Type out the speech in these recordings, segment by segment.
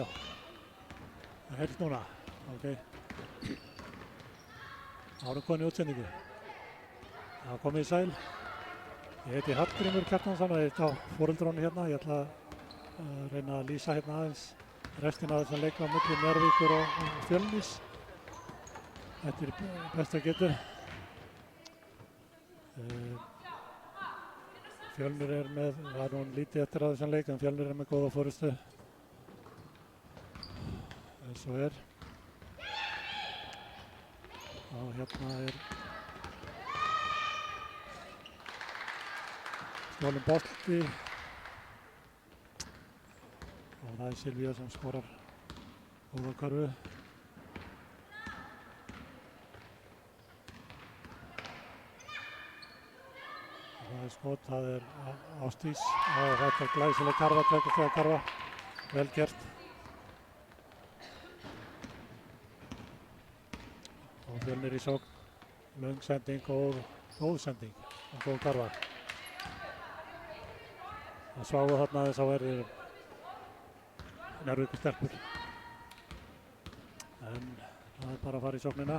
já. Það heyrst núna. Ok. Árum koni útsendingu. Já, komið í sæl. Ég heiti Hallgrímur Kjartansson og ég heiti á foreldrónu hérna. Ég ætla að reyna að lýsa hérna aðeins restina af þessum leik á milli Njarðvíkur og Fjölnis. Þetta er besta getu. Fjölnir er með, það er nú lítið eftir að þessum leik, en Fjölnir er með góða forystu. Eins og er. Og hérna er stolinn bolti. Og það er Silvía sem skorar góða körfu. Það er skot, það er Ásdís. Og þetta er glæsileg karfa, 2 stiga karfa. Vel gert. Og Fjölnir í sókn. Löng sending og góð sending. Og góð karfa. Það sváðu þarna þess að verði Njarðvíkur stelpur. En það er bara að fara í sóknina.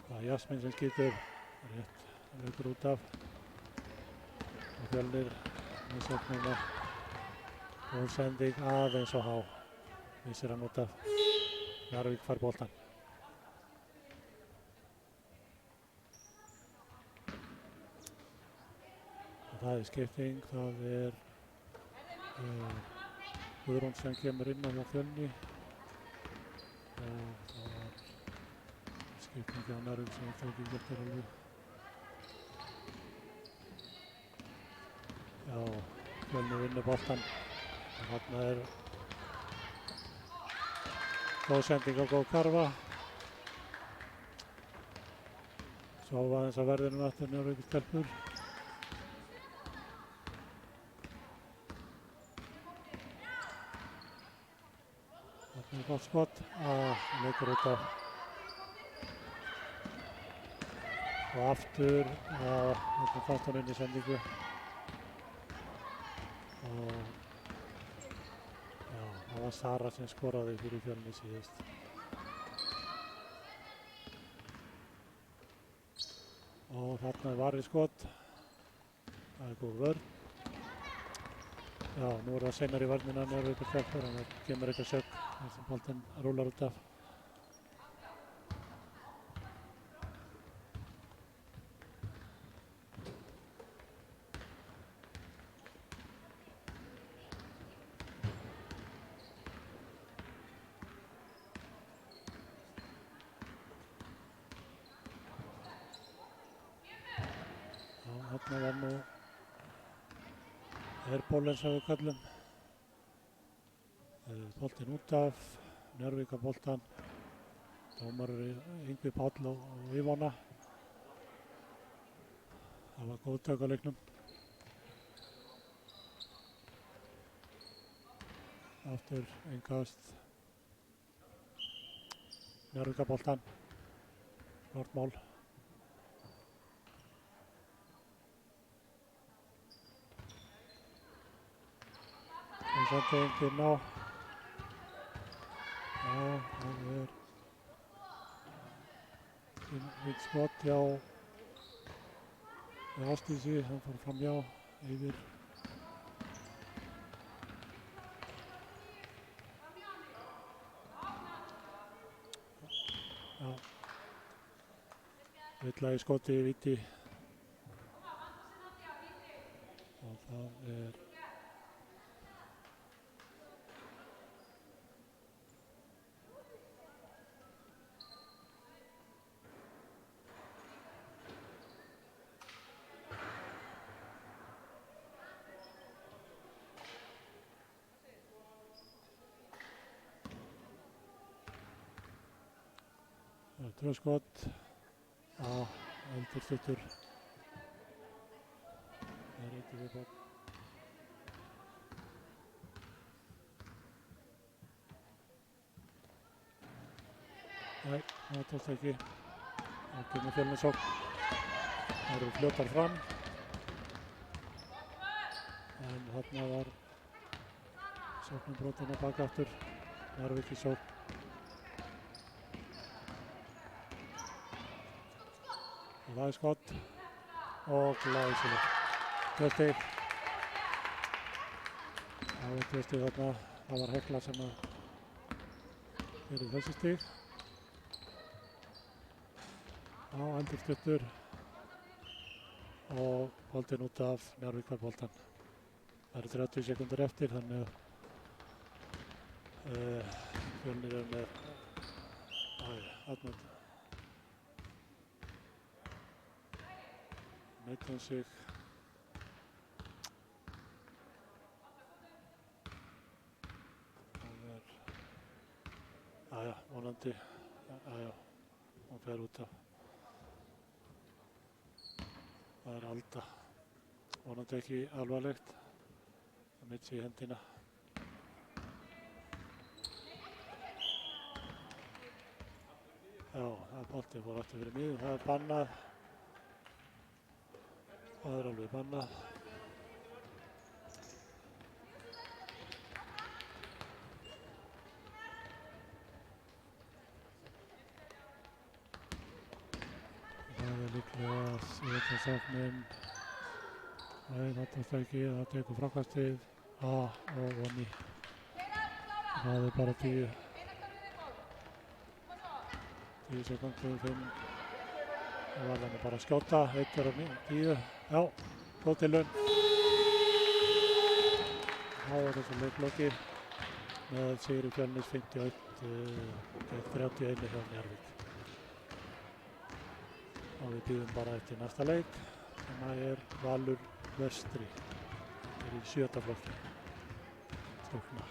Það er Jasmín sem skýtur rétt lögur út af. Og Fjölnir með sóknina. Góð sending aðeins og há. Vísir hann út af. Njarðvík fær boltan. Það er skipting, það er Guðrún sem kemur inn á hjá Fjölni. Og það var skipting hjá Njarðvík sem ég tók ekki eftir alveg. Já, Fjölni vinnur boltan. Þarna er góð sending og góð karfa. Svo aðeins að verðinu aftur Njarðvíkur stelpur. Þetta er gott skot, leikur út af. Og aftur, þetta fannst hann inn í sendingu. Og já, það var Sara sem skoraði fyrir Fjölni síðast. Og þarna er varið skot. Það er góð vörn. Já, nú er það seinar í vörnina Njarðvíkur stelpur, en það kemur eitthvað sögn þar sem boltinn rúlar út af. Já, þarna var nú airball eins og við köllum. Boltinn út af, Njarðvík á boltan. Dómar Yngvi Páll og Ívona. Það var góð tök á leiknum. Aftur innkast. Njarðvík á boltan. Klárt mál. Og sending inn á. Já, það er fínt skot hjá Ásdísi, hann fór framhjá yfir. Já, villa í skoti í víti. Og það er tvö skot. Já, eldur stuttur. Það er eitthvað viðbót. Nei, það tókst ekki. Það kemur Fjölnir sókn. Það eru fljótar fram. en þarna var sóknum brotin að baka aftur. Njarðvík í sókn. Og það er skott og glæsilegt. 2 stig. Það var 2 stig þarna. Það var Hekla sem að fyrir þessi stig. Á endurstuttur og boltinn út af Njarðvíkarboltann. Það eru 30 sekúndur eftir þannig að Fjölnir er með Arnór meiddi sig. Það er vonandi hún fer út af. Það er Alda, vonandi ekki alvarlegt, það meitt sig í hendina. Já, það er boltinn fór aftur fyrir miðju, það er bannað. Það er alveg bannað. Það er líklega síðan nei, það tókst ekki, það tekur framkastið og vonni. Það er bara 10 sekundur, 5. Það var hann bara að skjóta, 1 er á 10. Já, góð tilraun. Það er þessu leiklokki með sigri Fjölnis 51-31 hjá Njarðvík. Og við bíðum bara eftir næsta leik sem er Valur Vestri. Það er í 7. flokki. Stúlkna.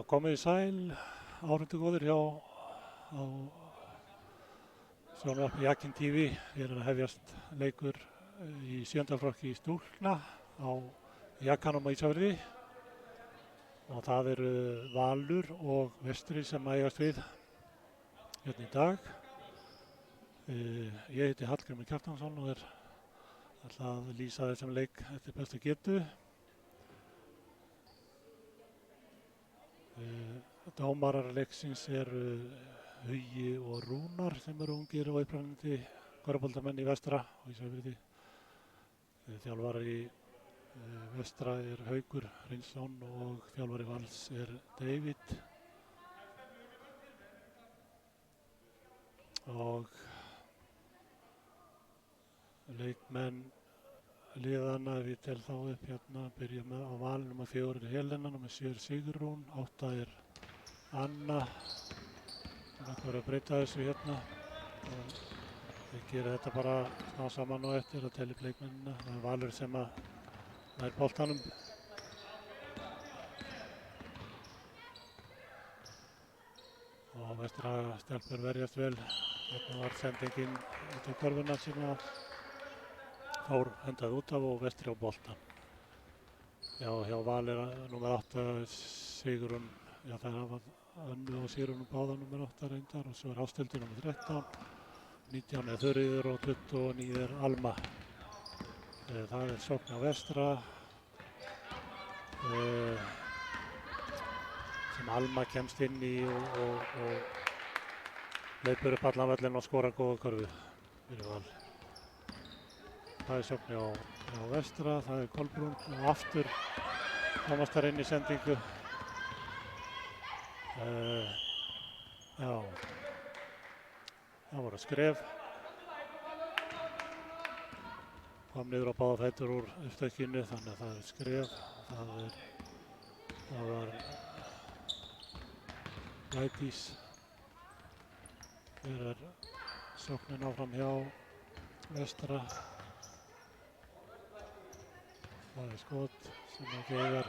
Komið í sæl, áhorfendur góðir hjá á sjónvarpi Jakin TV. Hér er að hefjast leikur í 7. flokki í stúlkna á Jakanum á Ísafirði og það eru Valur og Vestri sem ægast við hérna í dag. Ég heiti Hallgrímur Kjartansson og ætla að lýsa þessum leik eftir bestu getu. Dómarar leiksins eru Hugi og Rúnar sem eru ungir og upprennandi körfuboltamenn í Vestra og Ísafirði. Þjálfari Vestra er Haukur Hreinsson og þjálfari Vals er David. Og leikmenn liðana við tel þá upp hérna, byrja með á Val nr. 4 er Helena, nr. 7 er Sigrún, 8 er Anna. Það verður að breyta þessu hérna og þeir gera þetta bara smá saman og eftir að telja upp leikmennina. Það er Valur sem að nær boltanum. Og Vestra stelpur verjast vel. Hérna var sendingin út á körfuna sem að Þór hendaði út af og Vestri á boltan. Já, hjá Val er nr. 8 Sigrún, já það hafa Önnu og Sigrún báða nr. 8 reyndar og svo er Ásthildur nr. 13, 19 er Þuríður og 29 er Alma. Það er sókn á Vestra sem Alma kemst inn í og hleypur upp allan völlinn og skorar góða körfu fyrir Val. Það er sókn á Vestra, það er Kolbrún og aftur komast þar inn í sendingu. Já, það voru skref. Kom niður á báða fætur úr uppstökkinu þannig að það er skref. Það var Lædís. Hér er sóknin áfram hjá Vestra. Það er skot sem að Geigar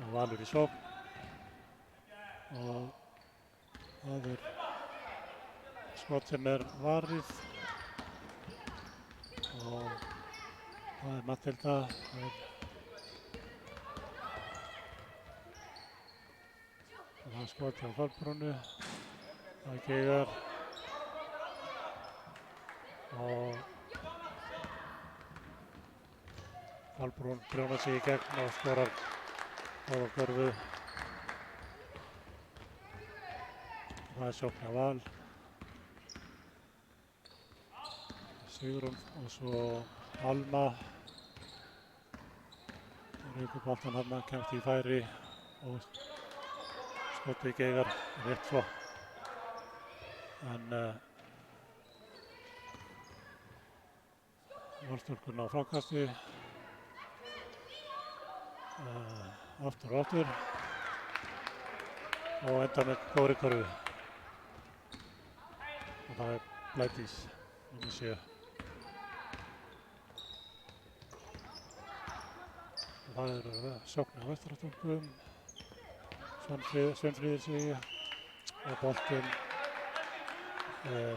og Valur í sókn og það er skot sem er varið og það er Mathilda. Það er skot hjá Kolbrúnu, það er Geigar og Kolbrún prjónar sig í gegn og skorar góða körfu. Það er sókn á Val. Sigrún og svo Alma. Raukur boltan hann, kemst í færi og skotið Geigar rétt svo. En Valstúlkurinn á frákasti. Aftur og aftur og enda með góðri körfu og það er Lædís nr. 7 og það er sókn á Vestrastúlkum. Sveinfríður segi og boltinn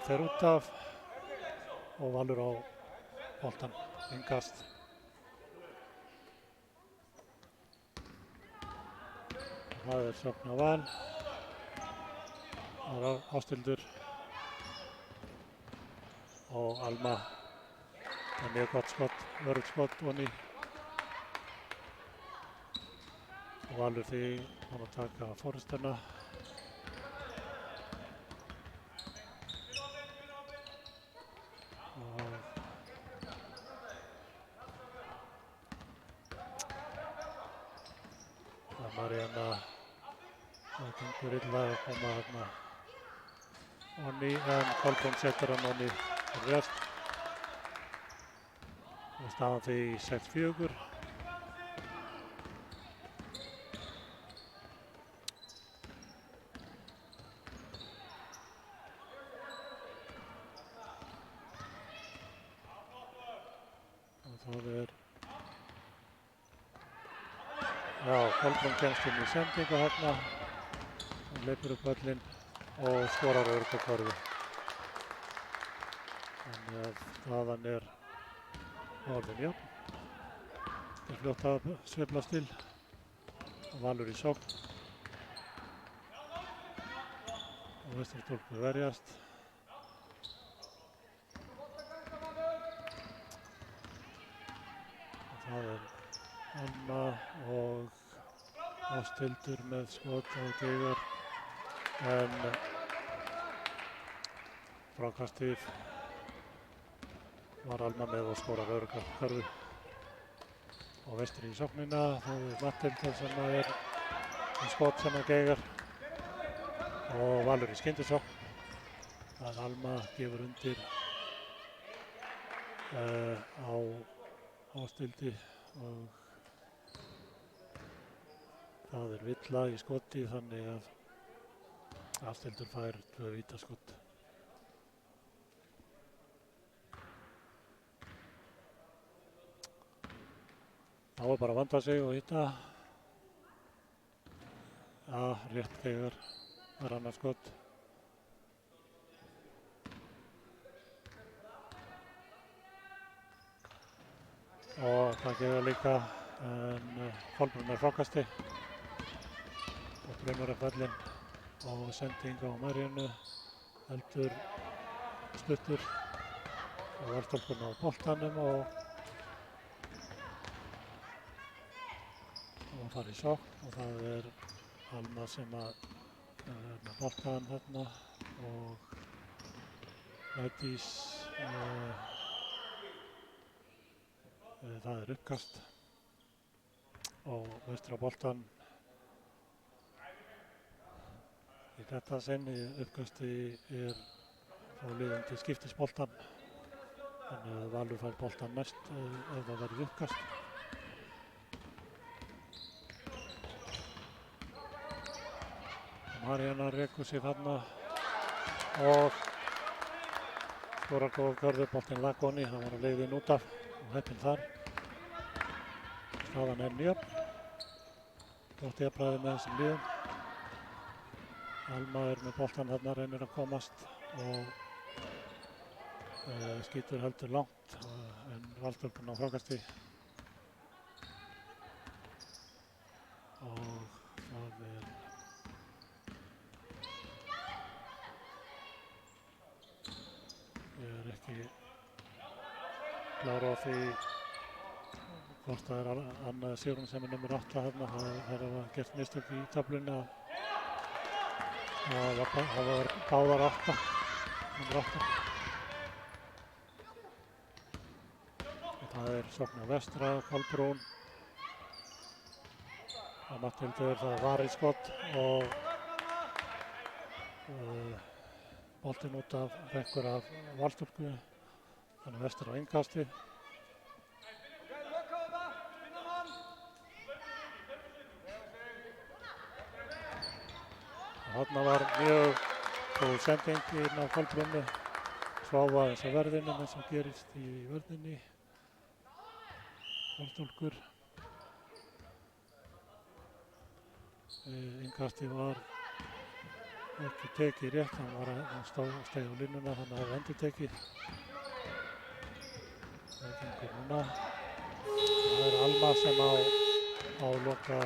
fer út af og Valur á boltan, innkast. Það er sókn á Val. Það er Ásthildur og Alma. Það er mjög gott skott, vörðugt skott onni. Og Valur því hann að taka forrestuna. Maríanna, það gengur illa að koma þarna onni en Kolbrún setur hann onni rétt og staðan því 6-4. Og það Já, Kolbrún kemst inn í sendingu hérna. Hún leipur upp völlinn og skorar örugga körfu. Þannig að staðan er orðin jafn. Það er fljótt að sveiflast til. Valur í sókn. Og Vestri-Stúlkur verjast. Og það er Alma og Ásthildur með skot og Geigar. En frákastið var Alma með og skorar örugga körfu. Og Vestri í sóknina. Það er Matthildur sem er með skot sem að Geigar. Og Valur í skyndisókn. Það er Alma gefur undir á Ásthildi og það er villa í skoti þannig að Ásthildur fær 2 vítaskot. Þá er bara að vanda sig og hitta. Já, rétt Geigar var annað skot. Og það Geigar líka en Kolbrún með frákasti. Og brunur upp völlinn og sending á Maríönnu. Heldur stuttur og Valstúlkurinn á boltanum og fara í sókn og það er Alma sem er með boltan hérna og Lædís það er uppkast og Vestri á boltan í þetta sinn. Í uppkasti er frá liðin til skiptisboltan þannig að Valur fær boltan næst ef það verður uppkast. Maríanna rekur sig þarna og skorar góða körfu. Boltinn Lagoni, það var að leiðin út af og heppinn þar. Staðan er jöfn. Gott jafnræði með þessum liðum. Alma er með boltann þarna, reynir að komast og skýtur heldur langt en Valstúlkurinn á frákasti. Og það er ég er ekki klár á því hvort það er Anna Sigrún sem er nummer 8 hérna. Það hafa gert mistök í töflunni að það var báðar 8, nummer 8. Og það er sókn á Vestra, Kolbrún og Matthildur, það er varið og boltinn út af rekkur af Valstúlku, þannig Vestra á innkasti. Þarna var mjög góð sending inn á Kolbrúnni, sváfa aðeins á verðinum eins og gerist í vörninni. Valstúlkur. Innkastið var ekki tekið rétt, hann steig á línuna þannig að það endur tekið. Það gengur núna. Það er Alma sem á loka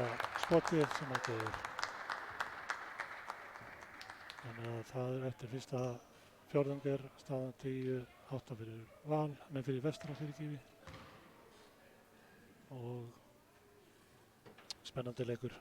skotið sem að gefur. Þannig að það er eftir fyrsta fjórðung er staðan 10-8 fyrir Vestra fyrirgefið. Og spennandi leikur.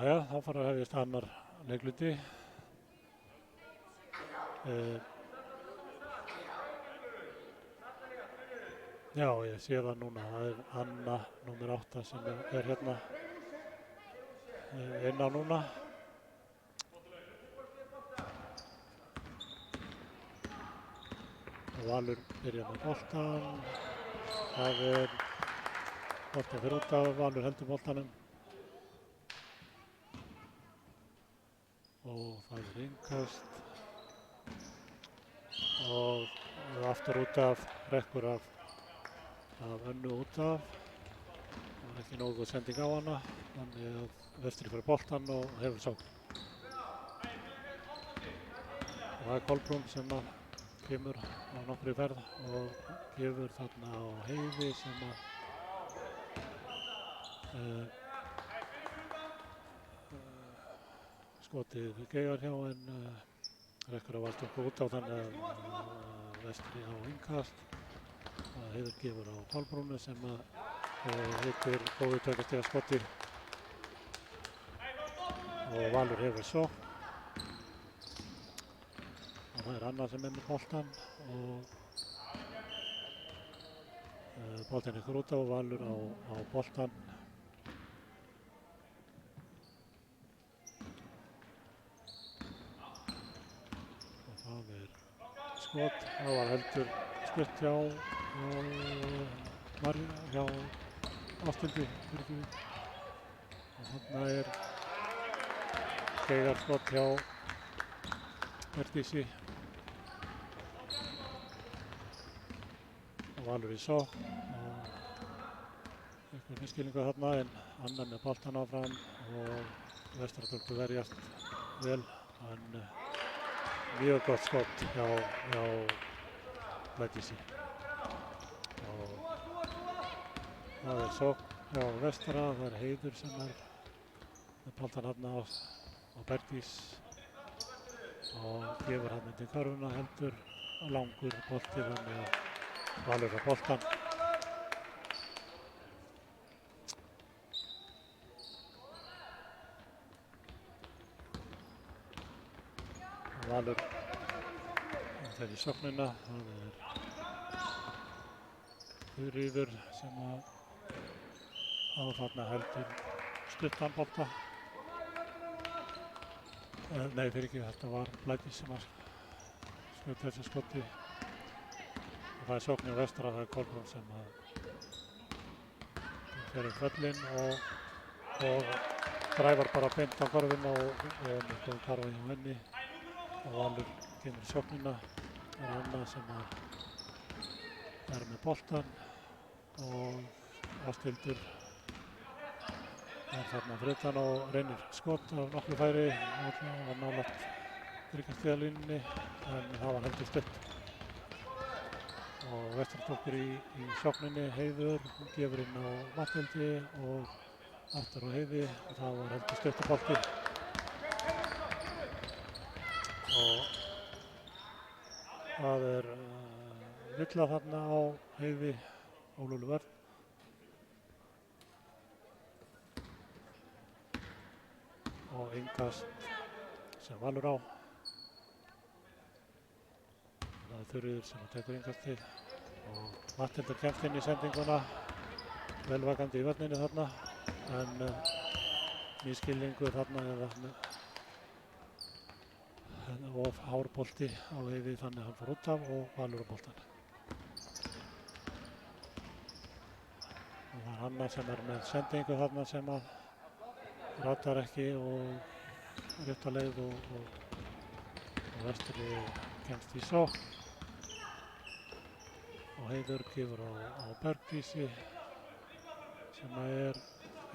Jæja, þá fara að hefjast annar leikluti. Já, ég sé það núna. Það Anna, númer 8, sem hérna inn á núna. Og Valur byrjar með boltan. Það boltan fyrir út af, Valur heldur boltanum. Og það innkast. Og aftur út af, rekkur af Önnu út af. Það ekki nógu sending á hana, þannig að Vestri fyrir boltan og hefur sókn. Og það Kolbrún sem kemur á nokkru ferð og gefur þarna á Heiði sem skotið geigar hjá en rekkur að valda okkur út á, þannig að Vestri á innkast. Það Heiður gefur á Kolbrúnu sem hittir góðu tveggjastiga skoti og Valur hefur sókn. Og það Anna sem með boltan og boltinn ykkur út á og Valur á boltan. Og það skot, það var heldur stutt hjá Ásthildi. Og þarna geigar skot hjá Herdísi. Og Valur í sókn og einhver misskilningur þarna en Anna með boltan áfram og Vestratöldu verjast vel en mjög gott skot hjá Herdísi. Og það sókn hjá Vestra, það Heiður sem með boltan þarna á Bergdís og gefur hann til körfuna, heldur langur bolti þannig að Valur á boltan. Og Valur fer í sóknina, það Þuríður sem á þarna heldur stuttan bolta. Nei, fyrir ekki, þetta var Blædís sem skaut þessu skoti. Og það sókn í Vestra, það Kolbrún sem fer völlinn og dræfar bara beint á korfinn og góð karfa hjá henni. Og Valur kemur í sóknina, það Anna sem með boltan og Ásthildur þarna fyrir utan og reynir skot af nokkru færi og var nálægt þriggjastigalínunni en það var heldur stutt. Og Vestra tókur í sókninni, Heiður, hún gefur inn á Matthildi og aftur á Heiði og það var heldur stuttur bolti. Og það villa þarna á Heiði, Ólöfu Vörn. Og innkast sem Valur á. Það Þuríður sem tekur innkastið og Matthildur kemst inn í sendinguna, velvakandi í vörninni þarna en misskilningur þarna of hár bolti á Heiði þannig að hann fór út af og Valur á boltan. Og það Anna sem með sendingu þarna sem ratar ekki og rétta leið og Vestri kemst í sókn og Heiður gefur á Bergdísi sem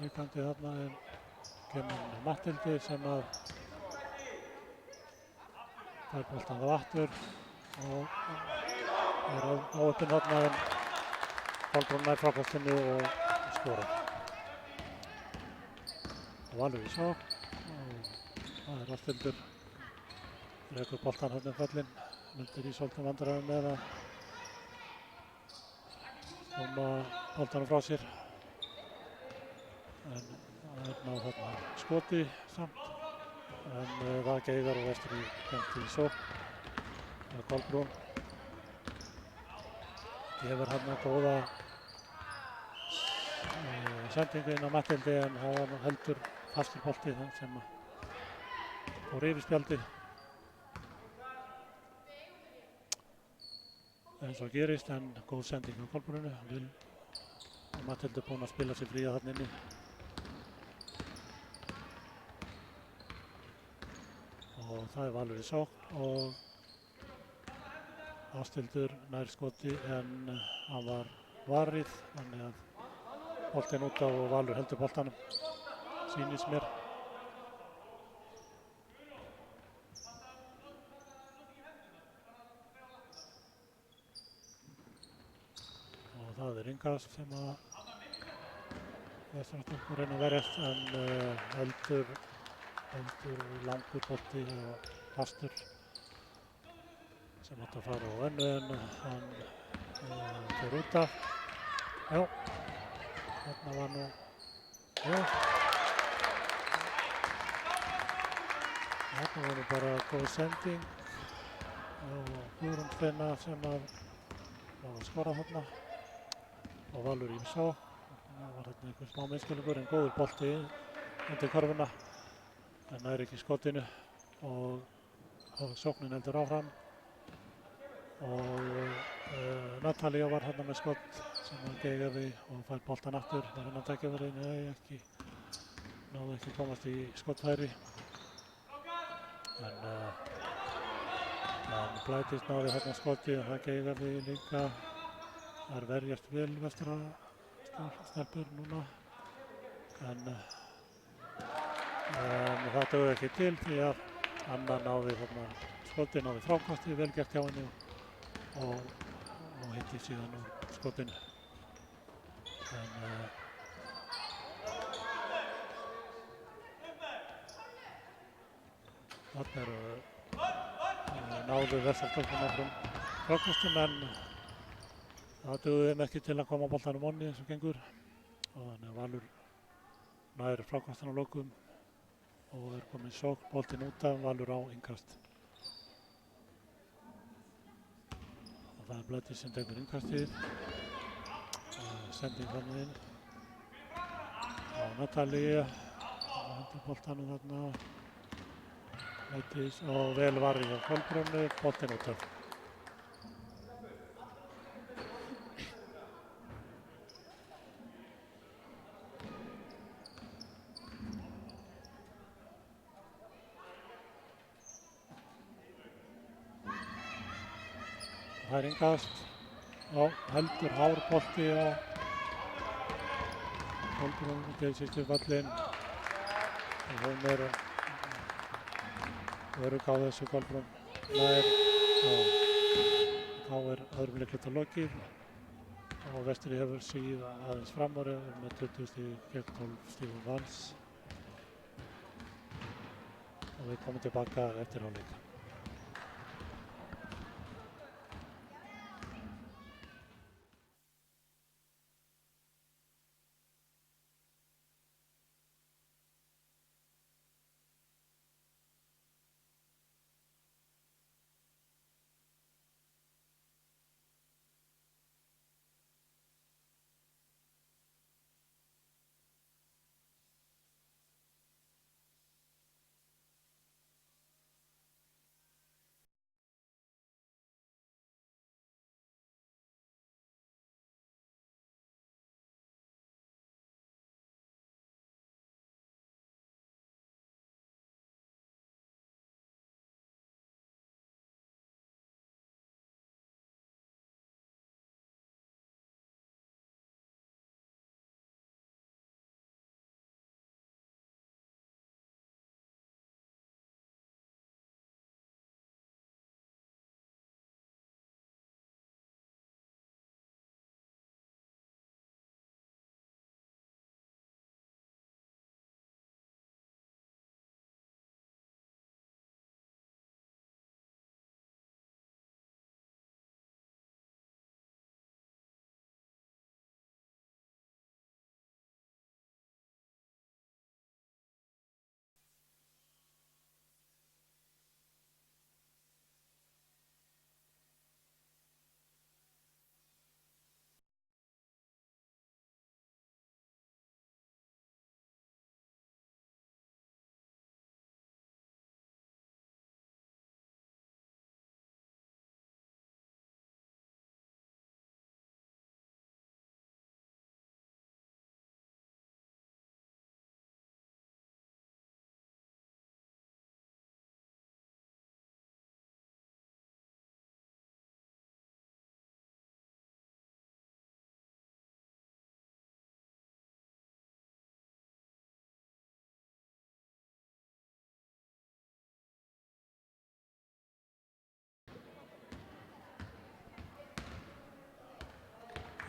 hikandi þarna en kemur Matthildi sem fær boltan þá aftur og áöppin þarna en Kolbrún nær frákastinu og skorar. Og Valur í sókn og það Ásthildur rekur boltan hérna völlinn, lendir í svolítið vandræðum með að koma boltanum frá sér en Það er náð þarna skoti samt. En það Geigar og Vestri kemst í sókn. Kolbrún gefur hann góða sendingu inn á Matthildi en það var heldur fastur bolti sem fór yfir spjaldi. Eins og gerist en góð sending á Kolbrúnu. Og Matthildi búinn að spila sig fría þarna inni. Og það er Valur í sókn og Ásthildur nær skoti en hann var varið þannig að boltinn út af og Valur heldur boltanum, sýnist mér. Og það er Ingas sem að Vestrandsstúlkur reyna að verjast en heldur langur bolti og fastur sem átti að fara á önnu en hann fer út af. Já, þarna var nú, já. Þarna var nú bara góð sending og Guðrún Steina sem að skora þarna og Valur í sókn. Það var þarna einhver smá misskilningur en góður bolti undir körfuna en nær ekki skotinu og sóknin heldur áfram. Og Natalía var hérna með skott sem hann geigaði og fær boltan aftur. Það er hann að tekja verið, nei, náðu ekki komast í skottfæri. En Blædís náði hérna skotti og það geigaði líka. Það er verjast vel vestra stelpur núna. En það dugði ekki til því að Anna náði hérna skotti, náði frákasti, vel gert hjá henni og hitti síðan úr skotinu. En þarna náðu Vestrandsstúlkur nokkrum frákastum en það dugði þeim ekki til að koma boltanum onni eins og gengur. Og þannig að Valur nær frákastan á lokum og er komin sókn, boltinn út af, Valur á innkast. Það er Blædís sem tekur innkastið. Sending þarna inn. Og Natalía hendur boltanum þarna. Blædís og vel varið hjá Kolbrúnu, boltinn út af. Það er innkast. Já, heldur hár bolti á Kolbrún til sýstu völlinn. Og hún er örugg á þessu Kolbrún. Þá er öðrum leikluta lokið og Vestri hefur sigið aðeins fram úr með 20 stig gegn 12 stigum Vals. Og við komum tilbaka eftir hálfleik.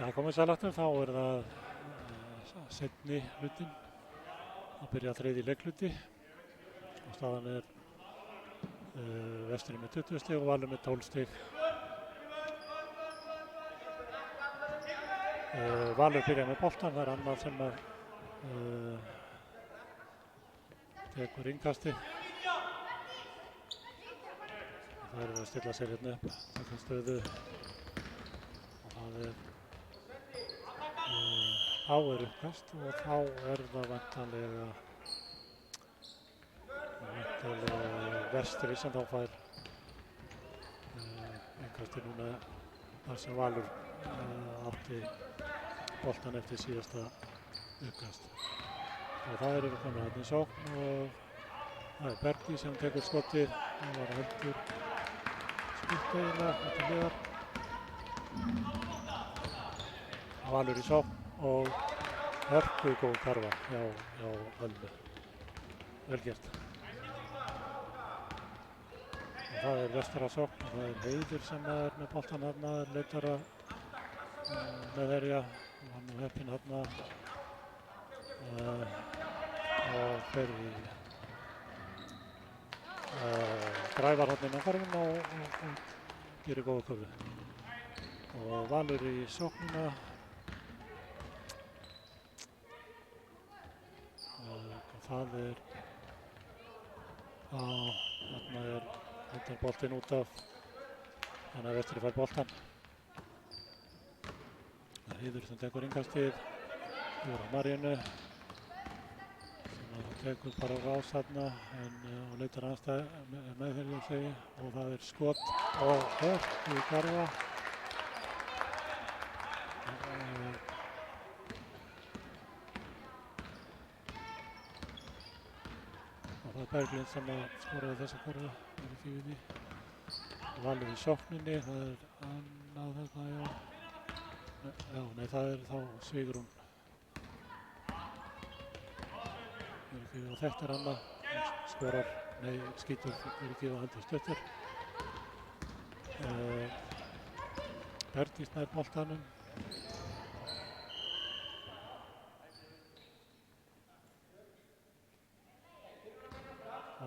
Það komið sælaftur, þá það seinni hlutin. Það byrja þriðji leikluti og staðan Vesturinn með 20 stig og Valur með 12 stig. Valur byrja með boltan, það annað sem tekur innkastið. Það að stilla sér hérna upp, taka stöðu og það þá uppkast og þá það væntanlega Vestri sem þá fær innkastið núna þar sem Valur átti boltan eftir síðasta uppkast. Og það við komin hérna í sókn og það Bergi sem tekur skottið, það var heldur spurt eiginlega eftir hliðar. Valur í sókn og hörku góð karfa hjá Ölmu. Vel gert. Og það Vestra sókn og það Heiður sem með boltan hérna, leitar að meðherja. Hann nú heppinn hérna og fer í græfar hérna inn á karfinn og gerir góða köfu. Og Valur í sóknina. Það þarna boltinn út af, þannig að Vestri fær boltan. Það Heiður sem tekur innkastið yfir á Marínu sem tekur bara rás þarna og leitar meðferðið þau og það skot og hörku í karfa. Berglind sem skoraði þessa korfu, það í fífinni. Valur í sókninni, það annað þarna, nei það þá Svigrún. Og þetta annað, skorar, nei skýtur fyrir ekki og heldur stuttur. Bergdís nær boltanum.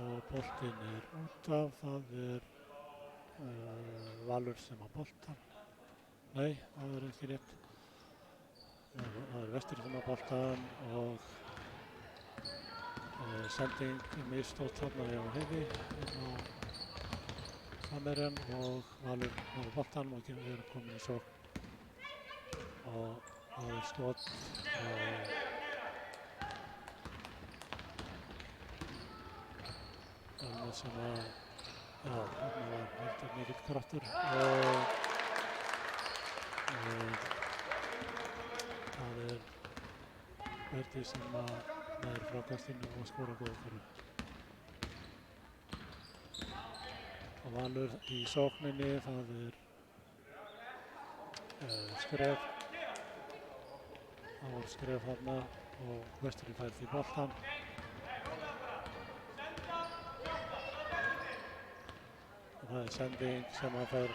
Og boltinn út af, það Valur sem á boltan. Nei, það ekki rétt. Það Vestri sem á boltan og sending mistótt þarna hjá Heiði inn á Samherjan og Valur á boltan og komin í sókn. Og það skot og sem þarna var heldur mikill kraftur og það Berti sem nær frákastinu og skora góða korfu. Og Valur í sókninni, það skref. Það var skref þarna og Vestri fær því boltan. Það sending sem hann fær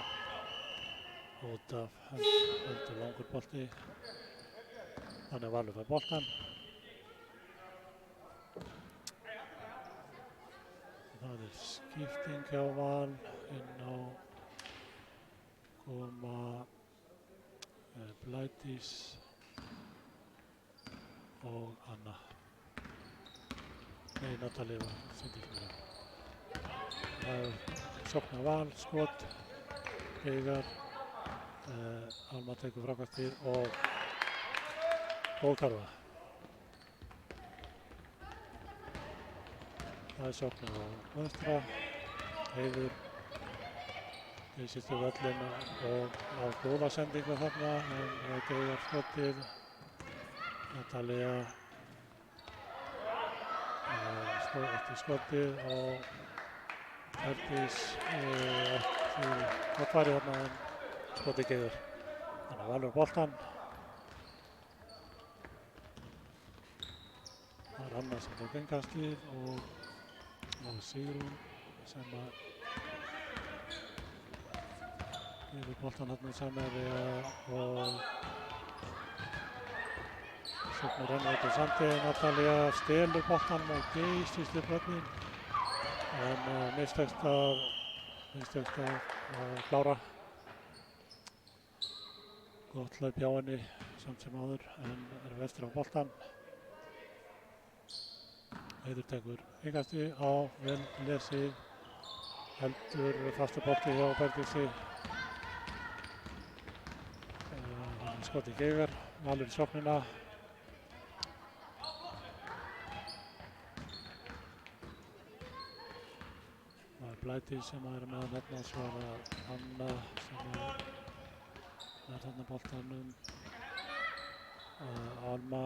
út af heldur langur bolti. Þannig Valur fær boltan. Það skipting hjá Val inn á koma Blædís og Anna. Nei, Natalía var sending mér. Það sóknar Val, skot, Heiðar, Alma tekur frákastið og góð karfa. Það sóknar á Vestra, Heiður, sístu völlin og á góða sendingu þarna en Heiðar skotið, Natalía eftir skotið og Herdís eftir gott færi þarna en skotið Heiður. Þannig að Valur boltan. Það Anna sem tók innkastið og Sigrún sem gefur boltan þarna Samherja og Sóknir rennur út í sandi. Natalía stelur boltanum og geysist upp völlinn. En mistekst að klára. Gott hlaup hjá henni samt sem áður en er vestur á boltan. Heiður tekur yngasti á vel lesið. Heldur fastu bolti hjá Bergdísi. Skot í Geigar, valur í sóknina. Það er Blædís sem er með þarna, svo er það Anna sem er þarna boltanum. Alma.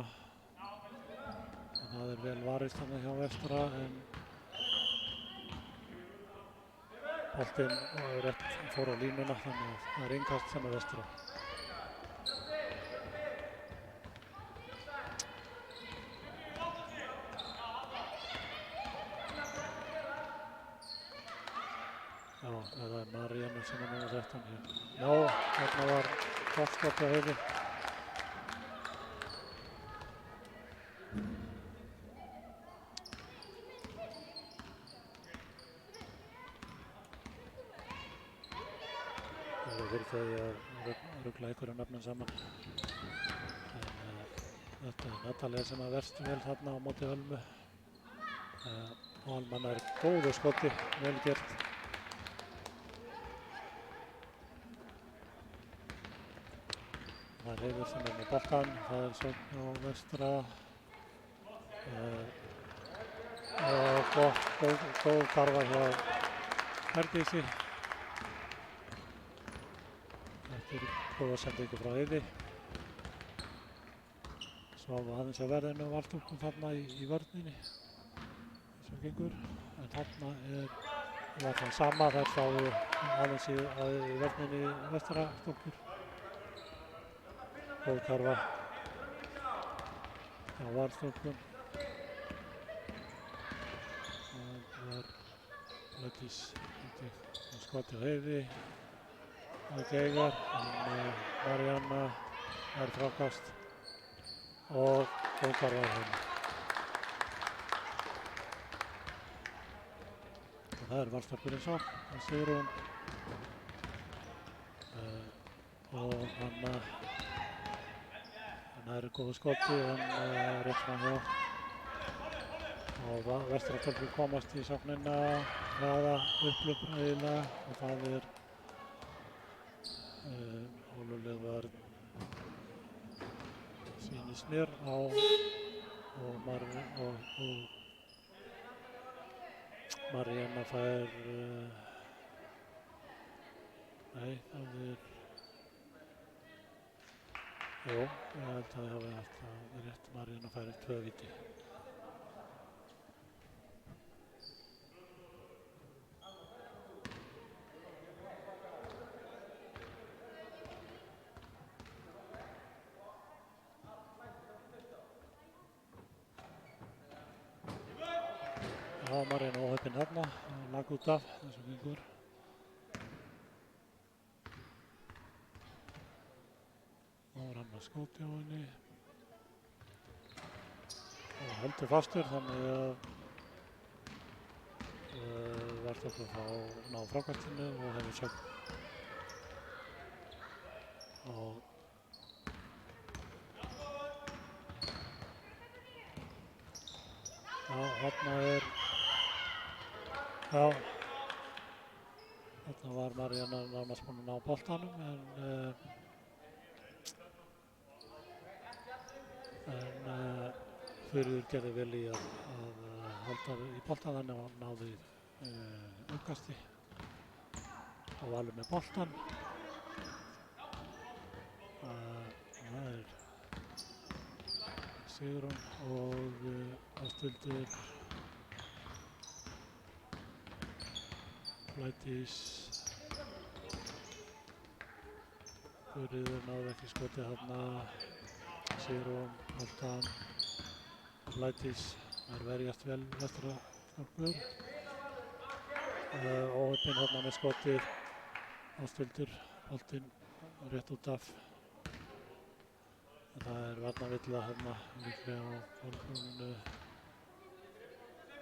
Það er vel varist þarna hjá Vestra en boltinn rétt fór á línuna þannig að það er innkast sem er Vestra. Já, það er Maríanna sem er númer 13 hér. Já, þarna var gott skot hjá Heiði. Það er fyrir þau að rugla einhverjum nöfnum saman. En þetta er Natalía sem er verst vel þarna á móti Ölmu. Og Alma er góðu skoti, vel gert. Það er Heiður sem er með boltan, það er sókn á Vestra. Og góð karfa hjá Herdísi. Eftir góða sendingu frá Heiði. Sváfu aðeins á verðinu Valtúrkum þarna í vörninni. Eins og gengur. En þarna var það sama, þær sváfu aðeins í vörninni Vestra stúlkur. Góð karfa hjá Valstúlkum. Það var Blædís skot hjá Heiði. Það er Geigar en Maríanna er frákast og góð karfa hjá henni. Og það er Valstúlkurinn svo, það er Sigrún. Og hann er góðu skoti en rétt framhjá. Og Vestratölkur komast í sóknina, hraða upphlaup eiginlega og það er hóluleg vörn sýnist mér á og Maríanna fær nei, það er jú, ég held að ég hafi haft það rétt. Maríanna fær 2 víti. Já, Maríanna óheppin þarna, lag út af eins og gengur. Nú er hann að skjóta hjá henni. Og heldur fastur þannig að Valtúrkur ná frákastinu og hefur sókn. Og já, þarna var Maríanna nánast búin að ná boltanum en Þuríður gerði vel í að halda í boltan þannig að hann náði uppkasti og Valur með boltan. Það er Sigrún og Ásthildur, Blædís. Þuríður náði ekki skotið þarna. Sigrún, boltan. Blædís er verjast vel Vestrastúlkur. Óheppin þarna með skotið. Ásthildur, boltinn rétt út af. Það varnarvilla hérna líklega á Kolbrúnu.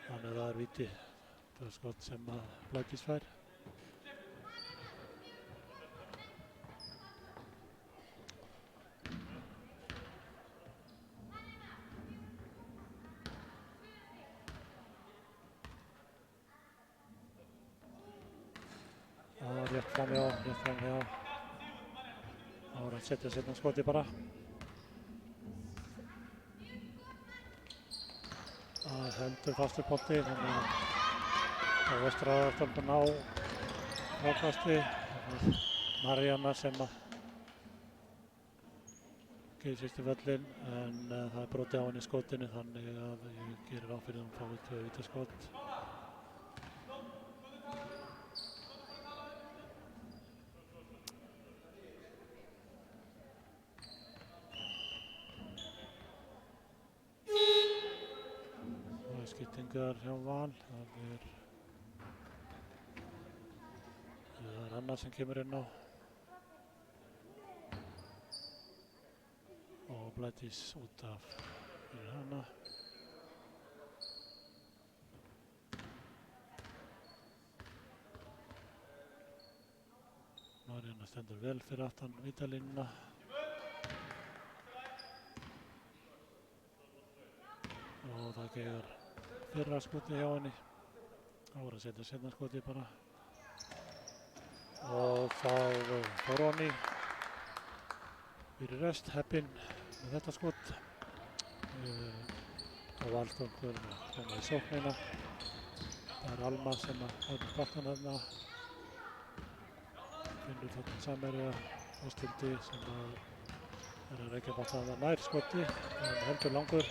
Þannig það víti. Það skott sem að Blædís fær. Rétt framhjá. Það var að setja seinna skoti bara. Það heldur fastur bolti, þannig að það vestra aðalstölpa ná frákasti. Marjana sem að geysist í völlin, en það er brotið á henni í skotinu, þannig að ég gerir ráð fyrir að hún fái 2 vítaskot. Skiptingar hjá Val, það er annar sem kemur inn á og Blædís út af fyrir hana. Marjana stendur vel fyrir aftan vítalínuna. Og það gegur fyrra skoti hjá henni. Það voru að setja seinna skoti bara. Og þá fór Ronny fyrir rest, heppinn með þetta skot. Og Valstólkur koma í sóknina. Það er Alma sem að höfður bakkan þarna. Finnur þarna samherja Ásthildi sem að er að reykja bátt að nær skoti. En heldur langur.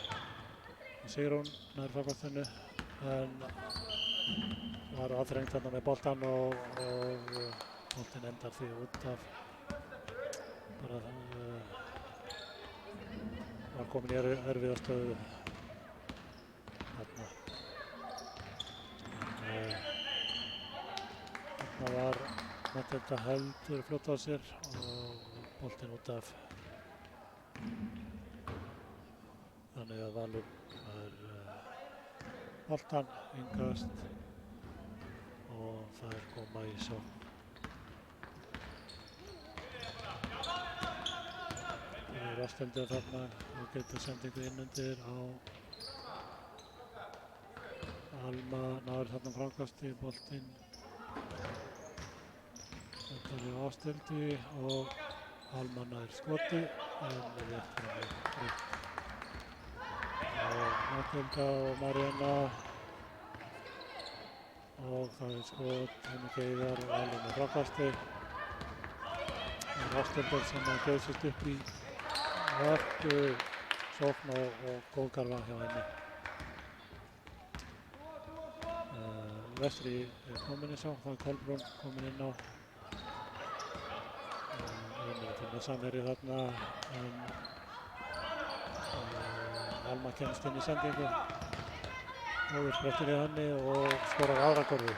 Sigrún nær frákastinu, en var aðþrengt þarna með boltan og boltinn endar því út af bara var komin í erfiða stöðu þarna. Þarna var Matilda heldur fljótt á sér og boltinn út af. Þannig að Valur boltan yngast og það koma í sókn. Það er Ásthildur þarna og getur sendingu innundir á Alma, náður þarna framkasti boltinn. Þetta er Ásthildi og Alma nær skoti en rétt fram í. Matilda og Marjana og það er skot henni Geigar og alveg með frákasti. Það er Ásthildur sem að geysist upp í hörku sókn og góð garfa hjá henni. Vestri er komin í sókn, það er Kolbrún komin inn á. Einnig til með samherji þarna, en Alma kemst inn í sendingu. Móður sprettir í henni og skorar aðra gorðu.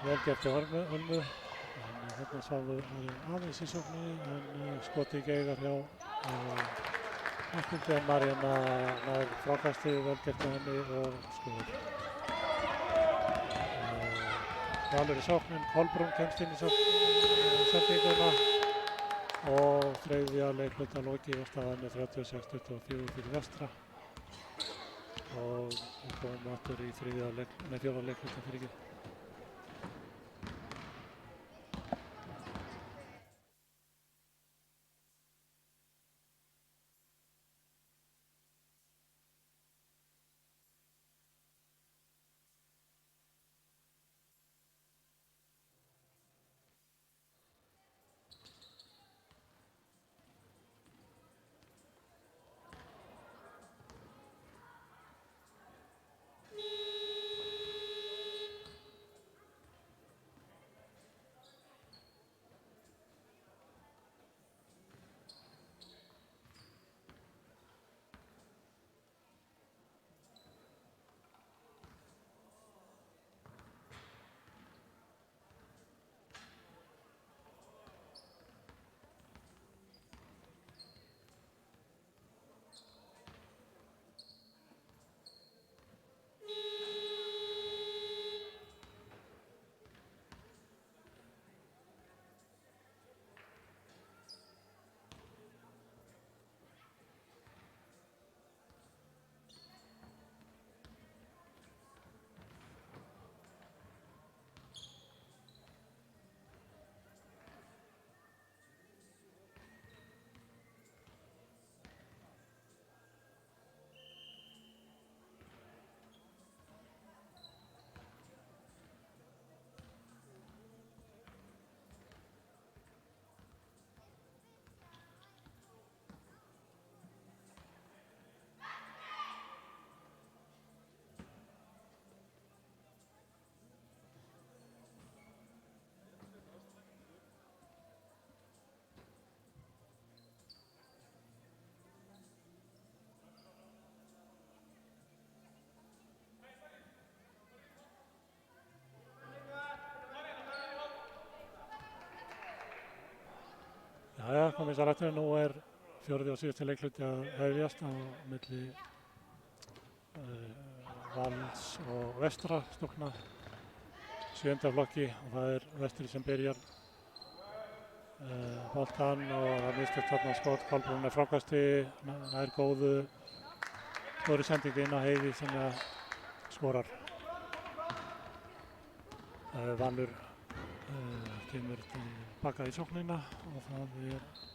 Vel gert hjá Ölmu. Þarna sáum við aðeins í sókninni, en skoti Geigar hjá Ásthildi, en Marjana nær frákasti, vel gert hjá henni og skorar. Valur í sóknin, Kolbrún kemst inn í sendinguna og þriðja leikluta lokið og staðan er 36-24 fyrir vestra. Og við komum aftur í fjórða leikluta fyrir ekki. komið sér aftur. Nú fjórði og síðusti leikhluti að hefjast á milli Vals og Vestra stúlkna 7. flokki og það Vestri sem byrjar boltan og það mistist þarna skot. Kolbrún frákasti, nær góðri sendingu inn á Heiði sem skorar. Valur kemur tilbaka í sóknina og það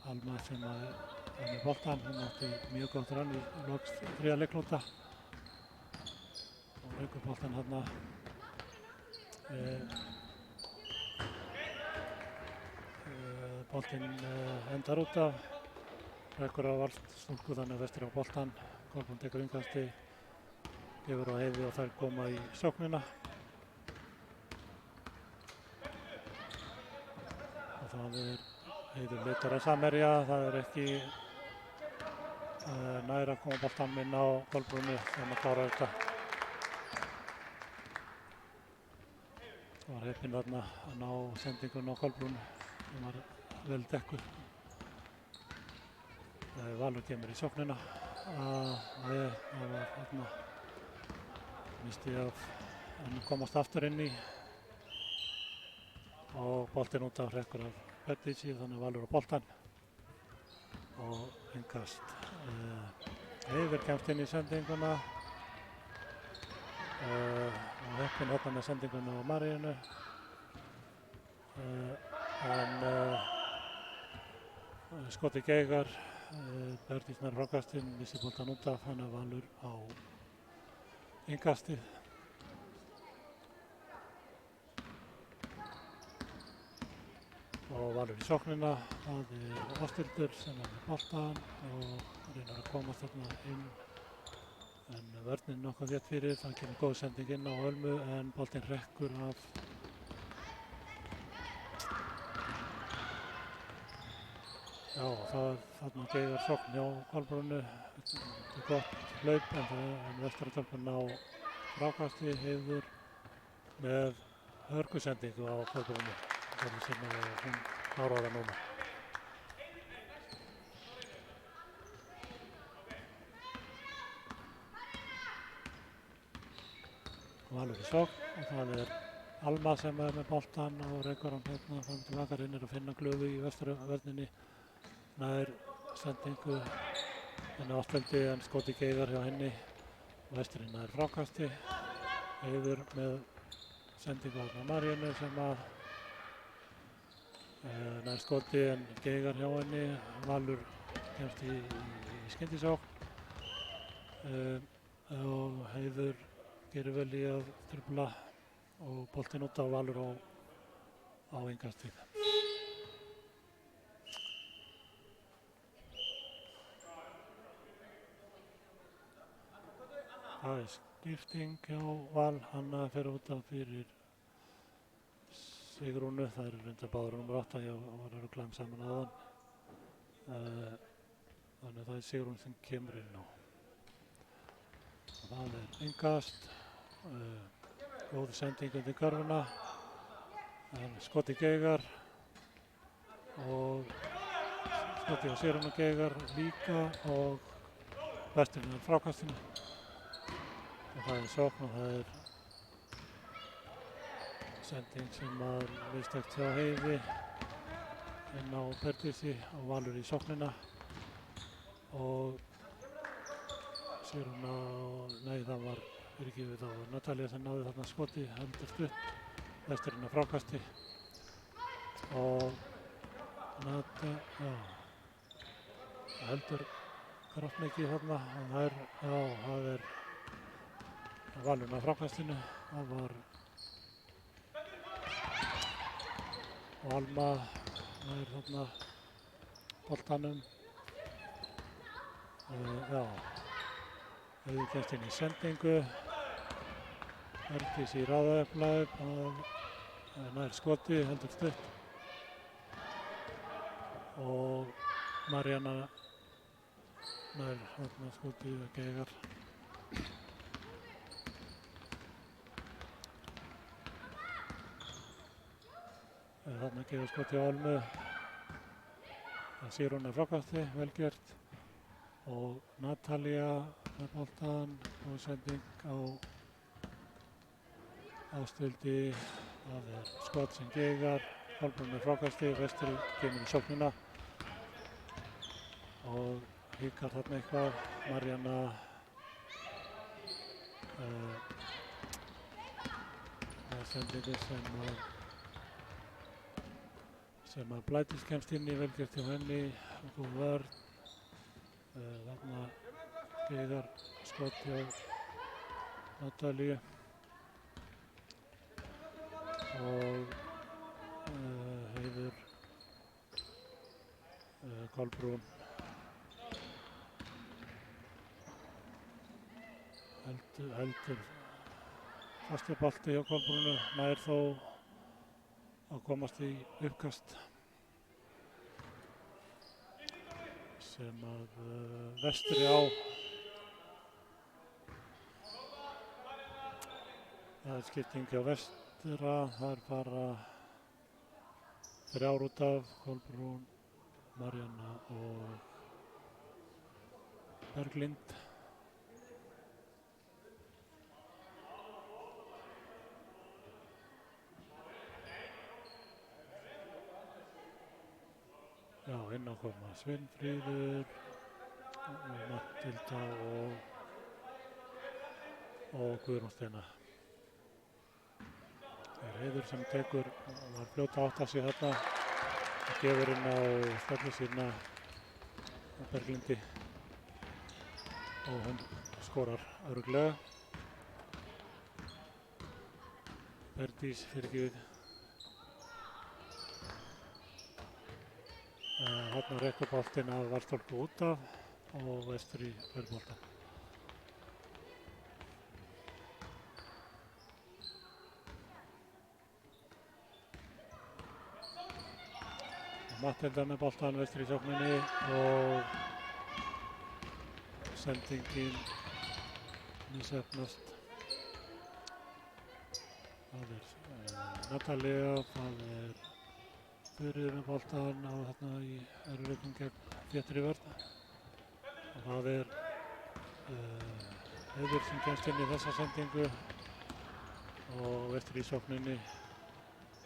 Alma sem með boltan. Hún átti mjög gott rann í loks 3. leiklúta og leikur boltan þarna. Boltinn endar út af, rekkur á Valsstúlku þannig að Vestri á boltan. Kolbrún tekur innkasti, gefur á Heiði og þær koma í sóknina. Og það Heiður leitar að samherja, það ekki nær að koma boltan inn á Kolbrúnu sem að klára þetta. Það var heppinn þarna að ná sendingun á Kolbrúnu sem var vel dekkuð. Valur kemur í sóknina. Það var þarna misti af að komast aftur inn í og boltinn út af hrekkur af Pettici, þannig Valur á boltan og innkast. Heiður kemst inn í sendinguna og heppinn þarna með sendinguna á Maríunu. Skoti Geigar, Berdís nær frákastinn, missi boltan út af, þannig Valur á innkastið. Og Valur í sóknina, það Ásthildur sem með boltan og reynir að komast þarna inn. En vörnin nokkuð þétt fyrir, það kemur góð sending inn á Ölmu en boltinn hrekkur af. Já, það þarna Geigar sókn hjá Kolbrúnu. Þetta gott hlaup en Vestratölpun á frákasti. Heiður með hörgusendingu á Kolbrúnu. Þannig sem hún klárar það núna. Valur í sókn og það Alma sem með boltan og rekur hann hérna fram tilbaka, reynir að finna glöfu í Vestrarvörninni. Nær sendingu en Ásthildi en skoti Geigar hjá henni. Vestri nær frákasti. Heiður með sendingu á Maríunu sem að nær skoti en Geigar hjá henni. Valur kemst í skyndisókn og Heiður gerir vel í að trufla og boltinn út á Valur á innkastið. Það skipting hjá Val, hann fer út af fyrir Sigrúnu. Það reyndar báður nummer 8, ég var að rugla saman áðan. Þannig að það Sigrún sem kemur inn á. Og það innkast, góð sending undir körfuna, skoti Geigar og skoti á Sigrúnu Geigar líka og Vesturinn frákastinu. Og það sókn og það sending sem að viðstækt hjá Heiði inn á Perdísi og Valur í sóknina og Sigrún nei það var fyrirgefið á Natalía sem náði þarna skoti heldur stutt, Vesturinn á frákasti og heldur kraftmikið þarna og það Valurinn á frákastinu, það var og Alma nær þarna boltanum. Heiður kemst inn í sendingu, Herdís í raðaupphlaup og nær skoti heldur stutt og Maríana nær þarna skoti Geigar. Þarna gefur skoti á Ölmu Sigrún frákasti, vel gert. Og Natalía með boltan og sending á Ásthildi. Það skot sem Geigar. Kolbrún með frákasti, Vestri kemur í sóknina. Og hikar þarna eitthvað. Marjana með sendingu sem að Blædís kemst inn í, vel gert hjá henni og góð vörn. Þarna Geigar skot hjá Natalíu og Heiður Kolbrún heldur fasti bolti hjá Kolbrúnu, nær þó að komast í uppkast sem að Vestri á. Það skipting hjá Vestra, það bara 3 út af Kolbrún, Marjana og Berglind. Já, inn á koma Sveinfríður, Matthilda og Guðrún Steina. Það Heiður sem tekur, var fljótt að átta sig þarna og gefur inn á skalli sína Berglindi og hún skorar örugglega. Berdís fyrirgefið. Þarna rekkur boltinn af Varstólku út af og Vestri fær boltann. Matthilda með boltann, Vestri í sókninni og sendingin misheppnast. Það Natalía, það Þuríður með boltann á þarna í erfiðleikum gegn þéttri vörn. Og það Heiður sem kemst inn í þessa sendingu og Vestri í sókninni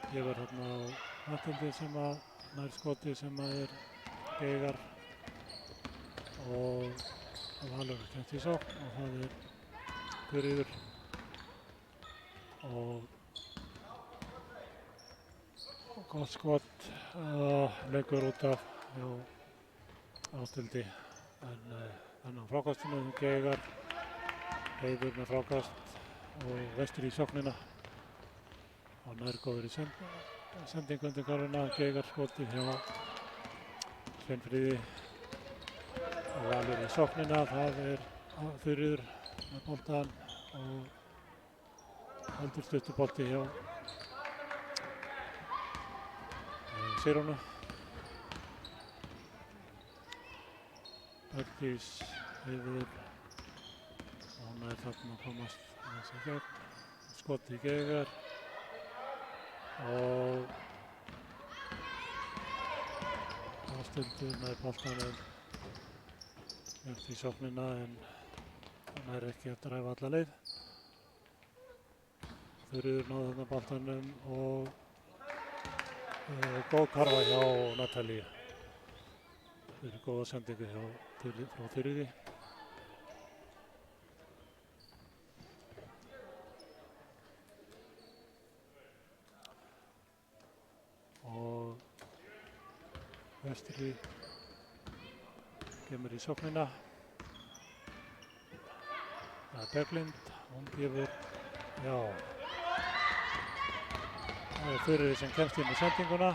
gefur þarna á Matthildi sem að nær skoti sem að Geigar og Valur kemst í sókn og það Þuríður og gott skot leikur út af hjá Ásthildi en á frákastinu Geigar, Heiður með frákast og Vestri í sóknina og nær góður í sendingu undir karfuna. Geigar skoti hjá Sveinfríði og Valur í sóknina. Það Þuríður með boltann og heldur stuttubolti hjá Sigrúnu. Berdís Heiður og hún þarna að komast aðeins í gegn. Skoti í Geigar og Ásthildur með boltanum upp í sóknina en hann ekki að dræfa alla leið. Þuríður náði þarna boltanum og góð karfa hjá Natalíu. Fyrir góða sendingu frá Þuríði. Og Vestri kemur í sóknina. Það Berglind, hún gefur, já. Það Þuríði sem kemst inn í sendinguna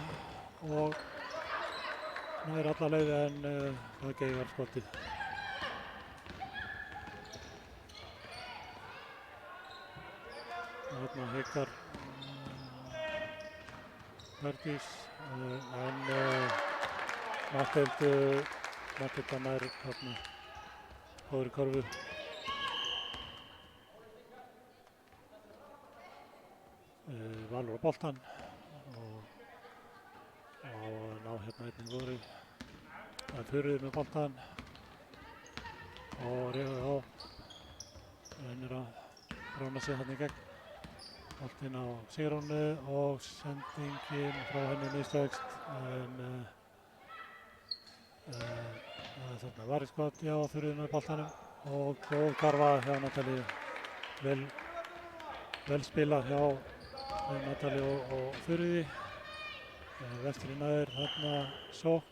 og nær alla leið en það Geigar skotið. Þarna hikar Berdís en Matthilda nær þarna góðri körfu. Valur á boltann og ná hérna einnig góðri Það er Þuríður með boltan og reyður á. Reynir að brána sig hann í gegn. Boltinn á Sigrúnu og sendingin frá henni mistökst en þarna var í skot hjá Þuríður með boltanum og góð karfa hjá Natalíu. Vel spilað hjá Natalíu og Þuríði. Vesturinn nær þarna sókn.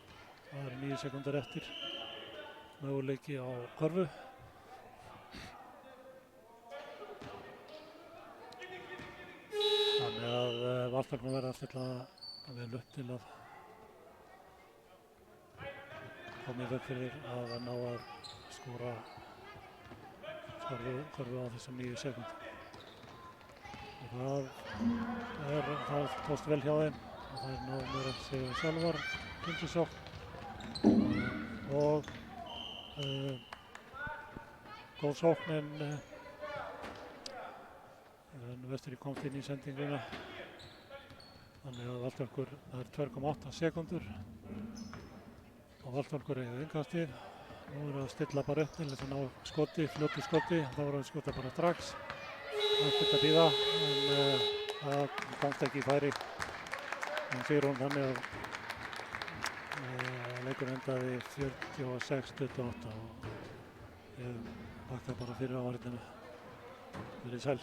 Það eru 9 sekúndur eftir. Möguleiki á körfu. Þannig að Valsarnir verða að stilla vel upp til að koma í veg fyrir að ná að skora körfu á þessum 9 sekúndum. Það tókst vel hjá þeim og það er náðu meira sig sjálfar kynsisókn og góð sókn en Vestri komst inn í sendinguna. Þannig að Valsarnir, það er 2,8 sekúndur og Valsarnir eiga innkastið. Nú er að stilla bara upp til þess að ná skoti, fljótu skoti. Það voru að skota bara strax. Það er þetta bíða en það komst ekki í færi. En Sigrún þannig að leikur endaði 46-28 og ég bakka bara fyrir áhærtina. Verið sæl.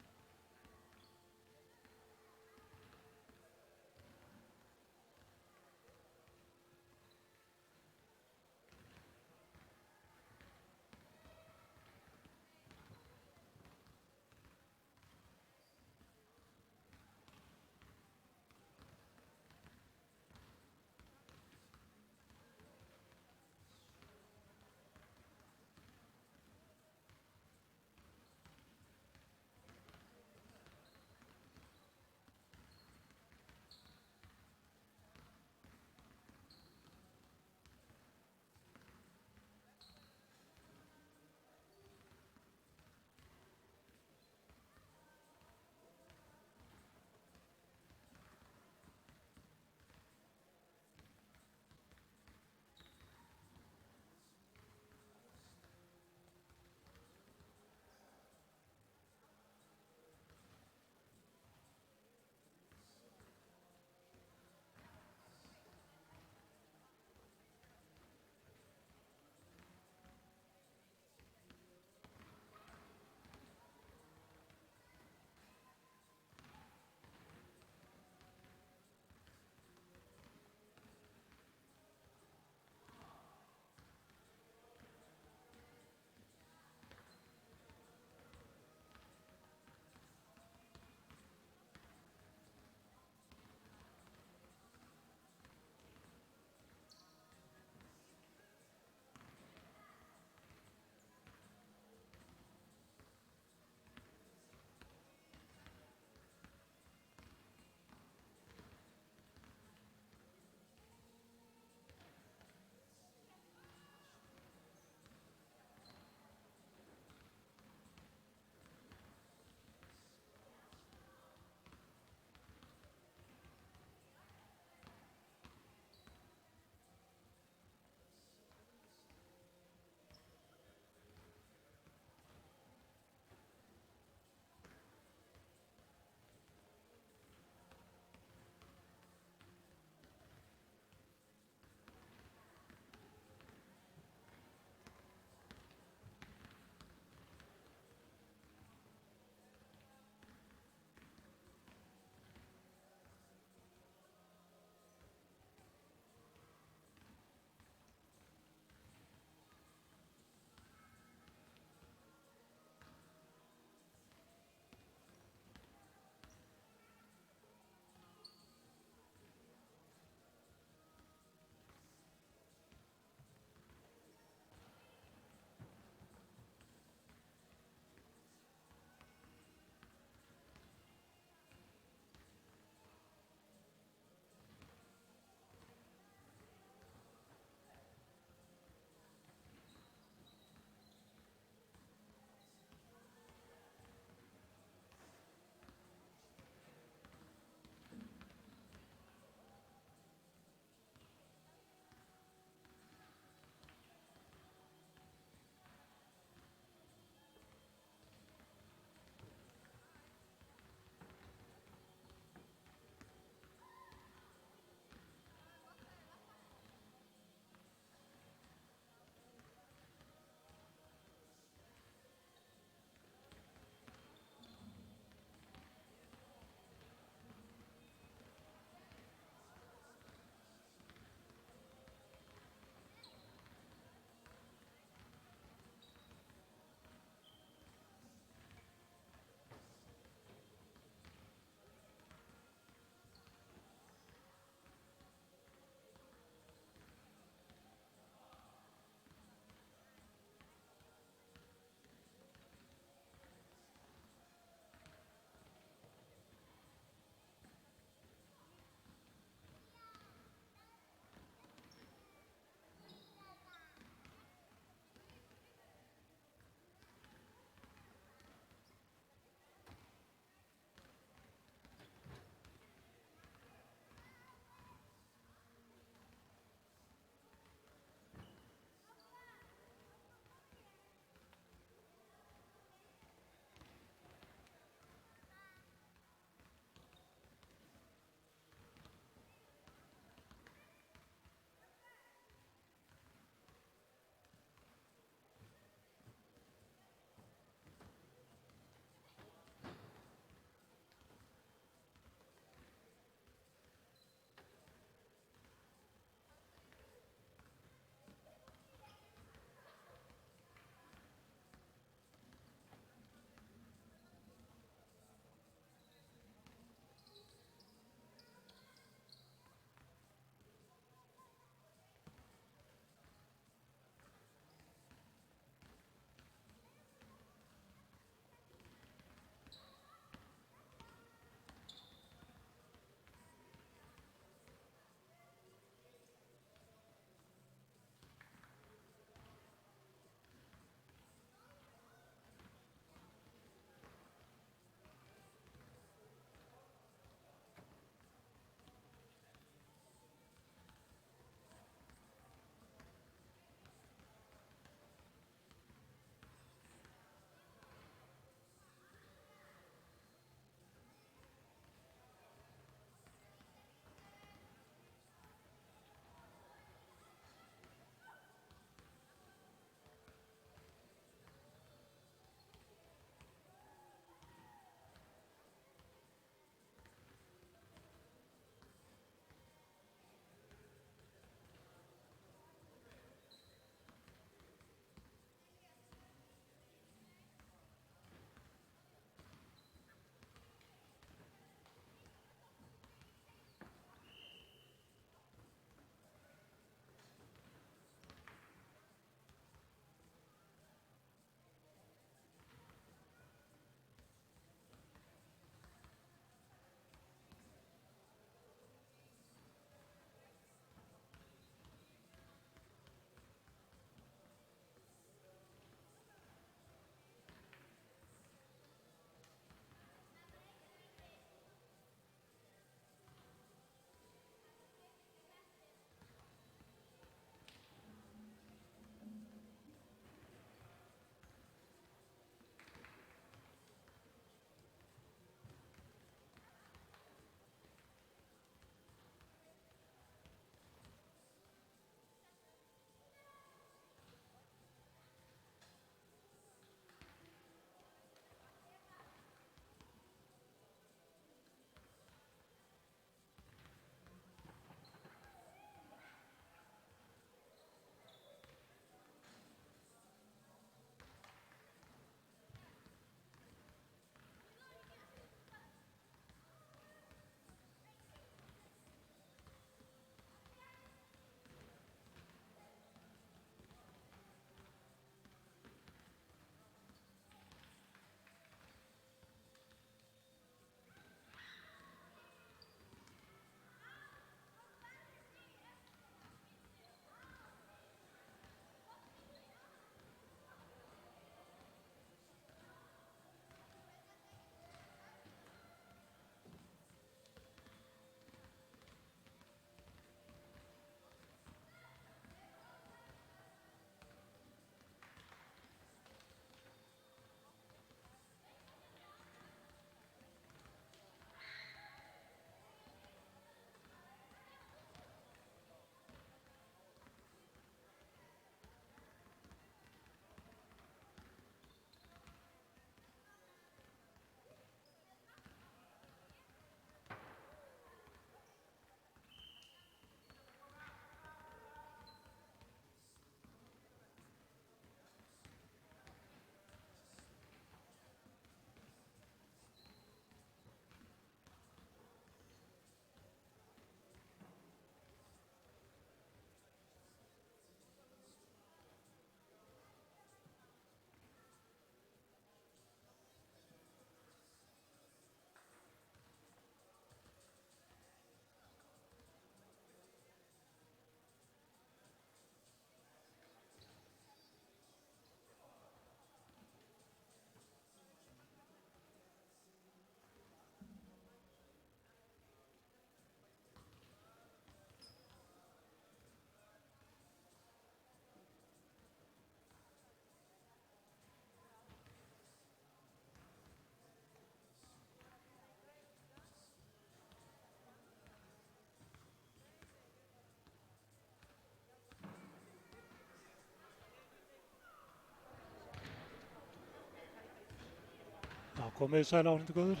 Komið sæl áhrindu góður.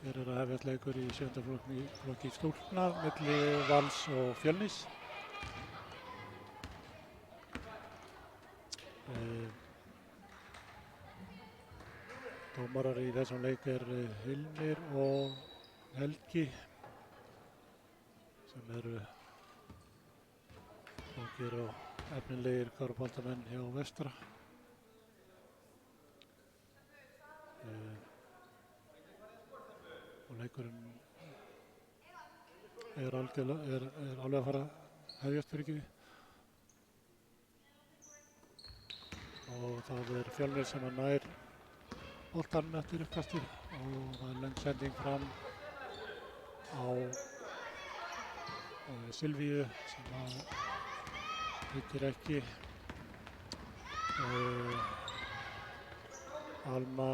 Hér að hefjast leikur í 7. flokki stúlkna milli Vals og Fjölnis. Dómarar í þessum leik Hilmir og Helgi sem eru ungir og efnilegir körfuboltamenn hjá Vestra. Og leikurinn alveg að fara að hefjast fyrir ekki. Og það Fjölnir sem nær boltanum eftir uppkastið og það löng sending fram á Silvíu sem hittir ekki. Alma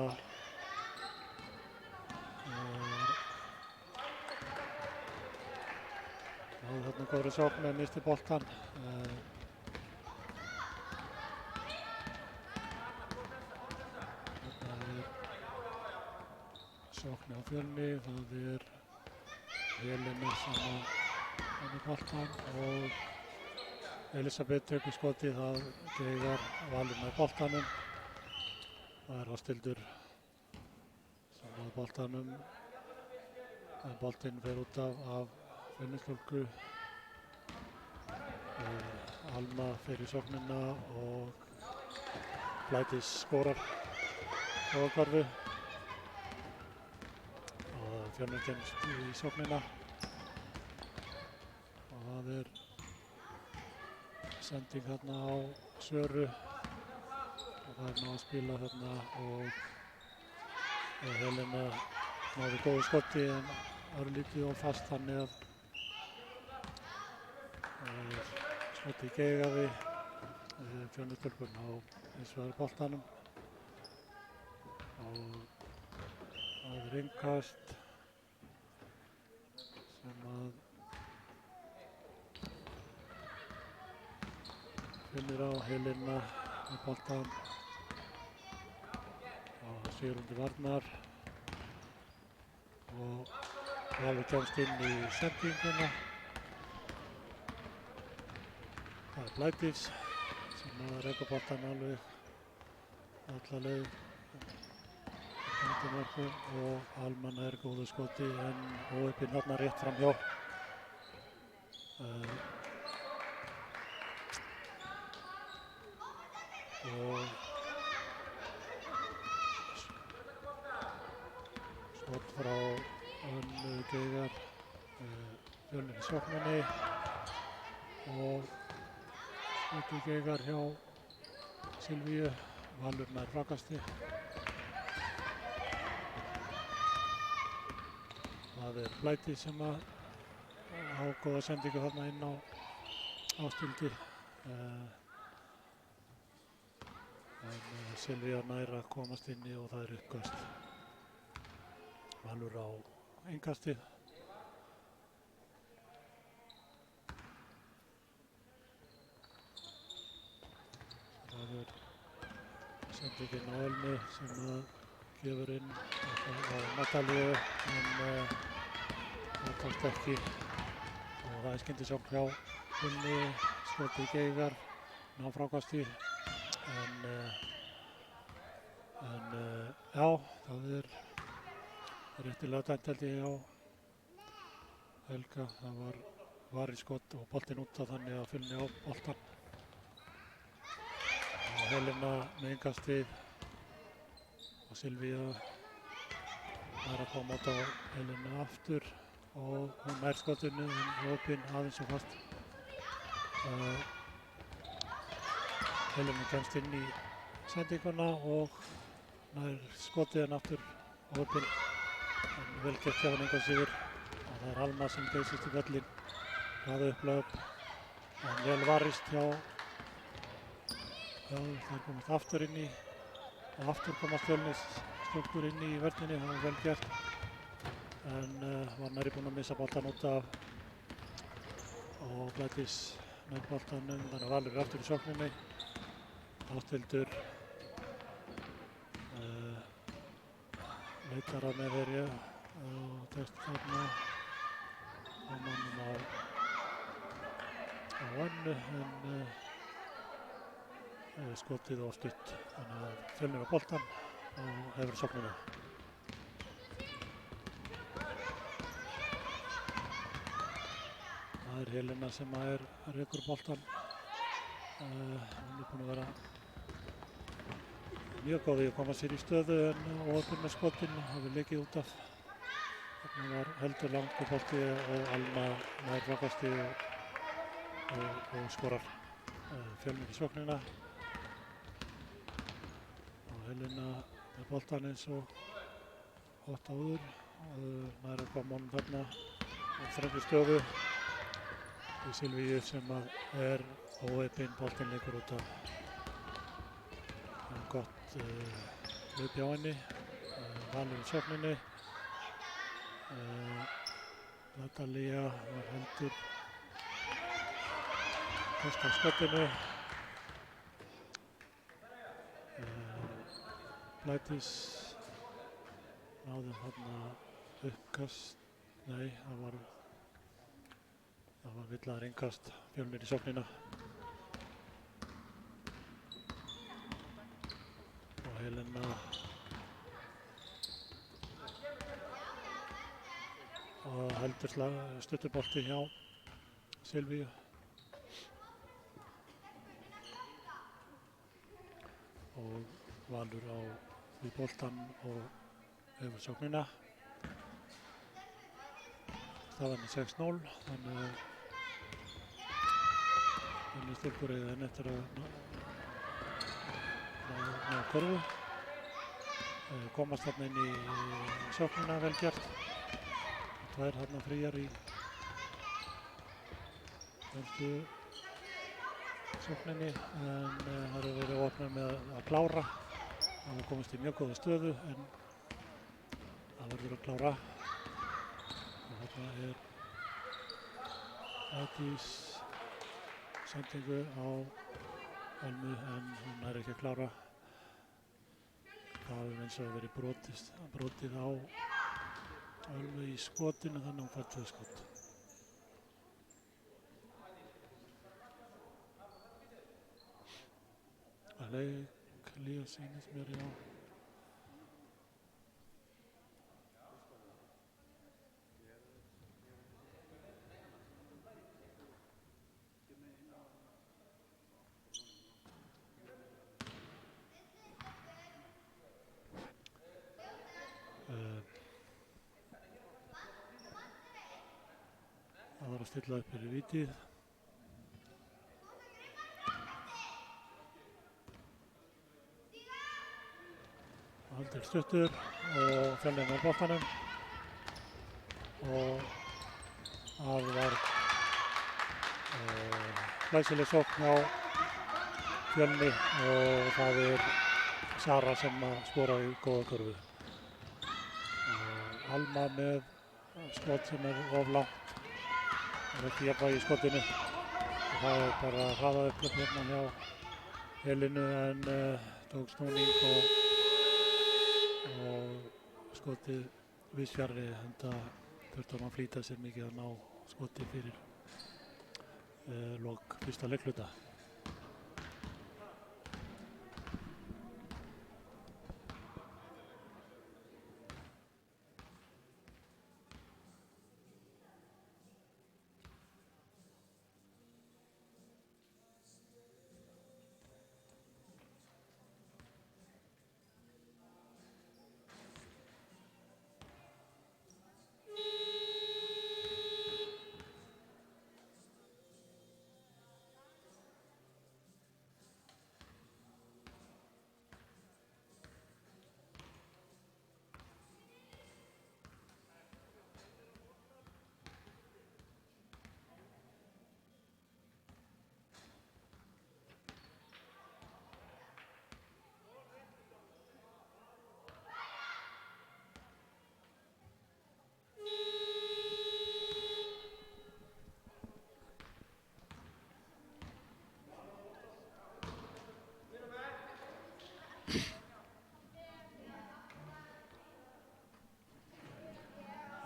náði þarna góðri sókn en misti boltan. Sókn á Fjölni, það Helena sem með boltan og Elisabeth tekur skotið, það Geigar Valur með boltanum. Það Ásthildur sem með boltanum en boltinn fer út af Fjölnisstúlku. Alma fer í sóknina og Blædís skorar á korfu. Fjölnir kemst í sóknina og það sending þarna á Söru og það ná að spila þarna og Helena náði góðu skoti en örlítið of fast þannig að skoti geigaði Fjölnisstúlkun á hins vegar boltanum og það innkast sem að Fjölnir á Helena með boltan og Sigrundi Varnar og Valur kemst inn í sendinguna. Það Blædís sem að reka boltan alveg alla leið og Alman góðu skoti en óöppin þarna rétt fram hjá. Og skot frá Önnu Geigar Fjölnir í sókninni og skoti Geigar hjá Silvíu. Valur nær frákasti. Það Blædís sem á góða sendingu þarna inn á Ásthildi. En Silvía nær að komast inn í og það uppkast. Valur á innkastið. Það sendingin á Ölmu sem gefur inn á Natalíu en það tókst ekki og það skyndisókn hjá Fjölni, skotið Geigar, ná frákasti en já, það réttilega dæmt held ég á Helga. Það var í skot og boltinn út af þannig að Fjölni á boltan og Helena með innkastið og Silvía að koma át á Helena aftur og hún nær skotinu en opinn aðeins og fast. Helena kemst inn í sendinguna og nær skotið en aftur opinn en vel gert hjá hann einhvern sigur og það Alma sem geysist í völlin, hraða upp löp en vel varist hjá þær komast aftur inn í og aftur komast Fjölnisstúlkur inn í vörninni, það var vel gert en var nærri búinn að missa boltan út af og Blædís með boltanum, þannig að Valur aftur í sókninni. Ásthildur leitar að með þeirri og tekst þarna á mannum á önnu en skotið og stutt. Þannig að Fjölnir á boltan og hefur sóknina. Það Helena sem rekur boltan. Hún búin að vera mjög góð í að koma sér í stöðu en óöfn með skotin hafi leikið út af. Þarna var heldur langur bolti og Alma nær frákasti og skorar Fjölnir í sóknina. Og Helena með boltan eins og hot áður. Nær að koma honum þarna á þrengri stöðu. Í Silvíu sem óeipinn boltinn leikur út af. Gott hlaup hjá henni. Valur í sókninni. Natalia var heldur fast á skotinu. Blædís náði þarna uppkast. Nei, það var villaður innkast. Fjölnir í sóknina. Og Helena heldur stuttubolti hjá Silvíu. Og Valur á því boltan og hefur sóknina. Staðan 6-0, þannig að styrkur eiga enn eftir að ná körfu. Komast þarna inn í sóknina vel gert. Tvær þarna fríar í fyrstu sókninni en það hefur verið opnað með að klára. Það var komist í mjög góða stöðu en það verður að klára. Og þarna Ædís sendingu á Ölmu en hún ekki að klára. Það hefur eins og verið brotið á Ölmu í skotinu þannig að hún fær 2 skot. Það leik líka sýnist mér já. Það var að stilla upp fyrir vítið. Haldur stuttur og Fjölnir með boltanum. Og það var glæsileg sókn á Fjölni og það Sara sem skora í góða körfu. Alma með skot sem of langt. Það ekki jafnvægi í skotinu. Og það bara hraðað upp hérna hjá Helenu en tók snúning og skotið víðsfjarri enda þurfti að flýta sér mikið að ná skoti fyrir lok fyrsta leikhluta.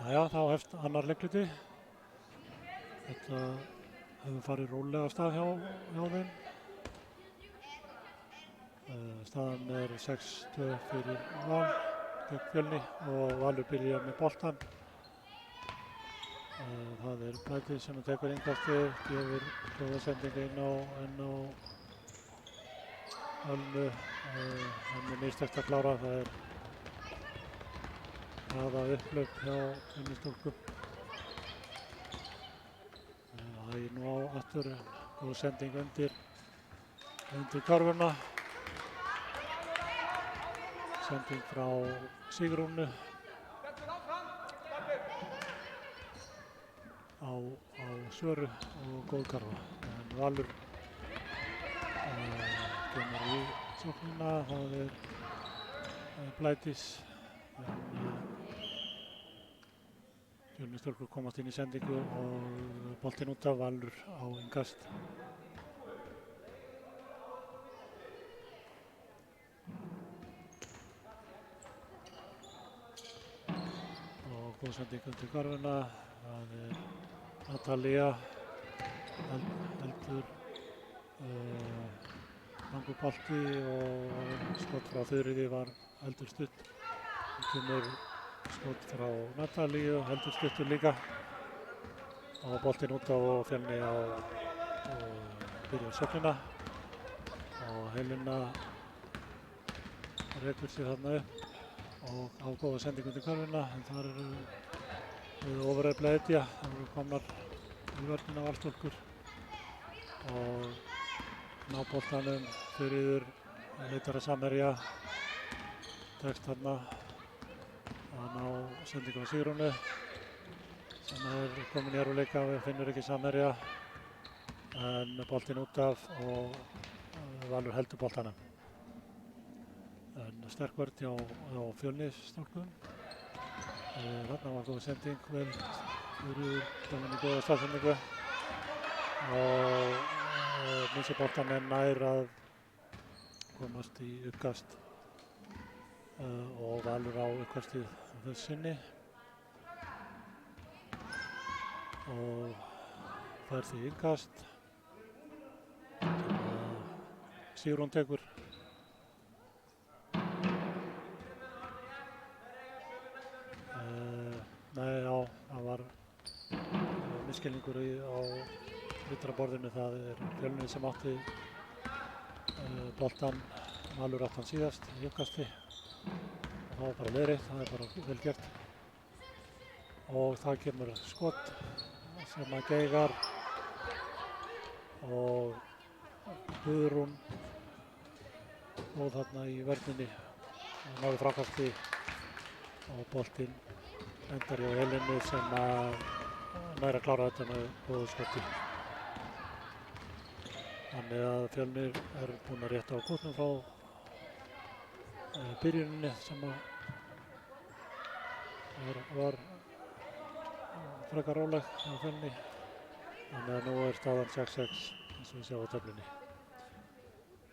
Jæja, þá hefst annar leikluti. Þetta hefur farið rólega af stað hjá þeim. Staðan er 6-2 fyrir Val gegn Fjölni og Valur byrjar með boltan. Það er Blæti sem tekur innkastið, gefur góða sendingu inn á Ölmu. Hann er mistækt að klára, það er hraða upplaup hjá Fjölnistúlkum. Það er nú á aftur, góð sending undir körfuna. Sending frá Sigrúnu á Söru og góð karfa. En Valur kemur í sóknina, það er Blætis. Fjölnistúlkur komast inn í sendingu og boltinn út af, Valur á innkast. Og góð sending undir körfuna, það er Natalia heldur langur bolti og skot frá Þuríði var heldur stutt. Það kemur skot frá Natalíu, heldur stuttur líka. Og boltinn út af og Fjölni á byrjar sóknina. Og Helena rekur sig þarna upp og á góða sendingu undir körfuna. En þar eru ofurefla Edja, það eru komnar í vörnina Valstúlkur. Og ná boltanum, Þuríður leitar að samherja. Tekst þarna að ná sendingu á Sigrúnu sem er komin í erfiðleika, finnur ekki samherja en boltinn út af og Valur heldur boltanum. En sterk vörn hjá Fjölnisstúlkum. Þarna var góð sending, vel Þuríður komin í góða staðsendingu og missir boltan en nær að komast í uppkast. Og Valur á uppkastið þess sinni og fær því innkast sem Sigrún tekur. Það var misskilningur á vitraborðinu, það er Fjölnir sem átti boltan, Valur átti hann síðast í uppkasti. Það var bara leiðrétt, það er bara vel gert. Og það kemur skot sem að Geigar og Guðrún og þarna í vörninni og náði frákasti og boltinn endar hjá Helenu sem að nær að klára þetta með góðu skoti. Þannig að Fjölnir er búin að rétta á kútnum frá byrjuninni sem var frekar róleg á Fjölni. Þannig að nú er staðan 6-6 eins og við sjáum á töflunni.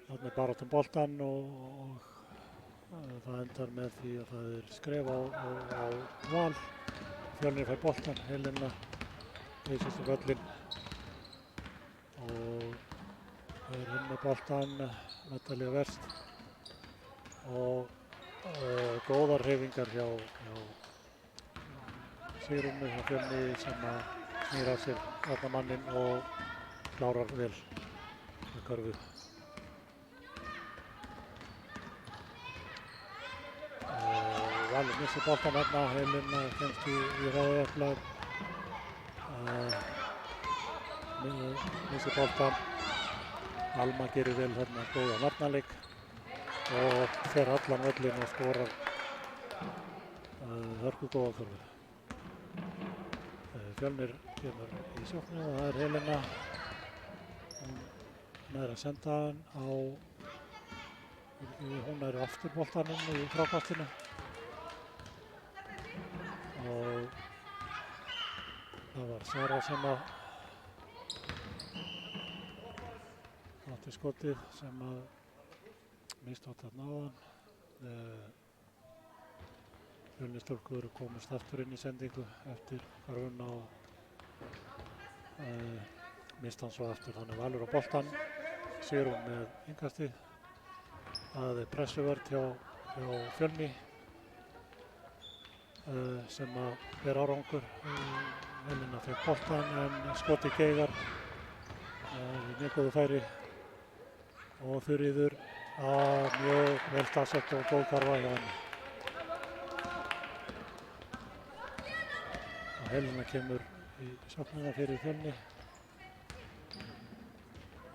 Þarna er baráttan boltan og það endar með því að það er skref á Val. Fjölnir fær boltan, Helena leysist um völlinn og það er inn með boltan, Natalia verst og góðar hreyfingar hjá Sigrúnu hjá Fjölni sem að snýra sér þarna manninn og klárar vel með körfu. Valur missir boltan hérna, Helena kemst í hraðaöfla, missir boltan, Alma gerir vel hérna góða varnarleik og fer allan völlinn og skorar hörku góða körfu. Fjölnir kemur í sóknu og það er Helena. Hún nær að senda hann hún nær aftur boltanum í frákastinu. Og það var Sara sem að átti skotið sem að mistótt þarna áðan. Fjölnistúlkur komast aftur inn í sendingu eftir hvarfuna og mista hann svo aftur. Þannig Valur á boltan, Sigrún með innkastið. Það pressuvörð hjá Fjölni sem að ber árangur. Helena fekk boltan en skoti Geigar mjög góðu færi og Þuríður mjög vel staðsett og góð karfa hjá henni. Og Helena kemur í sóknina fyrir Fjölni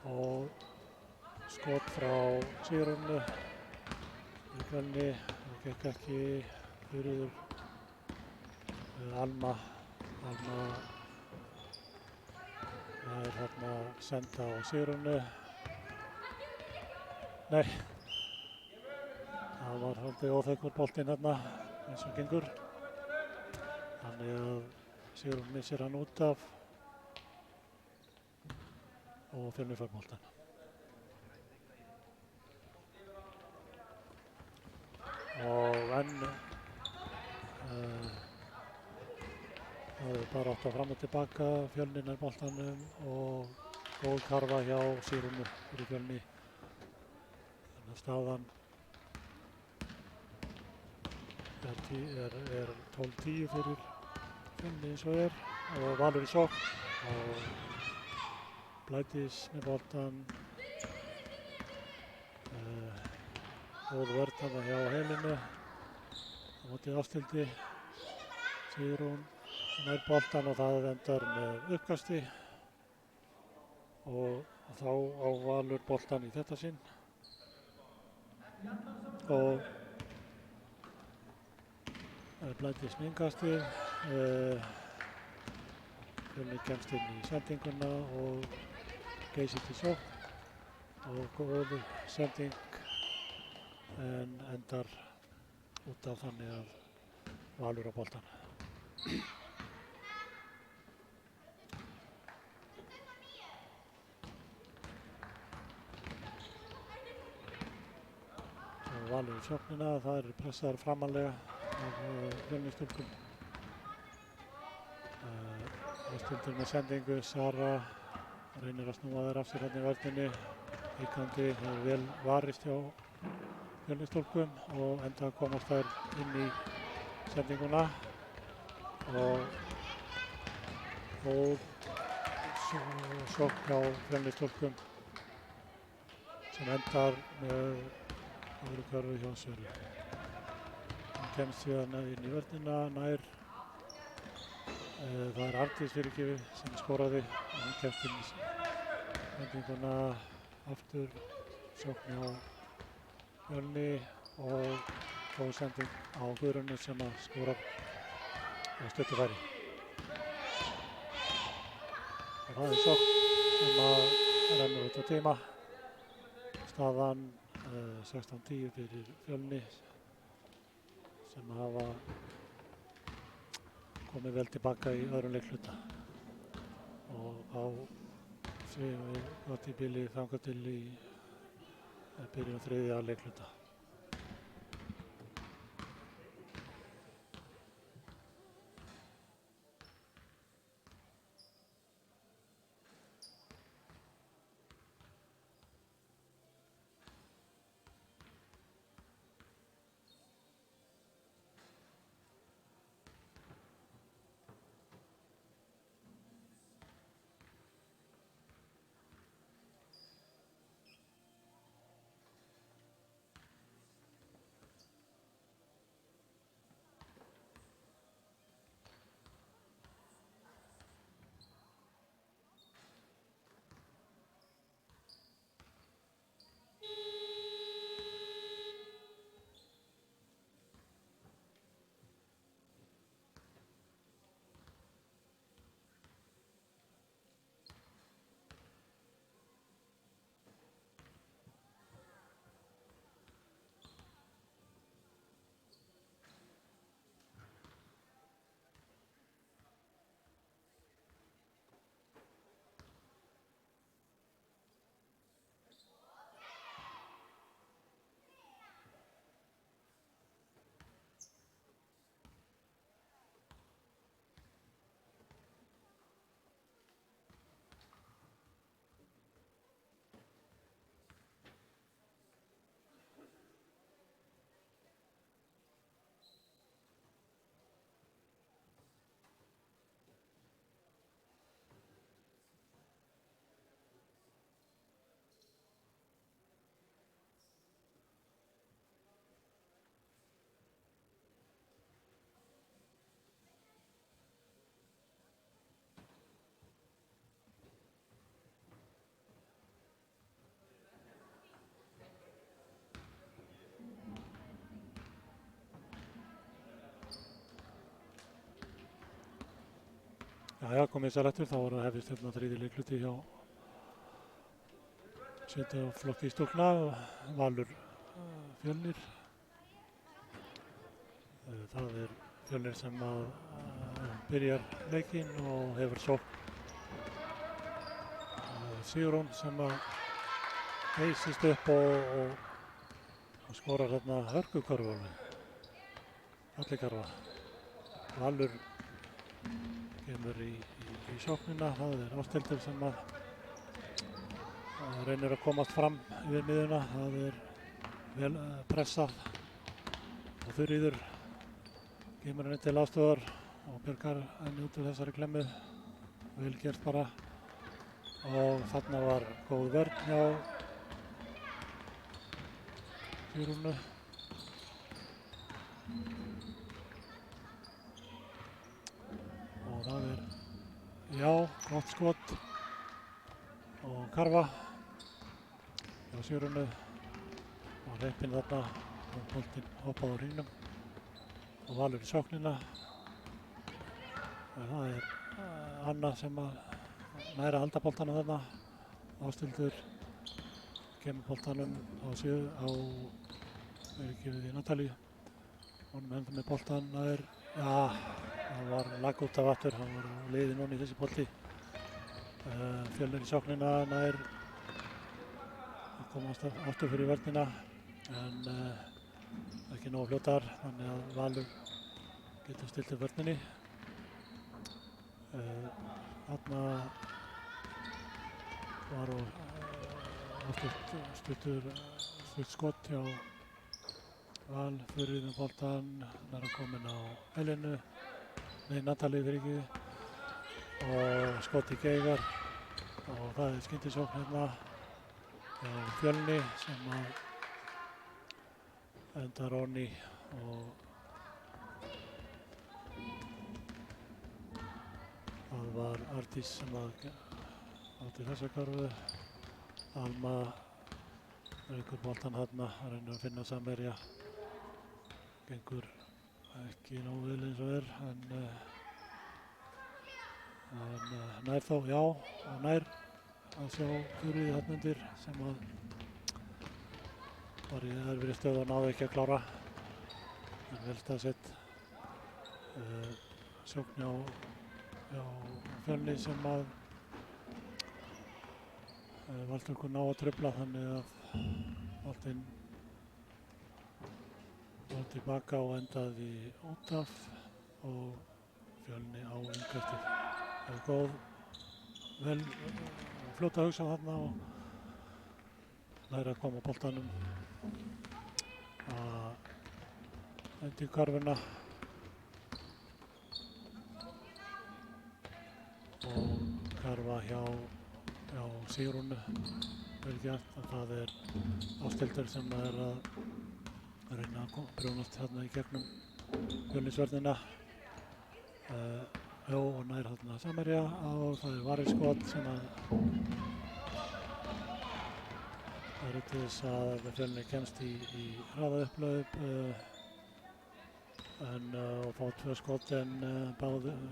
og skot frá Sigrúnu í Fjölni. Það gekk ekki. Þuríður Alma það þarna senda á Sigrúnu. Nei, það var haldið óþekkur boltinn hérna eins og gengur. Þannig að Sigrún missir hann út af og Fjölni fær boltann. Og enn það bara átt að fram og tilbaka. Fjölni nær boltanum og góð karfa hjá Sigrúnu fyrir Fjölni. Þannig að staðan er 12-10 fyrir Fjölni eins og og Valur í sókn og Blædís með boltan. Góð vörn þarna hjá Helenu á móti Ásthildi. Sigrún nær boltan og það endar með uppkasti og þá á Valur boltan í þetta sinn og Blædís með innkastið. Fjölni kemst inn í sendinguna og Geysi til sókn og góð sending en endar út af þannig að Valur á boltan. Valur í sóknina, það pressaðar framanlega af Fjölnistúlkum. Ásthildur með sendingu, Sara reynir að snúa þær af sér hérna í vörninni. Hikandi, það vel varist hjá Fjölnistúlkum og enda komast þær inn í sendinguna og góð sókn hjá Fjölnistúlkum sem endar með öðru körfu hjá Söru. Hann kemst síðan inn í vörnina, nær. Það Arndís fyrirgefi sem skoraði og hann kemst inn í sendinguna aftur. Sókn hjá Fjölni og góð sending á Guðrúnu sem að skora á stöttufæri. Og það sókn sem að rennur út á tíma. Staðan 16-10 fyrir Fjölni sem hafa komið vel tilbaka í öðrum leikhluta og á séum við gott í bili þangað til í byrjun þriðja leikhluta. Já, komið sér eftir, þá var að hefðist hérna þriði leikluti hjá setja flokki í stúlkna og Valur Fjölnir. Það er Fjölnir sem að byrjar leikinn og hefur sókn. Sigurún sem að heysist upp og skorar hérna hörkukörfu alveg. Allikarfa. Valur kemur í sóknina, það er Ásthildur sem að reynir að komast fram yfir miðjuna, það er vel pressað og Þuríður kemur henni til aðstöðar og bjargar henni út úr þessari klemmu, vel gert bara og þarna var góð vörn hjá Sigrúnu. Og það er, já, gott skot og Karfa hjá Sigrúnu og hleypinn þarna og boltinn hoppað á hringnum og Valur í sóknina. Það er Anna sem að næra að halda boltana þarna. Ásthildur kemur boltanum á yfirgefið í Natalíu. Hún enda með boltan, það er, já, það var lag út af aftur, hann var á leiði núna í þessi bolti. Fjölnir í sóknina nær að komast aftur fyrir vörnina en ekki nógu fljótar, þannig að Valur getur stillt upp vörninni. Þarna var stutt skot hjá Val, fyrir með boltan, hann er komin á Helenu, nei Natalíu fyrir ekki og skot í Geigar og það er skyndisókn hérna hjá Fjölni sem að endar onni og það var Ardís sem að átti þessa körfu. Alma reykur boltan hérna, reynir að finna samherja, gengur ekki nógu vel eins og en nær þó, já, og nær að sjá Þuríði þarna undir sem að var í erfiðri stöðu og náði ekki að klára en vel staðsett. Sókn hjá Fjölni sem að Valtúrkur ná að trufla, þannig að boltinn var tilbaka og endaði út af og Fjölni á innkastið. Það er góð, vel fljóta að hugsa þarna og læra að koma boltanum að endi körfuna og Karfa hjá Sigrúnu, vel gert, og það er Ásthildur sem er að reyna að brjónast hérna í gegnum Fjölnisvörnina. Og nær hérna samherja og það er varðskot sem að það eru til þess að Fjölni kemst í hraðaupphlaup og fá 2 skot en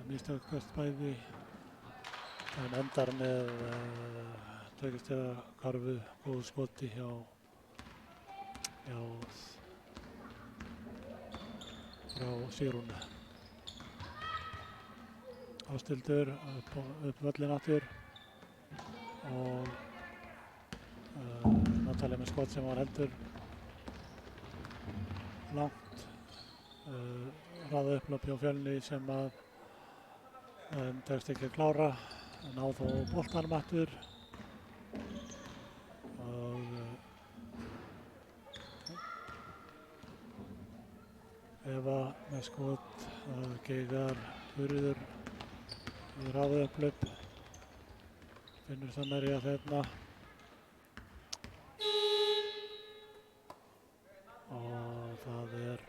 mistökkast bæði en endar með tveggjastiga karfu, góðu skoti hjá frá Sigrúnu. Ásthildur upp völlinn aftur og Natalía með skot sem var heldur langt. Hraðaupphlaup hjá Fjölni sem að tekst ekki að klára, ná þó boltanum aftur og Eva með skot, Geigar, Þuríður í hraðaupphlaup, finnur samherja þarna og það er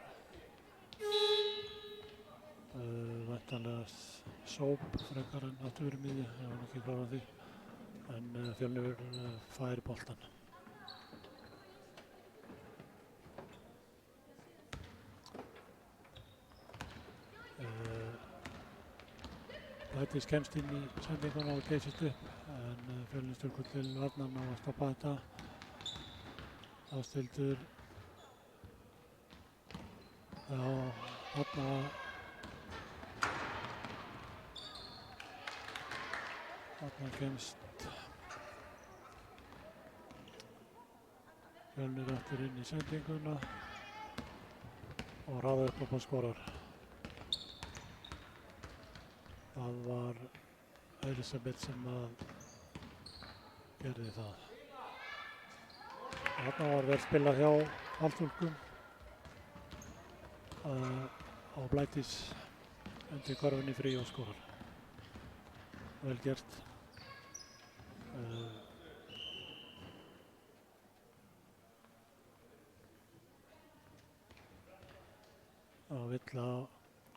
væntanlega sóp frekar en aftur verið miðju, ég var ekki klár á því, en Fjölnir fær boltan. Blædís kemst inn í sendinguna og geysist upp en Fjölnir styrkur til varnarna og að stoppa þetta. Ástildur þarna kemst Fjölnir aftur inn í sendinguna og hraða upp og skorar. Það var Elisabeth sem að gerði það. Þarna var vel spilað hjá Hallstúlkum og Blædís undir körfunni frí og skorar. Vel gert.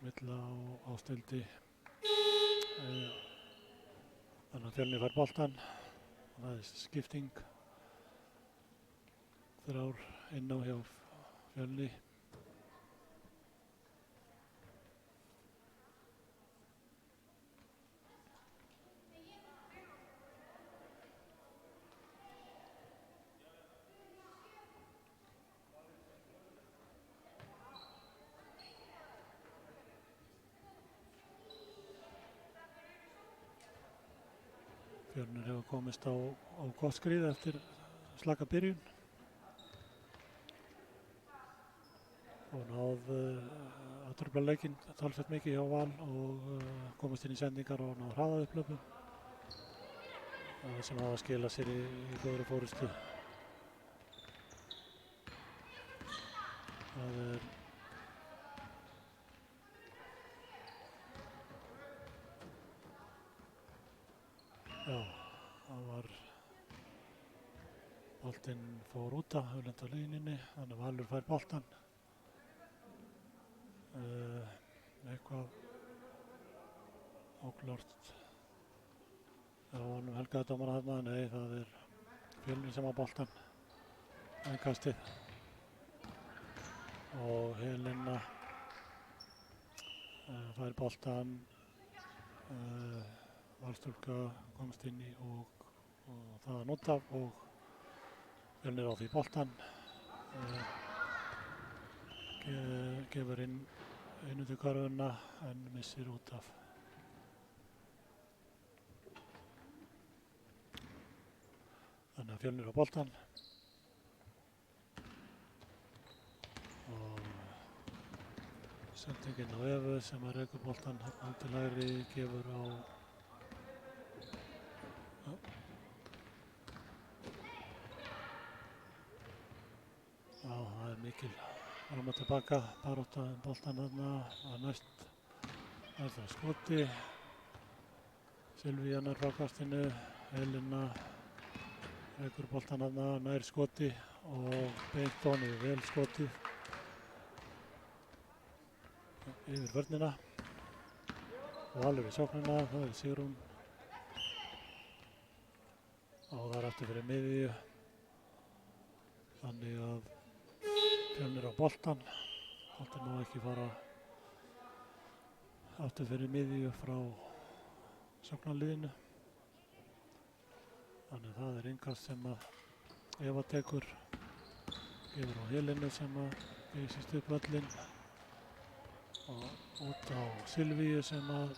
Villa á Ástildi. Þannig að Fjölnir fær boltann og það er skipting. Þrjár inn á hjá Fjölni. Fjölnir hefur komist á gott skrið eftir slaka byrjun og náð að trufla leikinn talsvert mikið hjá Val og komist inn í sendingar og náð hraða upplöpum sem hafa skilað sér í góðri fórystu. Það er það var boltinn fór út af lenda á líninni, þannig að Valur fær boltann. Eitthvað óklárt á honum helgaðdómara þarna, nei það er Fjölnir sem á boltann kastið og Helena fær boltann. Valstúlka komst inn í og það út af og Fjölnir á því boltann. Gefur inn undir körfuna en missir út af. Þannig að Fjölnir á boltann og sendingin á Evu sem að rekur boltann hann til hægri, gefur á það er mikil fram og tilbaka barátta boltann þarna að næst er það skoti. Silvíu nær frákastinu, Helena rekur boltann þarna nær skoti og beint honum vel skotið yfir vörnina og Valur í sóknina, það er Sigrún og það er aftur fyrir miðju þannig að Fjölnir á boltann má ekki fara aftur fyrir miðju frá sóknarliðinu þannig að það er innkast sem að Eva tekur yfir á Helenu sem að geysist upp völlinn og út á Silvíu sem að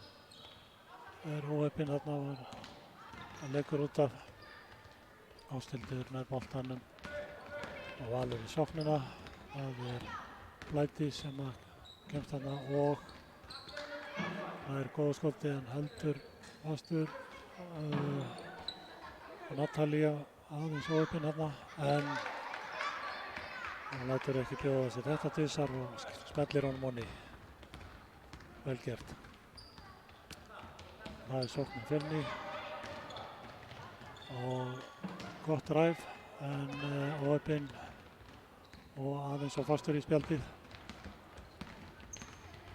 er óheppin þarna og leikur út af. Ástildur nær boltanum og Valur í sóknina. Það er Blædís sem að kemst þarna og það er góða skoti en heldur fastur Natalía aðeins óheppin þarna en hann lætur ekki bjóða sér þetta tvisvar og smellir honum onni. Vel gert. Það er sóknin Fjölni og gott ræf en óheppin og aðeins og fastur í spjaldið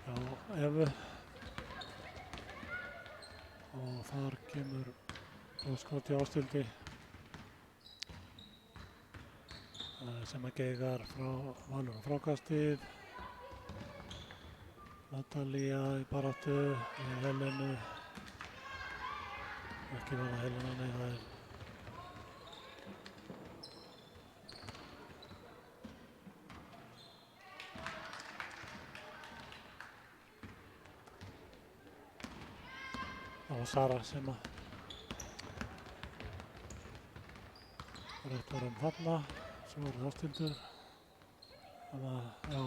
hjá Evu og þar kemur skoti Ástildi sem að geigar frá Valur á frákastið. Natalía í baráttu með Helenu Ekki var það Helena, nei, það er það var Sara sem að rétt var þarna, svo er það Ásthildur. Þannig að, já,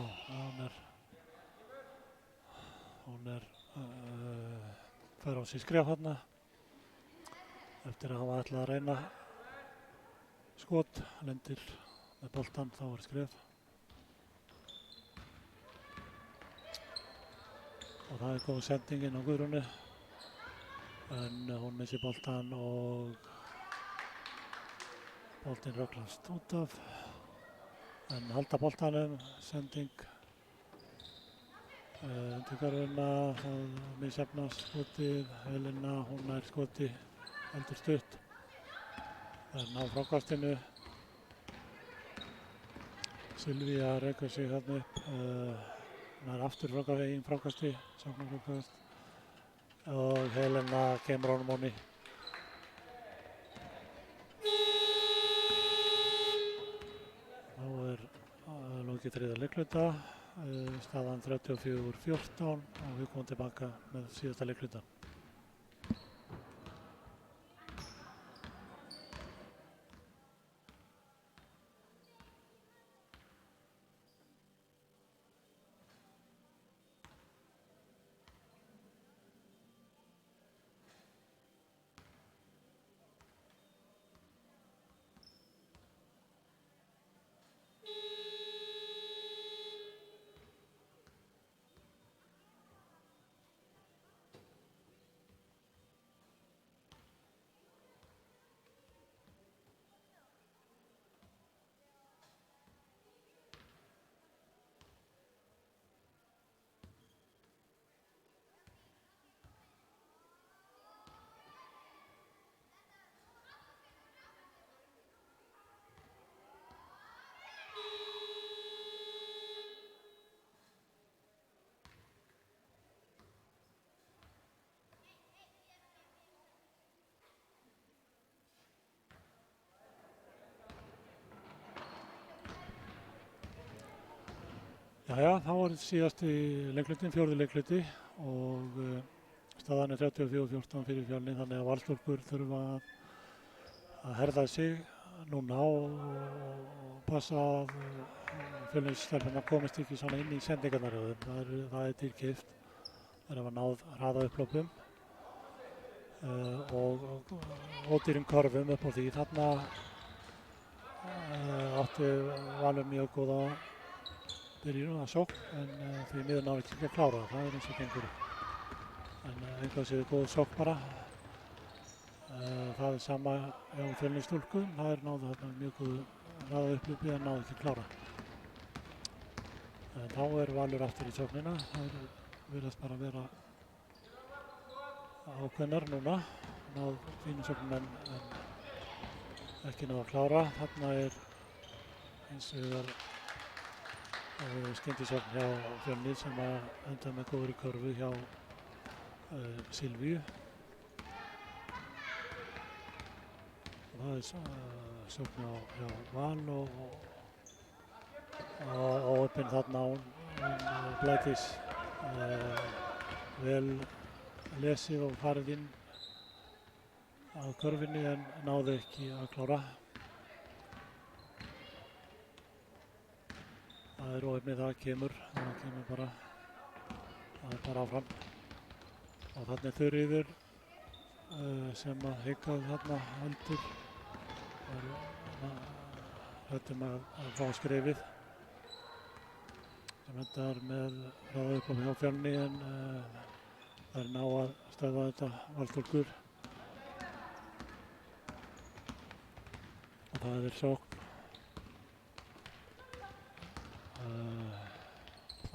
hún er fær á sig skref þarna eftir að hafa ætlað að reyna skot, lendir með boltan, þá er skref. Og það er góð sending inn á Guðrúnu, en hún missir boltan og boltinn röklast út af. En halda boltanum, sending undir körfuna, það misjafnast skotið, Helena, hún nær skoti heldur stutt. Það er ná frákastinu. Silvía rekur sig þarna upp, nær aftur eigin frákasti, sóknarfrákast. Og Helena kemur honum onni. Þá er lokið þriðja leikluta, staðan 34-14 og við komum tilbaka með síðasta leikluta. Jæja, þá er síðasti leiklutin, fjórði leikluti og staðan er 34-14 fyrir Fjölni, þannig að Valsstúlkur þurfa að herða sig núna og passa að Fjölnisstelpurnar komist ekki svona inn í sendingarnar hjá þeim. Það er dýrkeypt. Þeir hafa náð hraða upphlaupum og ódýrum körfum upp á því. Þarna átti Valur mjög góða byrjun að sókn, en því miður náði ekki að klára það er eins og gengur. En einhvað séu góð sókn bara. Það er sama hjá Fjölnisstúlkum, það er náðu þarna mjög góð hraða upphlaupi en náði ekki að klára. En þá er Valur aftur í sóknina, það virðast bara vera ákveðnar núna, náð fínum sóknum en ekki náðu að klára. Þarna er eins vegar skyndisókn hjá Fjölni sem að enda með góðri körfu hjá Silvíu. Það er sókn hjá Val og óöppin þarna hún Blædís vel lesið og farið inn á körfunni en náði ekki að klára. Það er óöfnið, það kemur bara, það er bara áfram. Og þarna er Þuríður sem að hikað þarna heldur. Hrættum að fá skrefið sem endar með hraða uppámi hjá Fjölni en það er ná að stöðva þetta Valsstúlkur. Og það er sókn.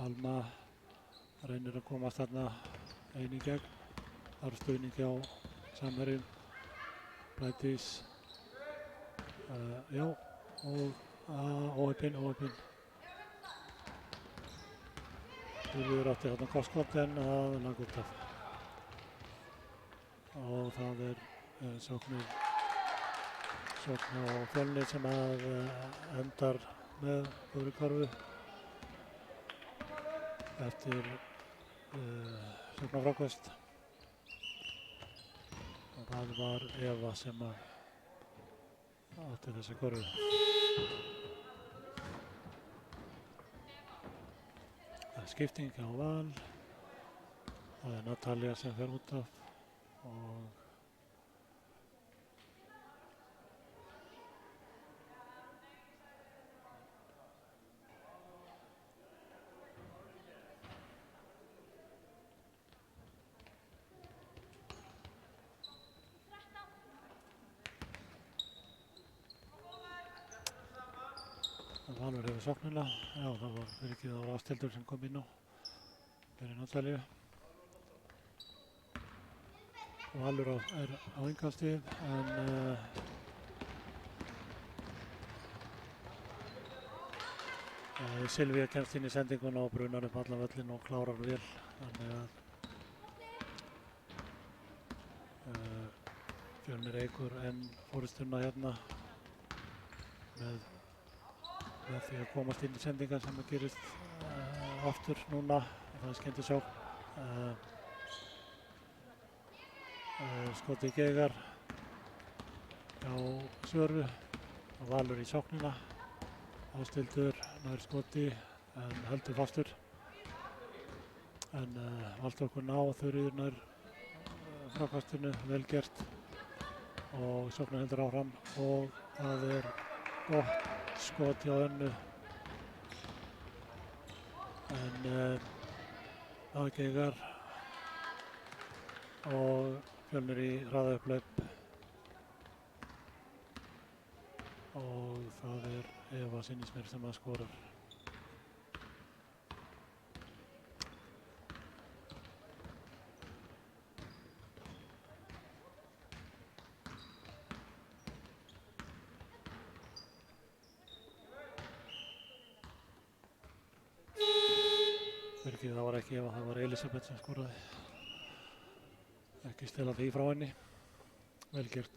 Alma reynir að komast þarna ein í gegn. Það er stuðning hjá samherjum. Blædís. Já, og óöppin. Þurfiður átti þarna kostskot en það lag út af. Og það er Sókn á Fjölni sem að endar með góðri körfu eftir sóknarfrákast. Og það var Eva sem að átti þessa körfu. Það er skipting á Val. Það er Natalia sem fer út af og Valur hefur sóknina. Já, það var Birgir Ástildur sem kom inn á fyrir Natalíu. Valur er á innkastið en Silvía kemst inn í sendinguna og brunar upp allan völlin og klárar vel. Þannig að Fjölnir eykur enn forystuna hérna með því að komast inn í sendingar sem að gerist aftur núna. Það er skemmtisókn. Skoti Geigar á Svörfu og Valur í sóknina. Ástildur nær skoti en heldur fastur. En Valsstrákur ná Þuríður nær frákastinu, vel gert. Og sóknin heldur áfram og það er gott skot hjá Önnu. En það Geigar og Fjölnir í hraðaupphlaup og það er Eva Sinnismér sem að skorar. Það var ekki Eva, það var Elisabeth sem skoraði. Ekki stela því frá henni. Vel gert.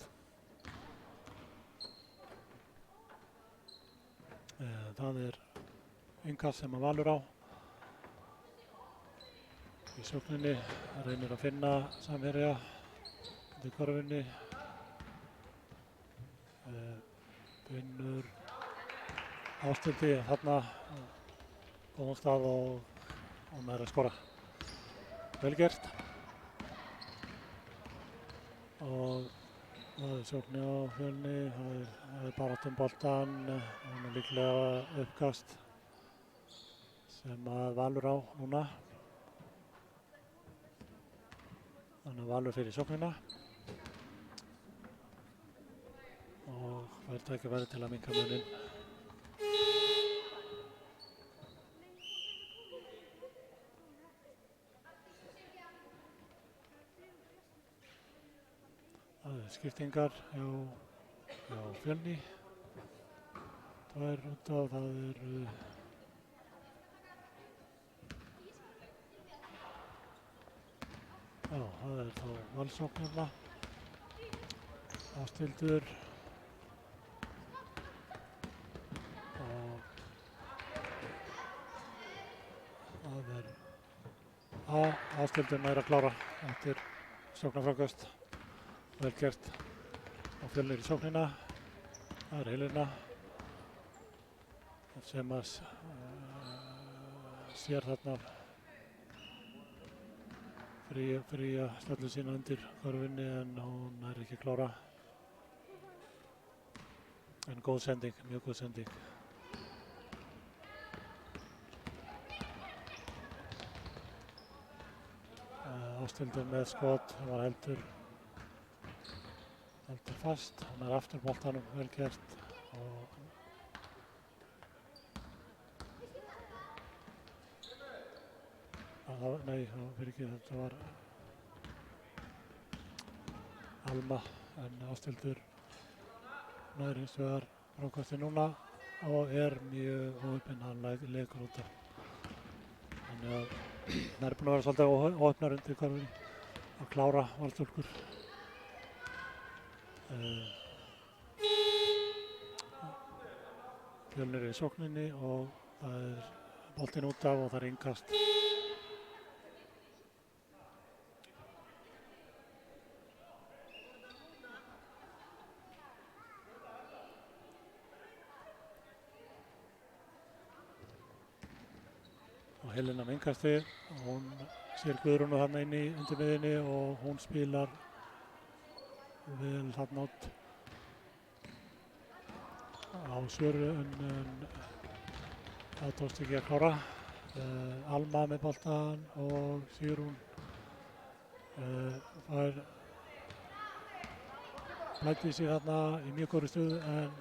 Það er innkast sem að Valur á. Í sókninni reynir að finna samherja undir körfunni. Finnur Ástildi þarna góðan stað og nær að skora. Vel gert. Og það er sókn á Fjölni, það er baráttu boltann, hún er líklega uppkast sem að Valur á núna. Þannig að Valur fyrir sóknina og fær tækifæri til að minnka muninn. Það er skiptingar hjá Fjölni. Það er út af, það er þá valsóknirna. Ástildur og það er Ástildur nær að klára eftir sóknarfrákast. Vel gert og Fjölnir í sóknina. Það er Helena sem að sér þarna fría stöðlu sína undir körfunni en hún er ekki klára. En góð sending, mjög góð sending. Ástildur með skot, það var heldur fast, hann er aftur boltanum, vel gert og þetta var Alma en Ástildur nær hins vegar frákasti núna og er mjög óheppinn, hann leikur út af. Þannig að það er búin að vera svolítið óheppnar undir körfunni að klára Valsstúlkur. Fjölnir í sókninni og það boltinn út af og það innkast. Og Helena með innkasti, hún sér Guðrúnu þarna inn í undir miðjunni og hún spilar vel þarna út á Söru en það tókst ekki að klára. Alma með boltann og Sigrún fær blætti sig þarna í mjög góðri stöðu en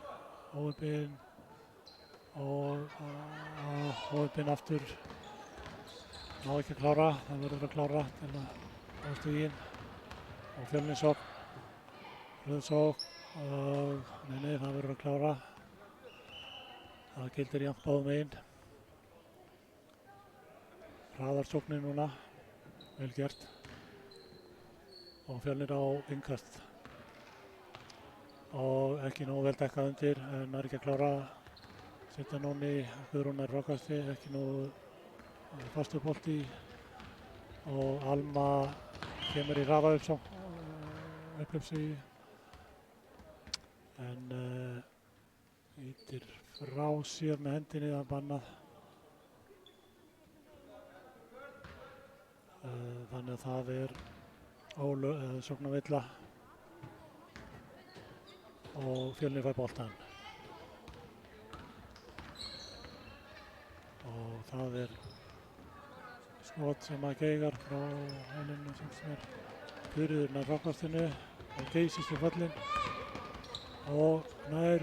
óheppin og óheppin aftur. Ná ekki að klára, það verður að klára til að á stíginn og Fjölnir sókn, rauðsókn og nei, það verður að klára. Það gildir jafnt báðum megin. Hraðar sóknin núna, vel gert og Fjölnir á innkast og ekki nógu vel dekkað undir en það ekki að klára. Setja núna í Guðrúnar frákasti, ekki nógu fastur bolti og Alma kemur í hraða upplöpsi en ýtir frá sér með hendinni, það bannað. Þannig að það sóknarvilla og Fjölnir fær boltann og það skot sem að Geigar frá Helenu sem Þuríður nær frákastinu og geysist í föllin og nær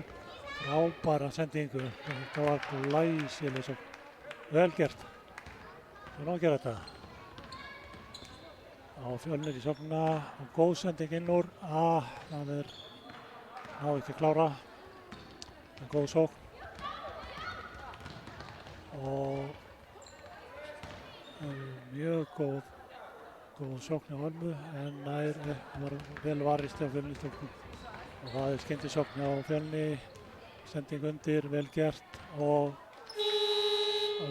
frábæra sendingu. Þetta var glæsileg sókn, vel gert. Það ná að gera þetta. Á Fjölnir í sóknina og góð sending inn úr. Það ná ekki að klára en góð sókn og mjög góð sókn á Ölmu en nær var vel varist á Fjölnir sóknum og það skyndisókn á Fjölnir, sending undir, vel gert og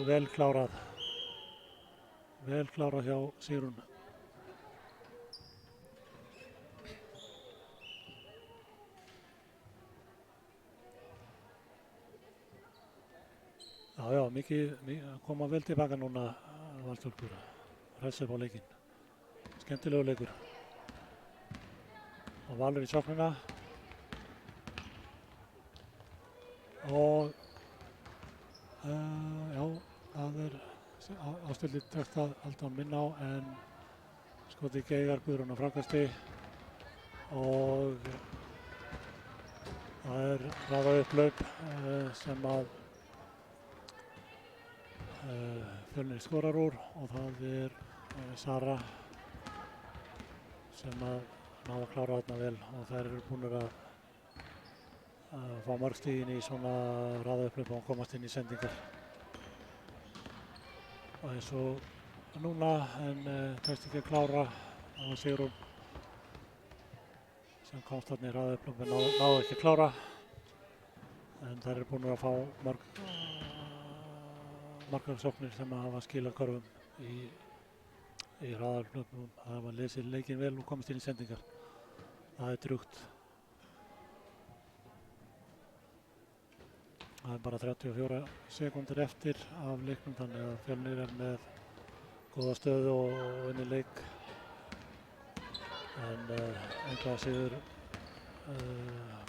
vel klárað hjá Sigrún. Já, mikið koma vel tilbaka núna Valstúlkur, hressa upp á leikinn. Skemmtilegu leikur. Og Valur í sóknina. Og já, það ástillið takt að halda hann minna á en skoti Geigar Guðrún á frákasti og það hraða upplaup sem að Fjölnir skorar úr og það Sara sem að ná að klára þarna vel og þær eru búinir að fá mörg stigin í svona hraðaupphlaup og komast inn í sendingar. Og eins og núna en tekst ekki að klára á Sigrún sem komst þarna í hraðaupphlaup en náðu ekki að klára en þær eru búinir að fá margar sóknir sem að hafa skilað körfum í hraðaupphlaupum. Það hafa lesið leikinn vel og komist inn í sendingar. Það drjúgt. Það bara 34 sekúndur eftir af leiknum þannig að Fjölnir með góða stöðu og unni leik. En enga sigur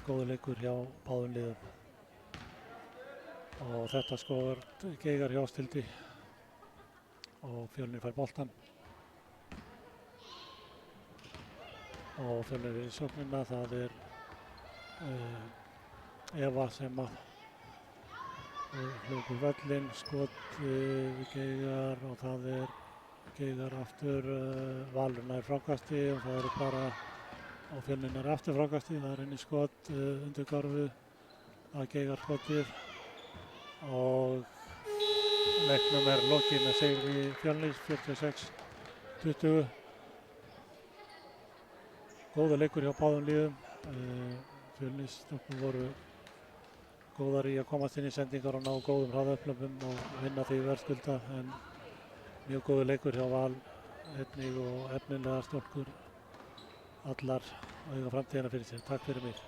góður leikur hjá báðum liðum. Og þetta skor Geigar hjá Stildi og Fjölnir fær boltann og Fjölnir í sóknina. Það Eva sem að hljópur völlinn, skot Geigar og það Geigar aftur, Valur nær frákasti og það bara á Fjölnir nær aftur frákasti. Það inn í skot undir garfu að Geigar skotið og leiknum lokið með sigri Fjölnis 46-20. Góður leikur hjá báðum liðum Fjölnisstúlkur voru góðar í að komast inn í sendingar og ná góðum hraðaupplöpum og vinna því verðskulda, en mjög góður leikur hjá Val einnig og efnilegar stúlkur allar eiga framtíðina fyrir sér. Takk fyrir mig.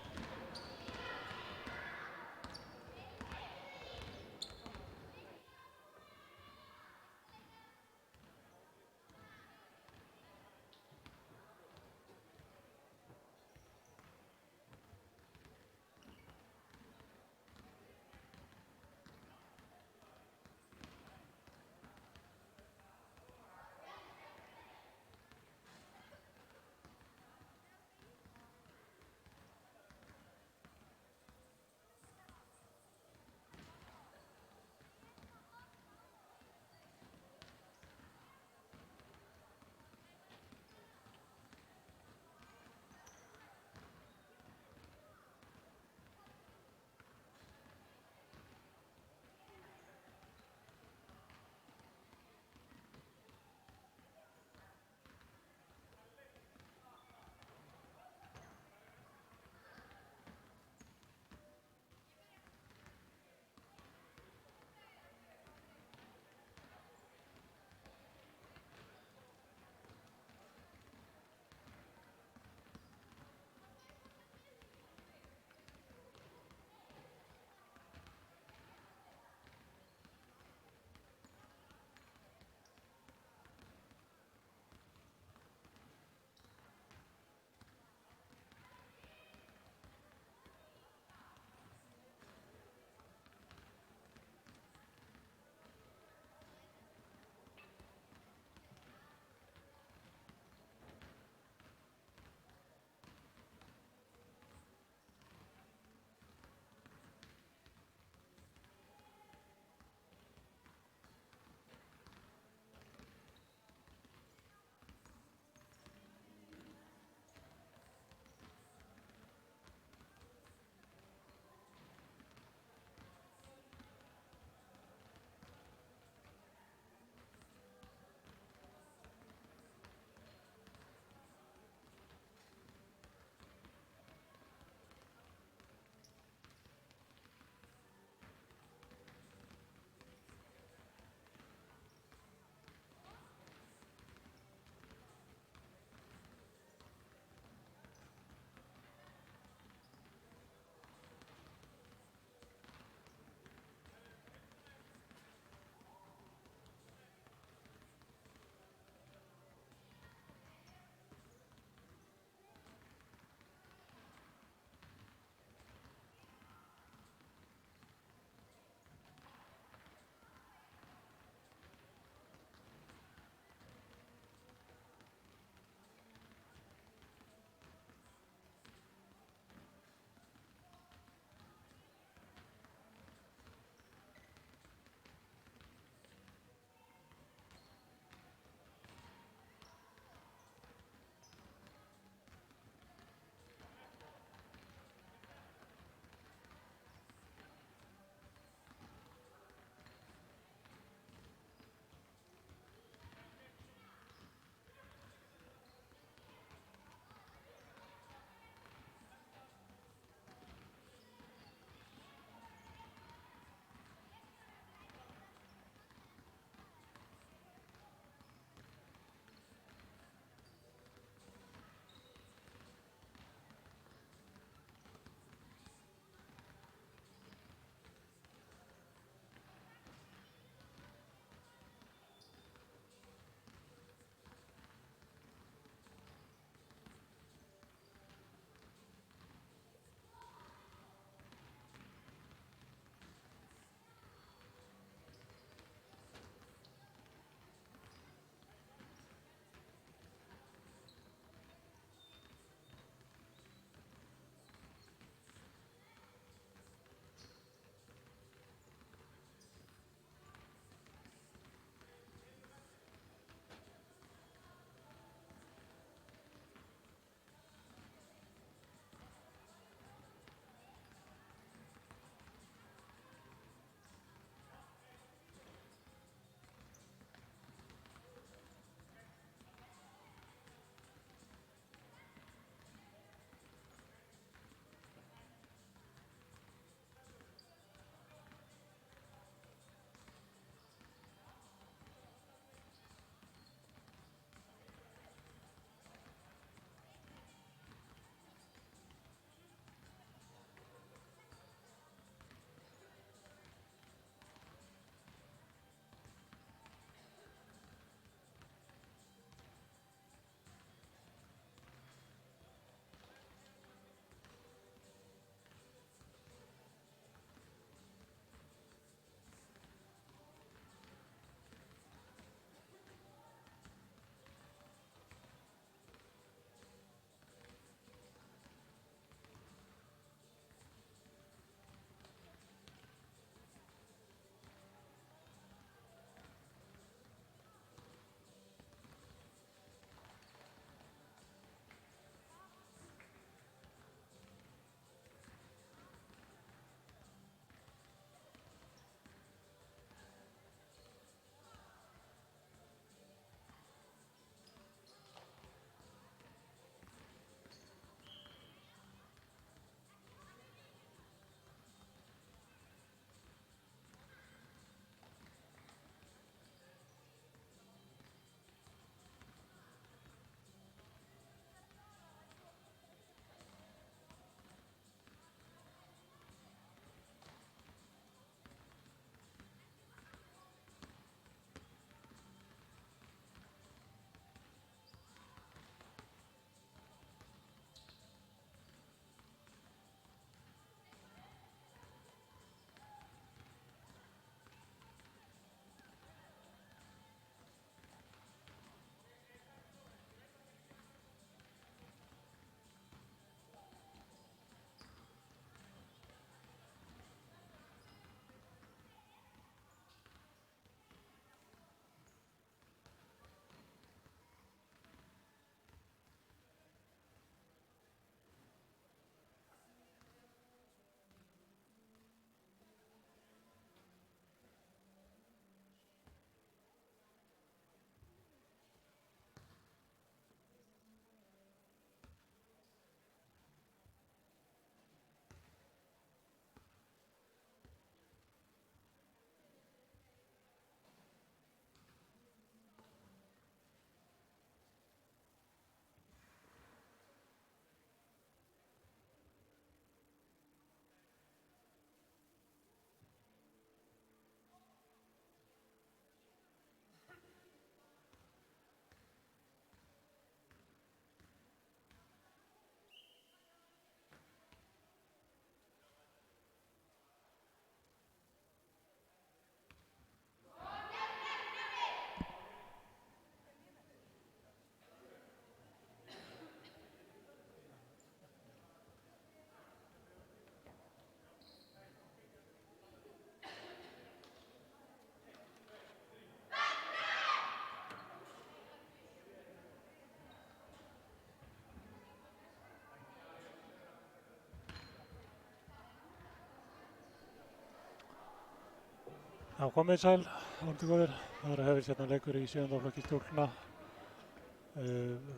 Já, komið sæl, orðið góðir. Það er að hefðist hérna leikur í 7. flokki stúlkna,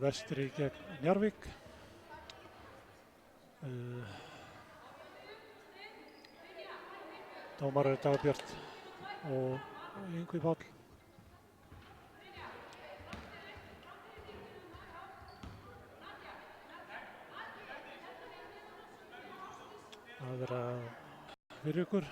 Vestri gegn Njarðvík. Dómarar eru Dagbjört og Yngvi Páll. Það er að fyrir ykkur.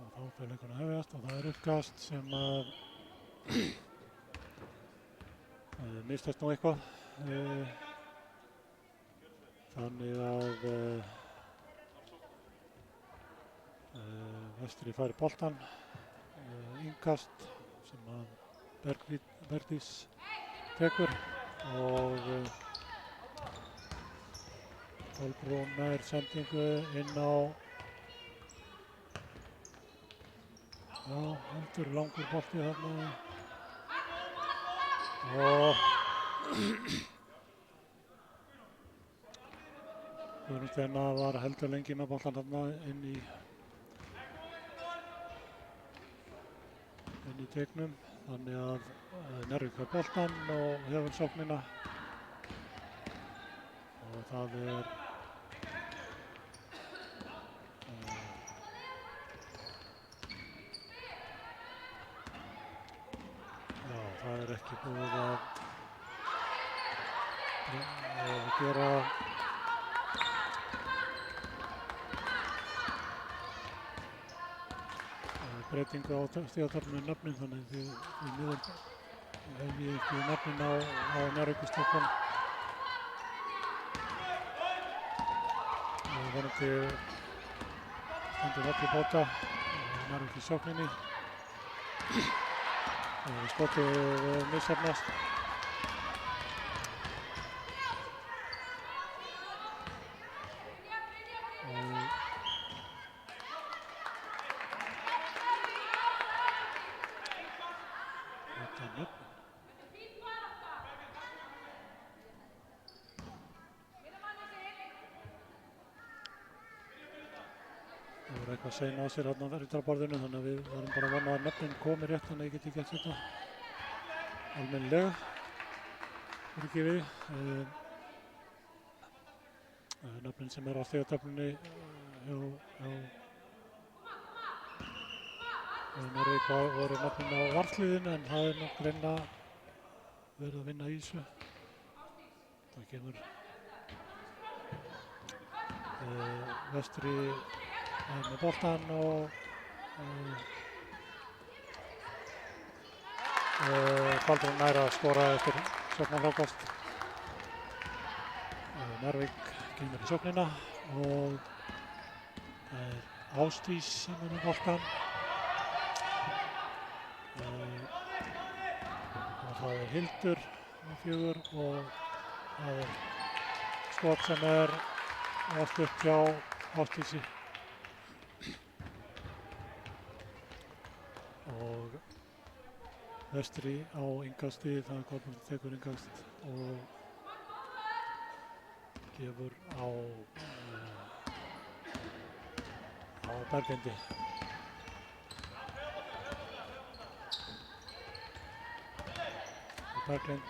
Og þá fyrir leikurinn að hefjast og það er uppkast sem að mistast nú eitthvað. Þannig að Vestri færi boltan. Innkast sem að Bergdís tekur og Kolbrún nær sendingu inn á heldur langur bolti þarna og Guðrún var heldur lengi með boltan þarna inn í teiknum, þannig að Njarðvík fær boltan og hefur sóknina og það er það er ekki búið að gera breytingu á stíðatöflunum nöfnin, þannig því miður hef ég ekki nöfnin á Njarðvíkurstúlkum. Vonandi stendur það til bóta Njarðvík í sókninni. Skotið misheppnast. Það voru eitthvað sein á sér hérna á verðindarborðinu, þannig að við verðum bara að vona að nöfnin komi rétt, þannig að ég geti gert þetta almennilega. Fyrirgefið. Nöfnin sem eru á stígatöflunni hjá Njarðvík voru nöfnin á varðliðinu, en það er nokk reyna verið að vinna í þessu. Það kemur Vestri með boltan og Kolbrún nær að skora eftir sóknarfrákast. Njarðvík kemur í sóknina og það er Ásdís sem er með boltan. Og það er Hildur með 4 og það er skot sem er allt upp hjá Ásdísi. Og Vestri á innkasti, það er Kolbrún tekur innkast og gefur á Berglindi. Berglind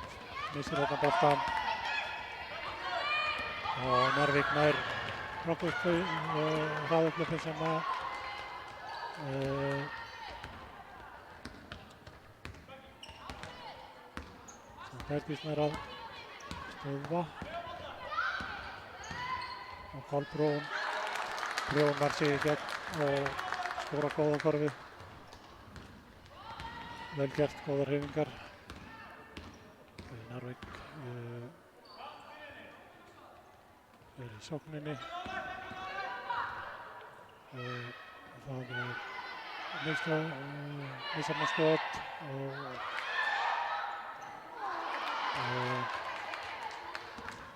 missir þarna boltan og Njarðvík nær hraðupphlaupið sem að Bergdís nær að stöðva og Kolbrún prjónar sig í gegn og skora góða körfu. Vel gert, góðar hreyfingar. Njarðvík er í sókninni. Það er misheppnaskot og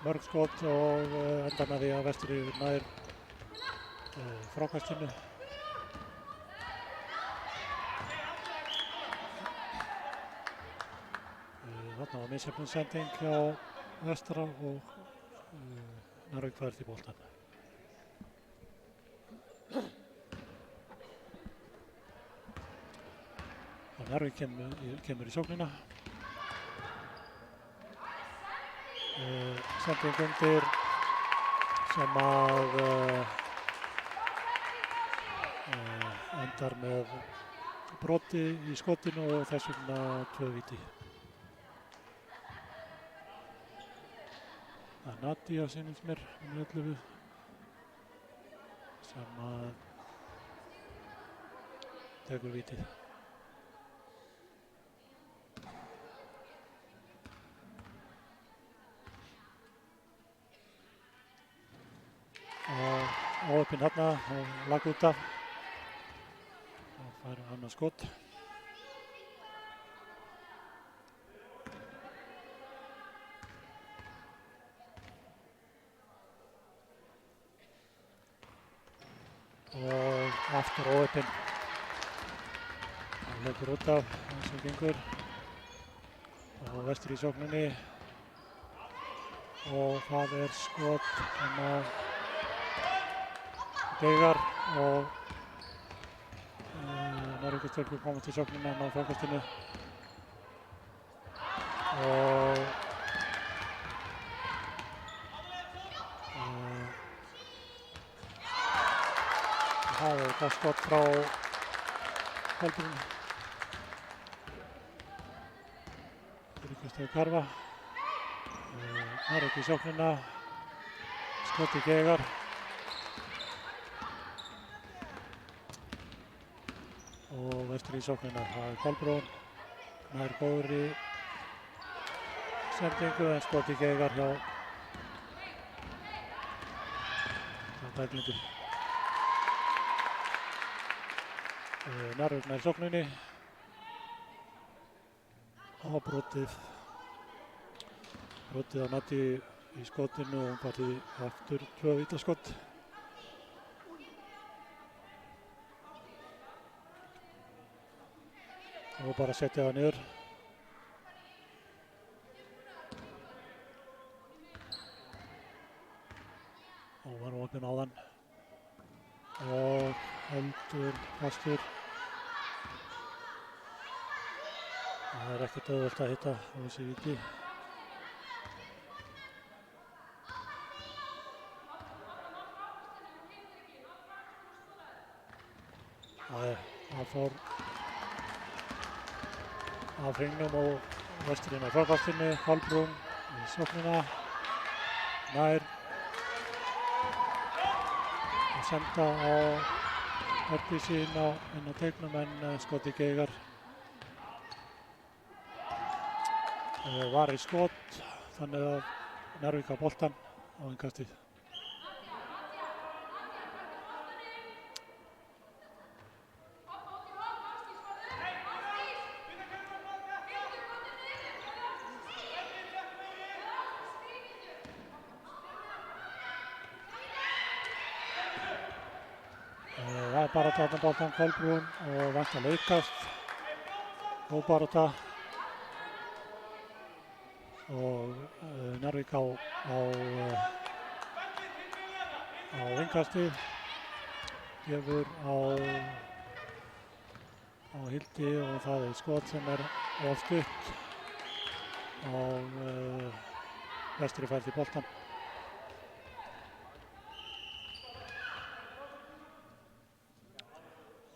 mörg skot og endar með því að Vestri nær frákastinu. Þarna var misjafn sending hjá Vestra og Njarðvík fært í boltan. Og Njarðvík kemur í sóknina. Sending undir sem að endar með broti í skotinu og þess vegna 2 víti. Það er Nadia sýnist mér, nummer 11, sem að tekur vítið. Óöppin hérna, lag út af og fær annað skot. Og aftur óöppin. Hann leikur út af eins og gengur. Og Vestur í sókninni. Og það er skot sem að Geigar og Njarðvíkurstúlkur komast í sóknina á frákastinu og það er gott skot frá Kolbrún. Ríkastöðu Karfa. Njarðvík í sóknina, skot í Geigar. Og Vestur í sóknina, það er Kolbrún, nær góðri sendingu en skot í Geigar hjá Berglindi. Njarðvík nær sókninni og brotið á Nati í skotinu og hún fætti aftur 2 vítaskot. Og bara setja það niður. Og var opinn áðan. Og heldur fastur. Það er ekkert auðvelt að hitta á þessi víti. Það fór af hringnum og Vesturinn á frákastinu, Kolbrún í sóknina, nær að senda á Herdísi inn á teignum en skot í Geigar. Var í skot, þannig að Njarðvík á boltan á innkastið. Það er bara þarna boltan Kolbrún og vant að leikast. Góð barátta. Og Njarðvík á innkastið. Gefur á Hildi og það er skot sem er of stutt. Og Vestri fært í boltan.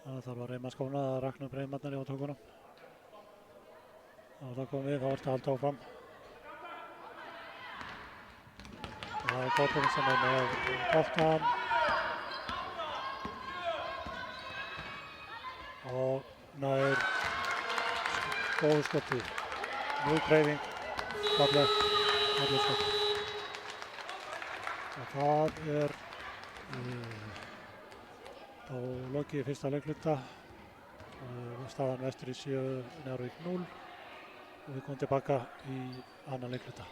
Það þarf að reyma skóna að rakna upp reymarnar í átökunum. Og þá komum við, þá ertu að halda áfram. Það er Kolbrún sem er með boltan. Og nær góðu skoti. Mjög dreifing, fallegt skot. Og það er á lokið fyrsta leikhluta. Staðan Vestur í 7, Njarðvík 0 og við komum tilbaka í annan leikhluta.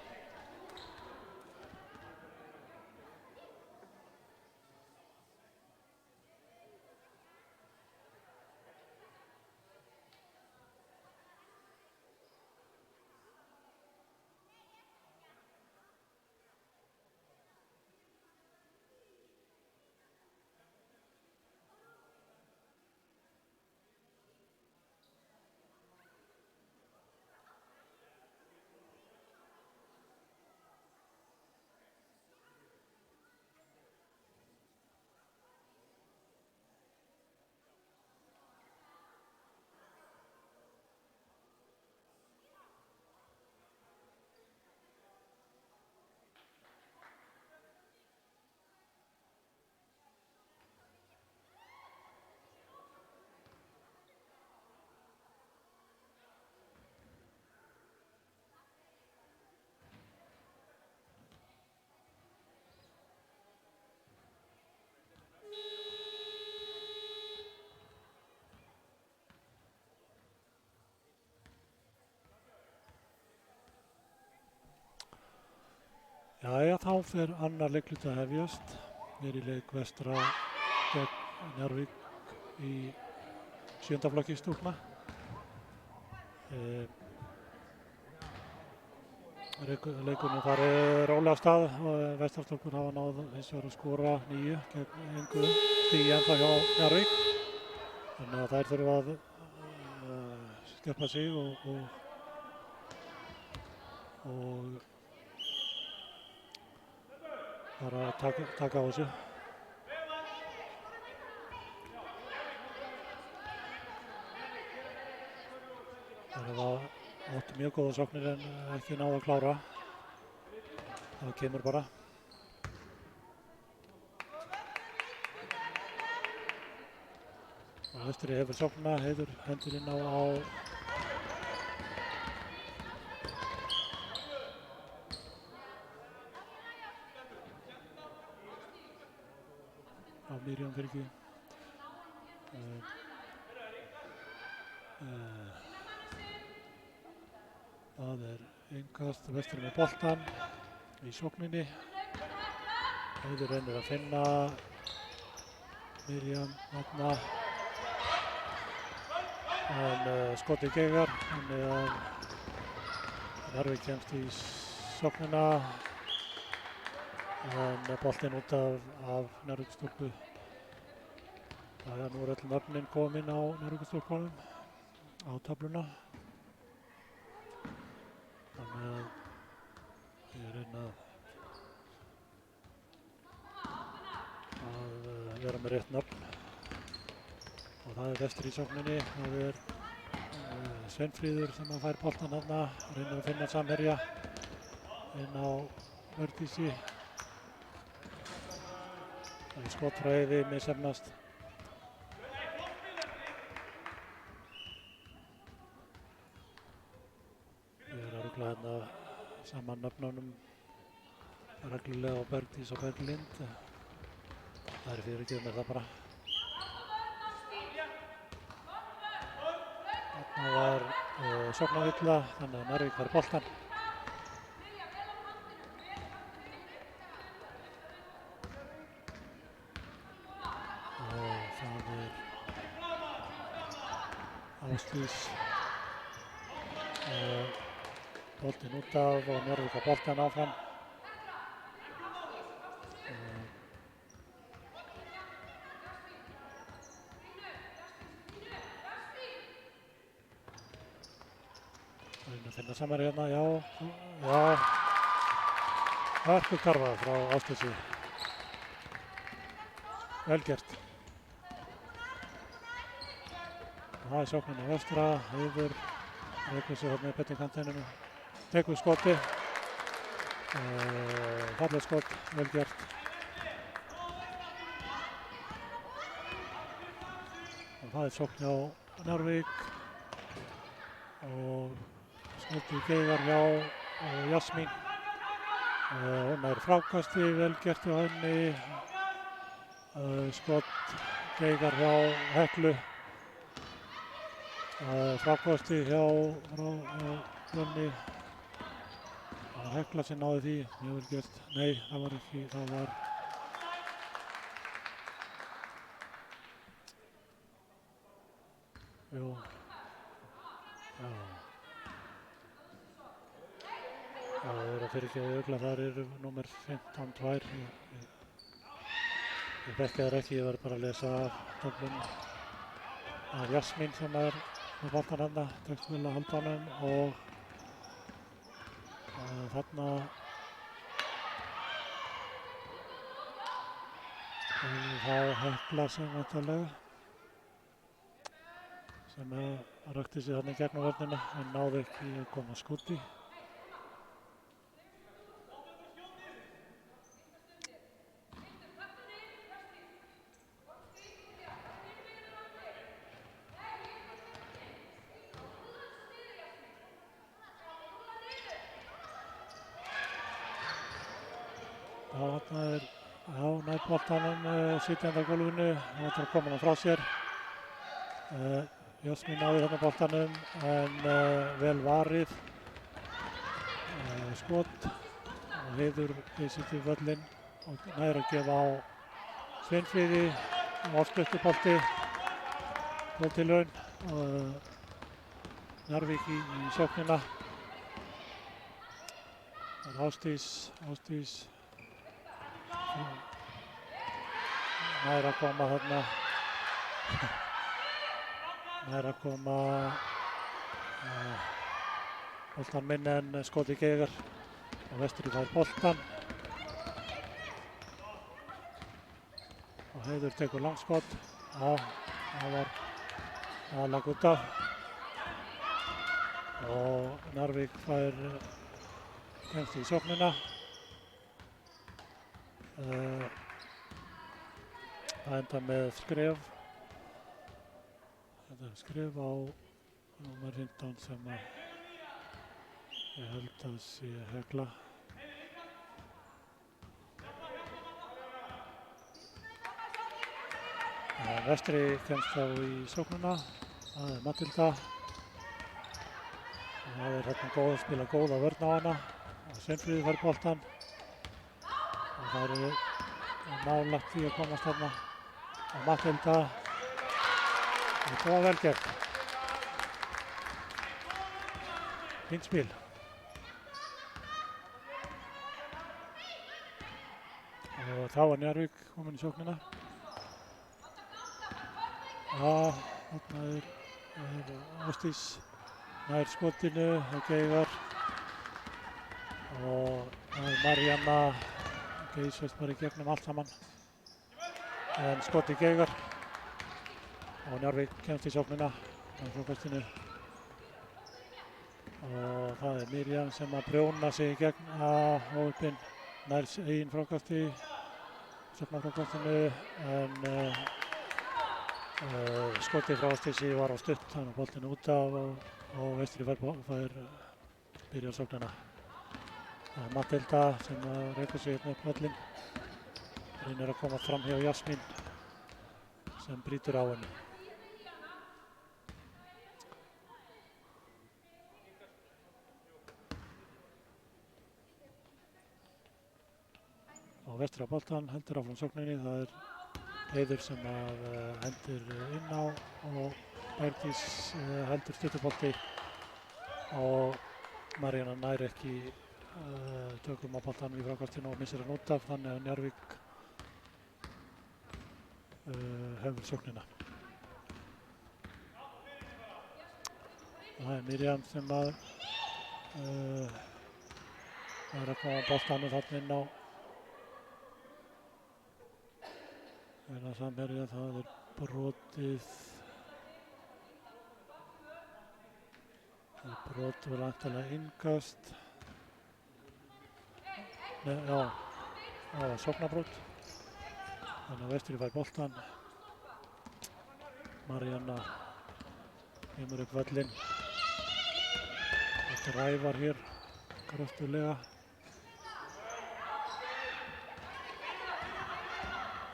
Jæja, þá fer annar leikluti að hefjast. Í leik Vestra gegn Njarðvík í 7. flokki stúlkna. Leikurinn farið rólega af stað og Vestrastúlkur hafa náð hins vegar að skora 9 gegn engu stigi ennþá hjá Njarðvík. Þannig að þær þurfa að skerpa sig og bara taka á þessu. Það átti mjög góða sóknir en ekki náðu að klára. Það kemur bara. Og Vestri hefur sóknina, Heiður hendur inn á Miriam fyrir ekki. Það innkast, Vestri með boltan í sókninni. Heiður reynir að finna Miriam þarna. En skotið geigar, þannig að Njarðvík kemst í sóknina. En boltinn út af Njarðvíkstúlku. Það nú öll nöfnin komin á Njarðvíkstúlkunum á töfluna. Þannig að ég reyna að vera með rétt nöfn. Og það Vestri í sókninni. Það Sveinfríður sem að fær boltan þarna. Reynir að finna samherja inn á Hjördísi. Það skot frá Heiði misheppnast. Hérna saman nöfnunum reglulega á Bergdís og Berglind. Það fyrirgefið mér það bara. Þarna var sóknarvilla, þannig að Njarðvík fær boltan. Og það Ásdís boltinn út af og Njarðvík á boltan áfram. Það að finna samar hérna, já. Hörkukarfa frá Ásdísi. Vel gert. Það sóknin á Vestra, Heiður, reikur sig hérna í bettingkantinum. Tekur skoti, fallið skot, vel gert. Og það sókn hjá Njarðvík og skotið geigar hjá Jasmín. Hún frákasti, vel gert hjá henni. Skot geigar hjá Heklu. Frákasti hjá Jónni. Hekla sem náði því, mjög vel gert. Nei, það var ekki, það var jú, já. Það að fyrirgefa Ugla, þar númer 15, 2. Ég þekki þær ekki, ég verð bara að lesa af töflum. Það Jasmín sem með boltan hérna, tekst vel að halda honum og þarna það Hekla sem vantarlega sem rökti sig þarna í gegnum vörnina en náði ekki að koma skoti. Þarna nær boltanum sitjandi á gólfinu, hann ætlar að koma hann frá sér. Jasmín náði þarna boltanum en vel varið. Skot Heiður leysir til völlinn og nær að gefa á Sveinfríði og stuttur bolti til laun og Njarðvík í sóknina. Það er Ásdís nær að koma þarna nær að koma boltan minni en skoti Geigar og Vestri fær boltan og Heiður tekur langskot. Það var aðlag út af og Njarðvík kemst í sóknina. Það enda með skrif. Þetta er skrif á númer 15 sem ég held að sé Hekla. Vestri kemst þá í sóknina. Það er Matilda. Það er hérna góð að spila góða vörn á hana og Sveinfríður fær boltan og það eru nálægt því að komast þarna og Matilda og það var vel gert. Fínt spil. Og þá var Njarðvík komin í sóknina. Þarna er Ásdís nær skotinu og Geigar og það er Marjanna geysast bara í gegnum allt saman en skoti Geigar og Njarðvík kemst í sóknina á frákastinu og það er Mirjam sem að prjóna sig í gegn hópinn nær eigin frákasti sóknarfrákastinu en skoti frá Ásdísi var á stutt þannig að boltinn út af og Vestri byrjar sóknina. Það er Matilda sem rekur sig hérna upp völlinn. Reynir að koma fram hjá Jasmín sem brýtur á henni. Og Vestri á boltan heldur áfram sókninni. Það er Heiður sem hendir inn á og Bergdís heldur stuttubolti og Marjanna nær ekki tökum á boltanum í frákastinu og missir hann út af þannig að Njarðvík hefur sóknina. Það er Mirjam sem er að koma boltanum þarna inn á samherja. Það er brotið. Það er brot og væntanlega innkast. Nei, já, það var sóknarbrot. Þannig að Vestri fær boltan. Marjanna kemur upp völlinn. Þetta ræfar hér kröftulega.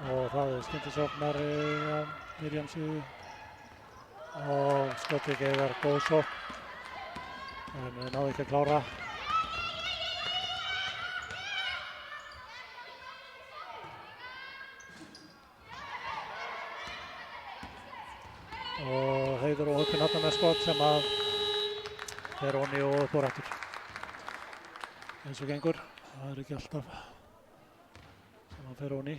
Og það er skyndisóknar Mirjam Siðu og skotið Geigar góð sókn en náði ekki að klára. Og Heiður og Haukur náttúrulega með skot sem að fer onni og upp og rættur. Eins og gengur, það er ekki alltaf sem að fer onni.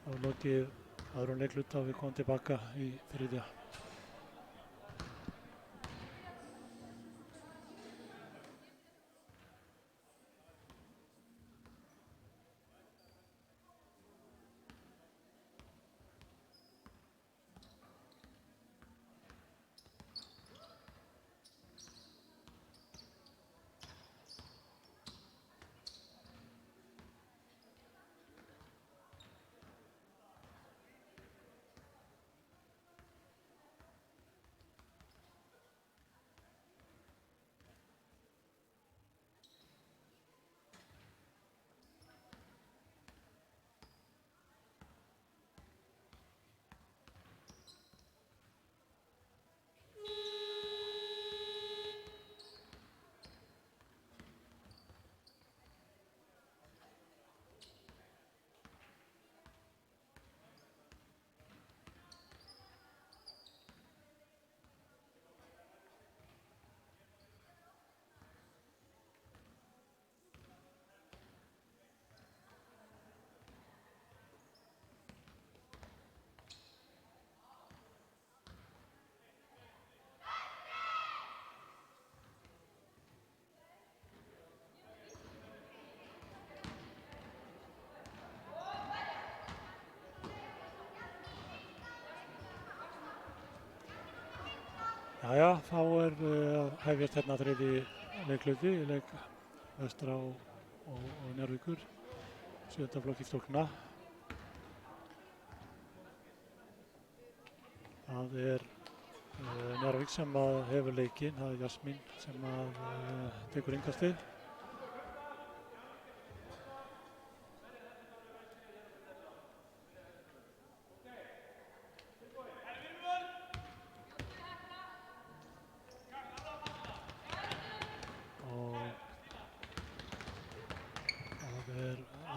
Það var lokið öðrum leikluta og við komum tilbaka í þriðja. Jæja, þá að hefjast hérna þriðji leikluti í leik Vestra og Njarðvíkur, 7. flokki stúlkna. Það Njarðvík sem hefur leikinn, það Jasmín sem tekur innkastið.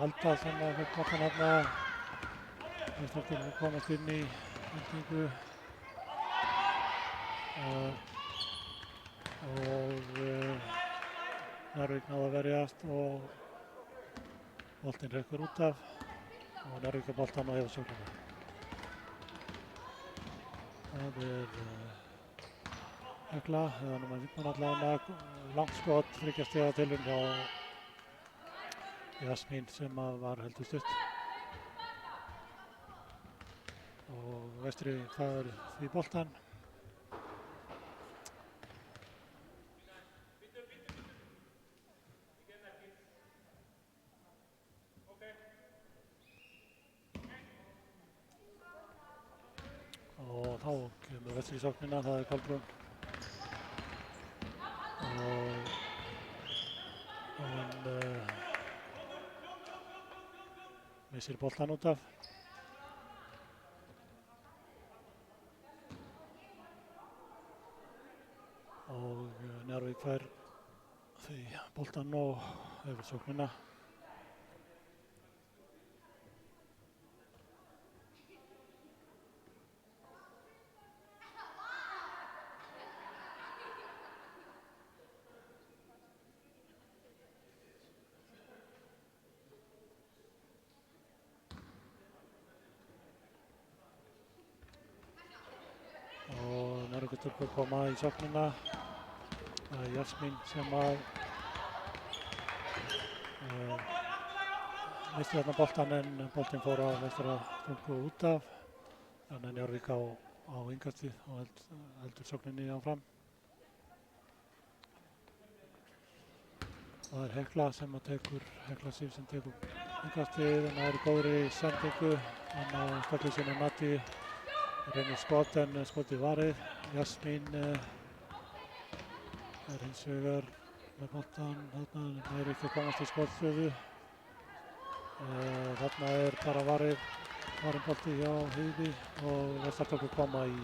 Alda sem fekk boltan þarna, eftir að komast inn í hendingu og Njarðvík náði að verjast og boltinn hrekkur út af og Njarðvík boltan og hefur sóknina. Það Hekla, eða númer 15 allavega, langt skot, 3 stiga tilraun hjá Jasmín sem var heldur stutt og Vestri fær því boltan. Og þá kemur Vestri í sóknina, það Kolbrún og hann missir boltan út af. Og Njarðvík fær því boltan og hefur sóknina. Stúlkur koma í sóknina. Það Jasmín sem misti þarna boltan en boltinn fór að Vestra stúlku út af. Þannig að Njarðvík á innkastið og heldur sókninni áfram. Það Hekla sem Hekla Sif sem tekur innkastið en það góðri sendingu. Hann á stökli sinni Nati. Reynir skot en skotið varið. Jasmín hins vegar með boltan þarna, nær ekki að komast í skotstöðu. Þarna bara varinn bolti hjá Heiði og Vestarstúlkur koma í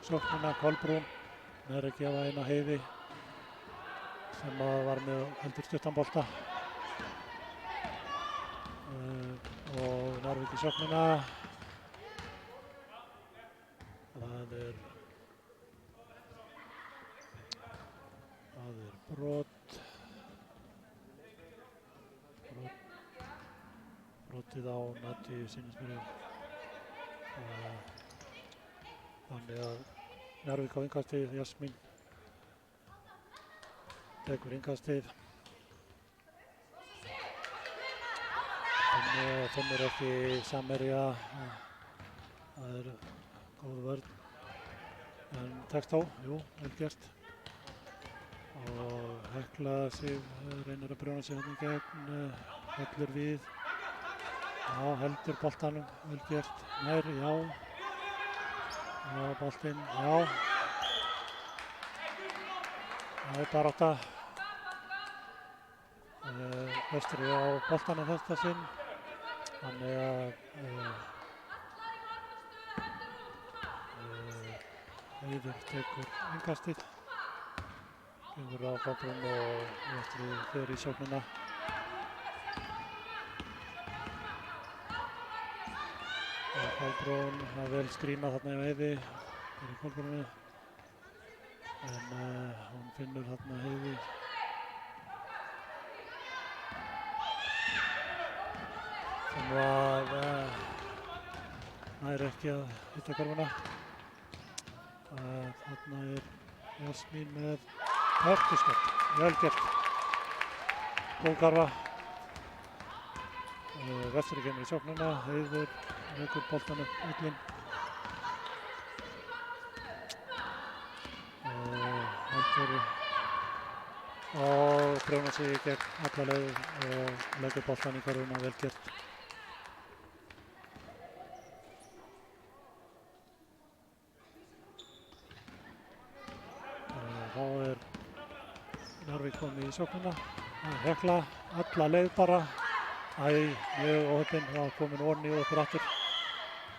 sóknina. Kolbrún nær að gefa eina Heiði sem var með heldur stuttan bolta. Og Njarðvík í sóknina. Það brotið á Nati sýnist mér. Þannig að Njarðvík á innkastið, Jasmín tekur innkastið. Finnur ekki samherja, það góð vörn. En tekst á, jú, vel gert. Og Hekla Sif reynir að brjóna sig hérna í gegn, hellur við. Já, heldur boltanum, vel gert. Nær, já. Já, boltinn, já. Það barátta. Vestri á boltanum þetta sinn. Þannig að Heiður tekur innkastið. Gefur á Kolbrún og Vestri fer í sóknina. Og Kolbrún vel skrínað þarna í Heiði fyrir Kolbrúnu. En hún finnur þarna Heiði. Sem nær ekki að hitta körfuna. Þarna Jasmín með hörkuskott, vel gert. Góð karfa. Vestri kemur í sóknina, Heiður rekur boltan upp ullinn. aftur og prjóna sig í gegn alla leið og leggur boltan í körfuna, vel gert. Þá Njarðvík komið í sóknina. Hekla alla leið bara. Mjög óheppinn, það komin ofan í okkur aftur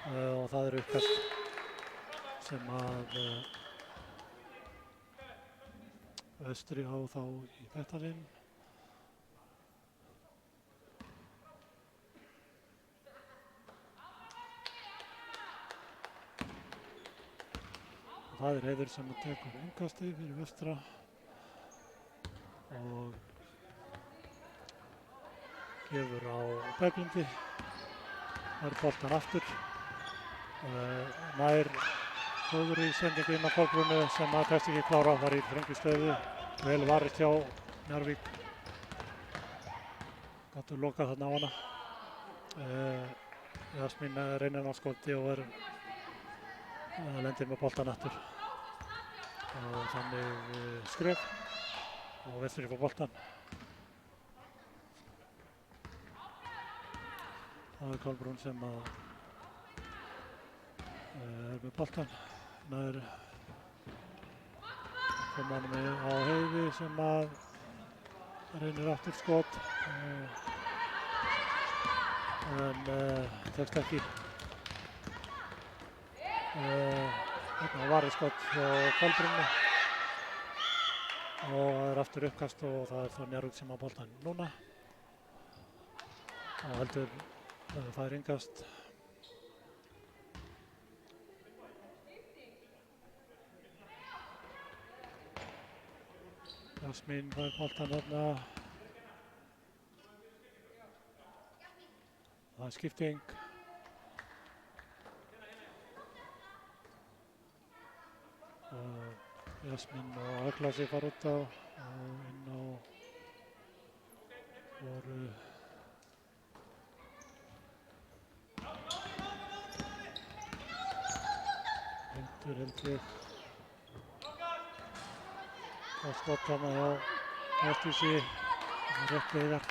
og það uppkast sem að Vestri á þá í þetta sinn. Það Heiður sem tekur innkastið fyrir Vestra og gefur á Berglindi. Það boltan aftur. Nær góður í sendingu inn á Kolbrúnu sem að tekst ekki klára. Það í þröngri stöðu. Vel varist hjá Njarðvík. Gátu lokað þarna á hana. Jasmín reynir á skoti og lendir með boltan aftur. Og þannig skref og Vestri fór boltan. Það Kolbrún sem að með boltan. Nær kom hann með á Heiði sem að reynir aftur skot en tekst ekki. Þarna var skot hjá Kolbrúnu og það aftur uppkast og það þá Njarðvík sem á boltan núna og heldur fær innkast. Jasmín fær boltan þarna. Það skipting. Jasmín og Hekla sig fara út á og inn á voru Hildur held ég. Það skot hana hjá Hesthúsi rétt Heiðar.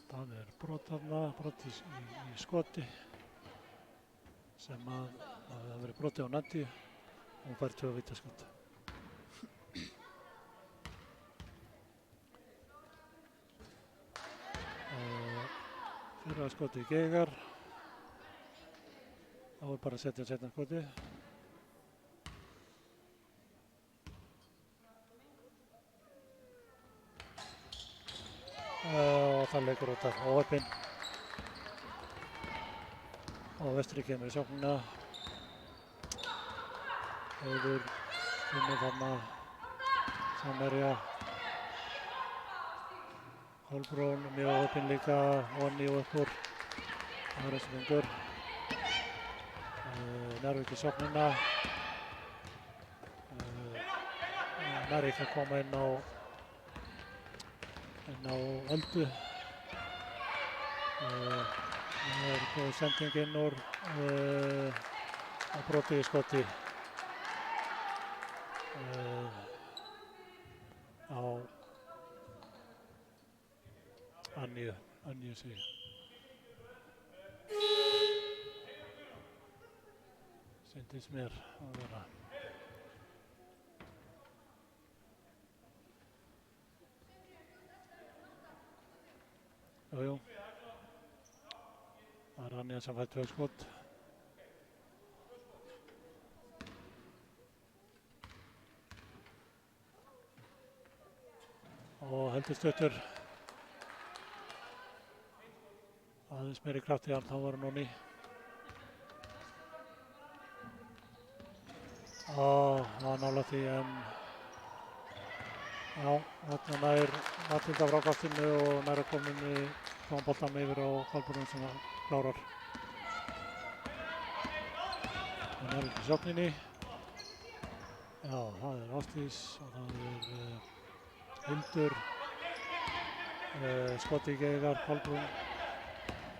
Það brot þarna, brot í skoti sem að það hefur verið brotið á Nandi og hún fær 2 vítaskot. Fyrra skoti Geigar. Þá bara að setja seinna skoti. Og það leikur út af óheppinn og Vestri kemur í sóknina. Heiður finnur þarna samherja. Kolbrún mjög óheppinn líka onni og uppúr. Það sem gengur. Njarðvík í sóknina. Njarðvík að koma inn á Öldu. Það góð sending inn úr á broti í skoti á Annju sig. Sýndist mér að vera. Jú. Það Anja sem fær 2 skot. Og heldur stuttur. Aðeins meiri kraft í hann, þá var hann onni. Það var nálægt því en já, þarna nær Matilda frá kastinu og nær að koma boltan yfir á Kolbrún sem klárar. Það nær í sókninni. Já, það Ásdís og það Hildur. Skoti Geigar, Kolbrún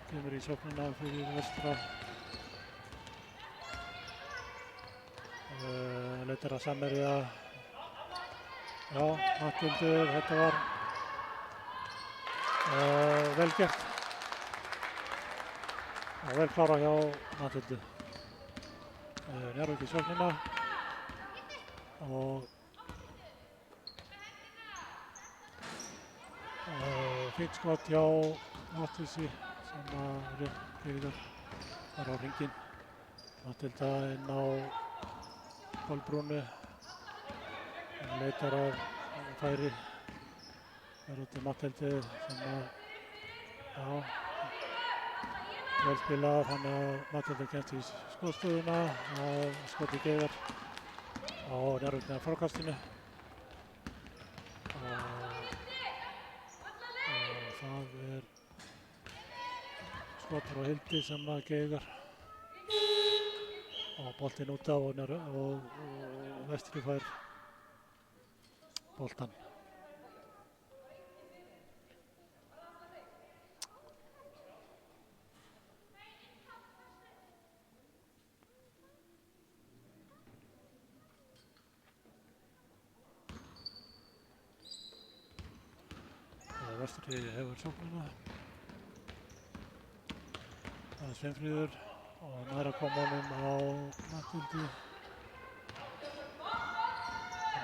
kemur í sóknina fyrir vestra. Leitar að samherja. Já, Matthildur, þetta var vel gert. Og vel klára hjá Matthildu. Njarðvík í sóknina. Og fínt skot hjá Matthilsi sem að Geigar var á hringinn. Matthilda inn á Kolbrúnu. Hann leitar að færi. Það er út í Matthildi sem að, já, vel spilað, þannig að Matthildi kemst í skotstöðuna og skoti Geigar á Njarðvík með frákastinu. Og það er skot frá Hildi sem að Geigar og boltinn út af og Vestri fær boltan. Vestri hefur sóknina. Það er Sveinfríður og nær að koma honum á Matthildi.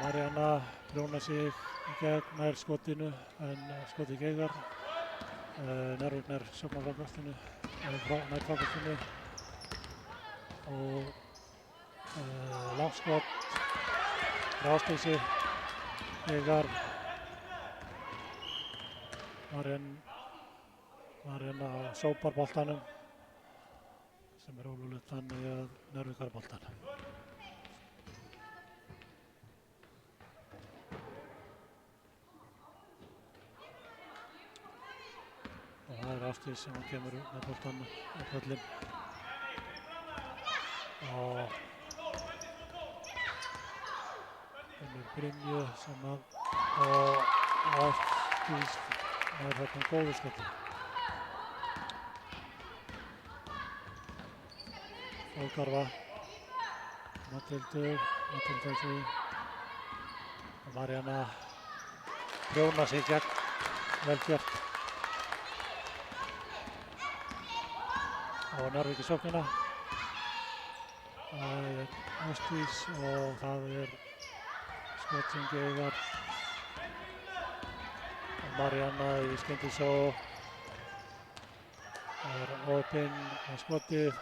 Marjana prjónar sig í gegn nær skotinu en skoti Geigar. Njarðvík nær sóknarfrákastinu, nær frákastinu og langskot frá Ásdísi Geigar. Marjana sópar boltanum sem er ólöglegt þannig að Njarðvík har boltan. Og það er Ásdís sem kemur með boltan á pöllin. Og kemur Brynju sem að og Ásdís er þarna góðu skoti. Ógarfa, Matthildur sig og Marjana prjónar sig gegn, vel gert. Og Njarðvík í sóknina. Það er Ásdís og það er skot sem Geigar. Marjana í skyndisó. Það er opinn á skotið.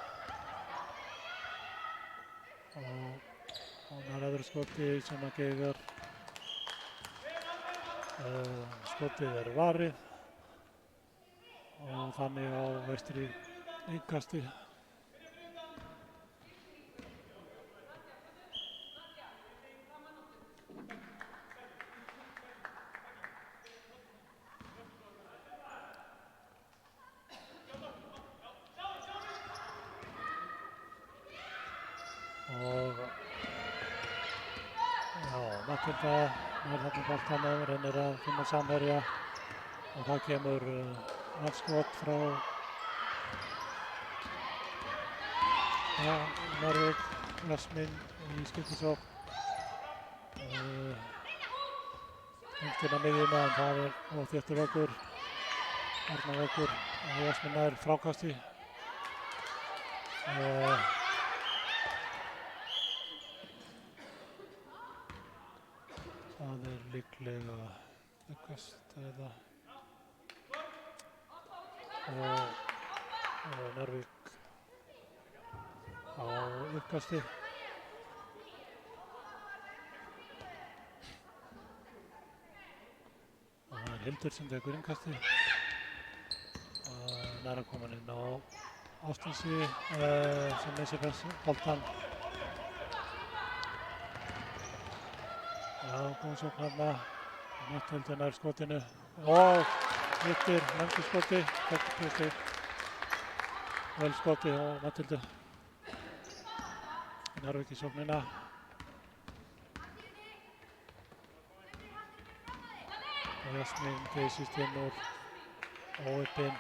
Og hún har öðru skoti sem að Geigar. Skotið er varið og þannig á Vestri innkasti. Og já, Matthilda er þarna boltanum, reynir að finna samherja og það kemur afskot frá Njarðvík, Jasmín í skiptisókn. Inn á miðjuna en það er óþéttur vöggur, Arnarvöggur og Jasmín nær frákasti. Það er líklega uppkast eða og Njarðvík á uppkasti. Og það er Hildur sem tekur innkasti. Næra komin inn á Ásdísi sem missir boltan. Já, góð sókn þarna. Matthildur nær skotinu og hittir löngu skoti. Vel skoti á Matthildu. Njarðvík í sóknina. Og Jasmín geysist inn úr Óöppin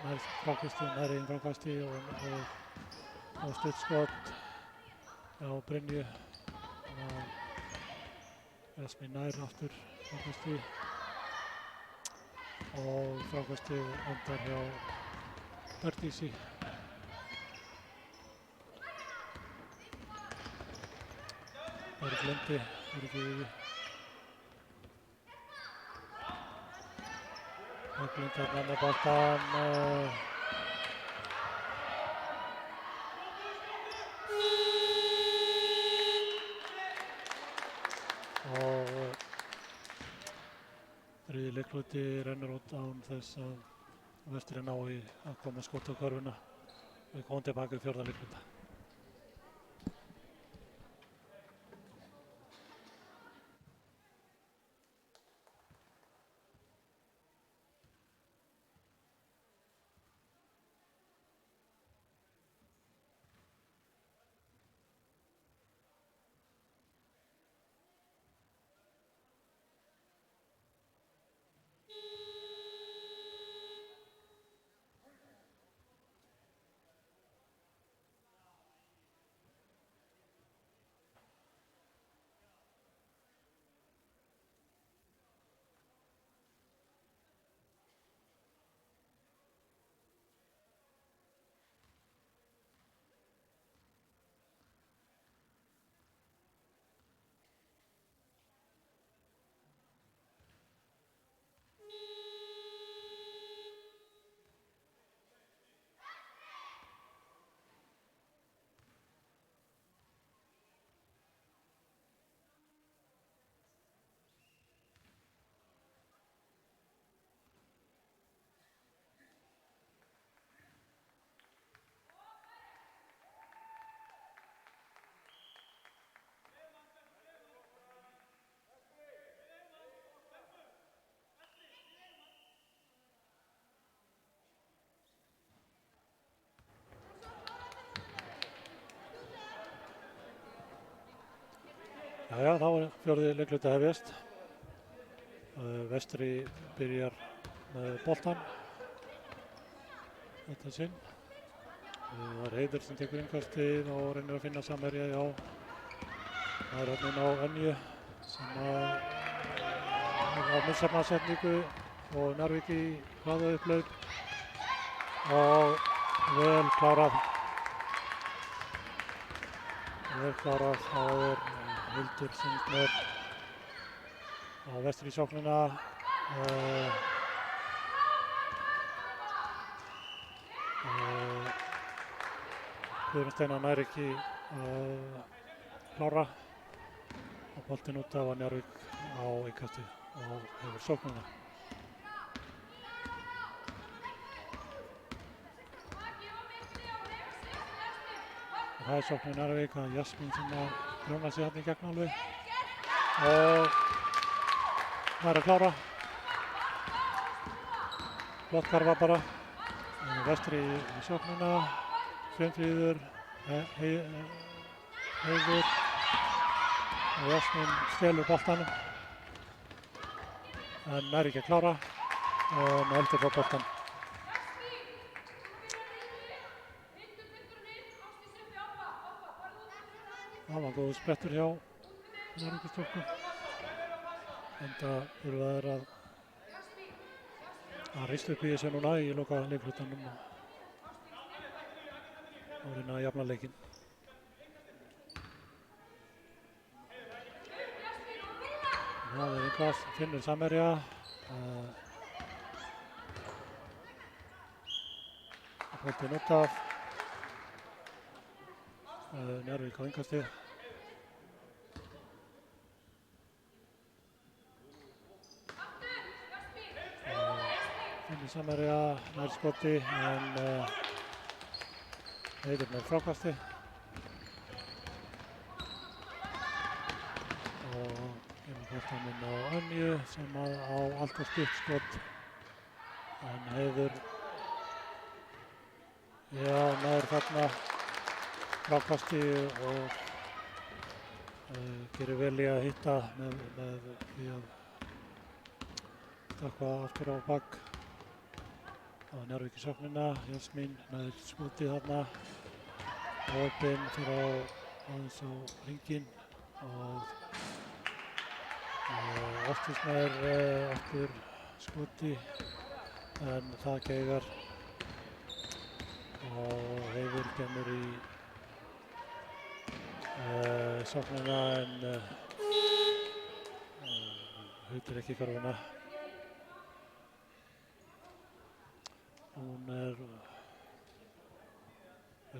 nær frákasti, nær einn frákasti og stutt skot á Brynju og Jasmín nær aftur frákasti og frákasti endar hjá Bergdísi. Berglindi Berglind þarna með boltann og þriðji leikluti rennur út án þess að Vesturinn nái að koma skot á körfuna. Við komum tilbaka í fjórða leikluta. Jæja, þá er fjórði leikluti að hefjast. Vestri byrjar með boltann þetta sinn. Það er Heiður sem tekur innkastið og reynir að finna samherja hjá. Það er hann inn á Önju sem á misjafnasetningu og Njarðvík í hraða upphlaup og vel klárað. Það er Hildur Sindner á Vestri sóknina. Guðrún Steina nær ekki að klára og boltinn út af Njarðvík á innkasti og hefur sóknina. Það er sóknin Njarðvík, það er Jasmín sem að brjóna sig hérna í gegn alveg og það er að klára. Flott karfa bara. Vestri í sóknina, Sveinfríður, Heiður og Jasmín stelur boltanum en nær ekki að klára og heldur frá boltan. Það var góður sprettur hjá Njarðvíkistúlkum. Enda þurfa þeir að rista upp í þessu núna í loka leiklutanum og reyna að jafna leikinn. Það er einhvað, finnur samherja. Boltinn út af. Njarðvík á innkasti. Finnur samherja nær skoti en Heiður með frákasti. Og kemur boltann inn á Önju sem á allt og stutt skot en Heiður nær þarna frákasti og gerir vel í að hitta með því að stökkva aftur á bak. og Njarðvík í sóknina. Jasmín nær skotið þarna. Opinn fyrir á aðeins á hringinn og Ásdís nær aftur skoti en það geigar og Heiður kemur í sóknina en hautir ekki körfuna. Hún er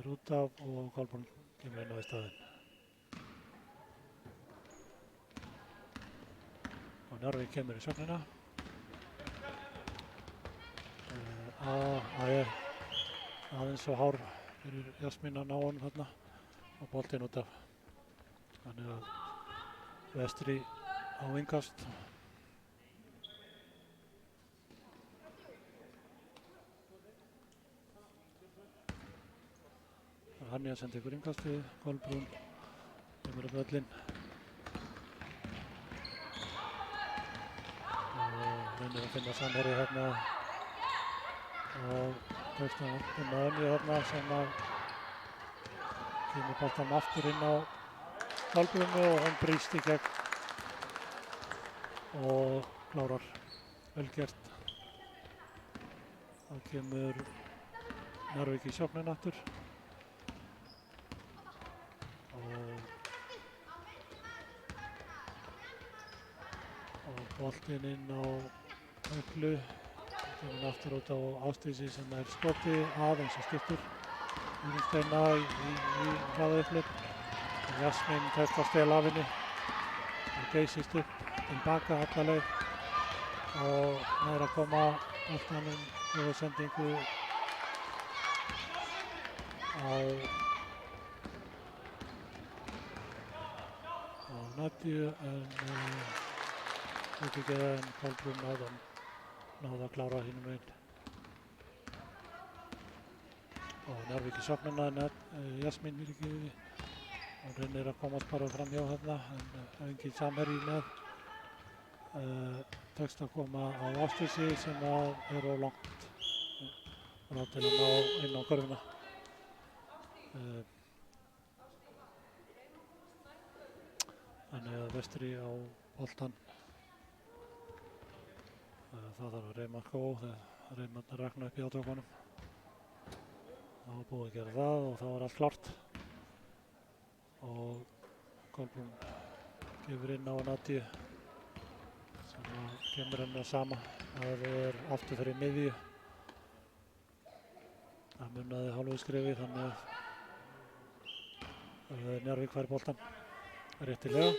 út af og Kolbrún kemur inn á í staðinn. Og Njarðvík kemur í sóknina. Aðeins svo hár fyrir Jasmín að ná honum þarna og boltinn út af. Þannig að Vestri á innkast. Hanja sendi ykkur innkastið, Kolbrún kemur upp völlinn og reynir að finna samherja hérna og tekst að finna Önju þarna sem að kemur boltann aftur inn á Kolbrúnu og hann brýst í gegn og klárar. Vel gert. Þá kemur Njarðvík í sóknina aftur. Og boltinn inn á Öglu, kemur aftur út á Ásdísi sem er skoti aðeins og stuttur Steina í hraðaupphlaup. Jasmín tekst að stela af henni og geysist upp tilbaka alla leið og nær að koma boltanum og sendingu á Nadju en ekki geða en Kolbrún náði að klára hínum einn. Og Njarðvík í sóknina, Jasmín fyrirgefið og reynir að komast bara fram hjá hérna en engin samherji með. Tekst að koma á Ásdísi sem er of langt til að ná inn á körfuna. Þannig að Vestri á boltan. Það þarf að reyma þegar reymarnir rakna upp í átökunum. Það var búið að gera það og það var allt klárt. Og Kolbrún gefur inn á Nadju sem kemur henni að sama. Það er aftur fyrir miðju. Það munnaði hálfu skrefi þannig að Njarðvík fær boltan réttilega.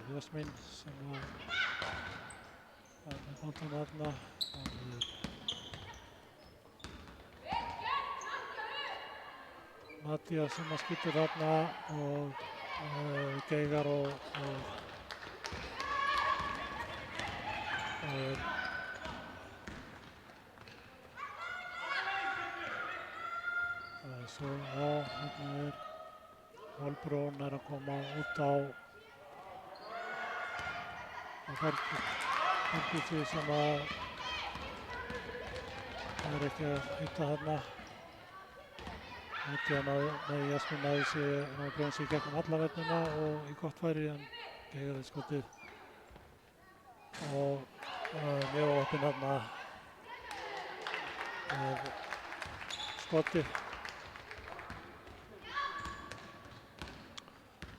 Jasmín sem var með boltan þarna. Mattías sem skýtur þarna og geigar og svo hérna er Kolbrún að koma út á Fergusi sem að er ekki að hitta þarna. Jasmín náði sig að brjóða sig í gegnum alla vörnina og í gott færi en geigaði skotið og mjög opinn þarna með skotið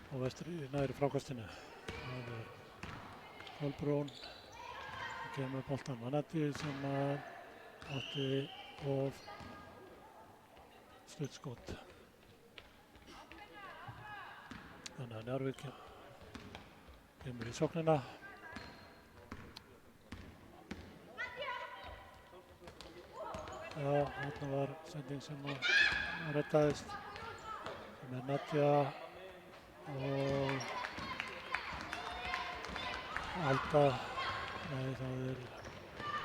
og Vestri næri frákastinu. Það er Kolbrún kemur boltan að Nadju sem átti of stutt skot. Þannig að Njarðvík kemur í sóknina. Já, þarna var sending sem reddaðist með Nadja og Alda. Nei, það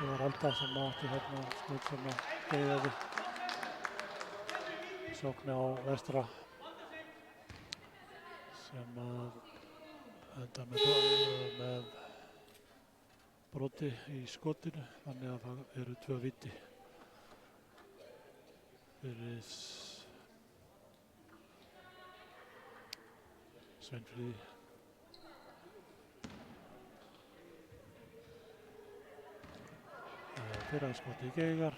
var Alda sem átti hérna skot sem geigaði. Sókn á Vestra sem að enda með broti í skotinu, þannig að það eru 2 víti fyrir Sveinfríði. Fyrra skoti í Geigar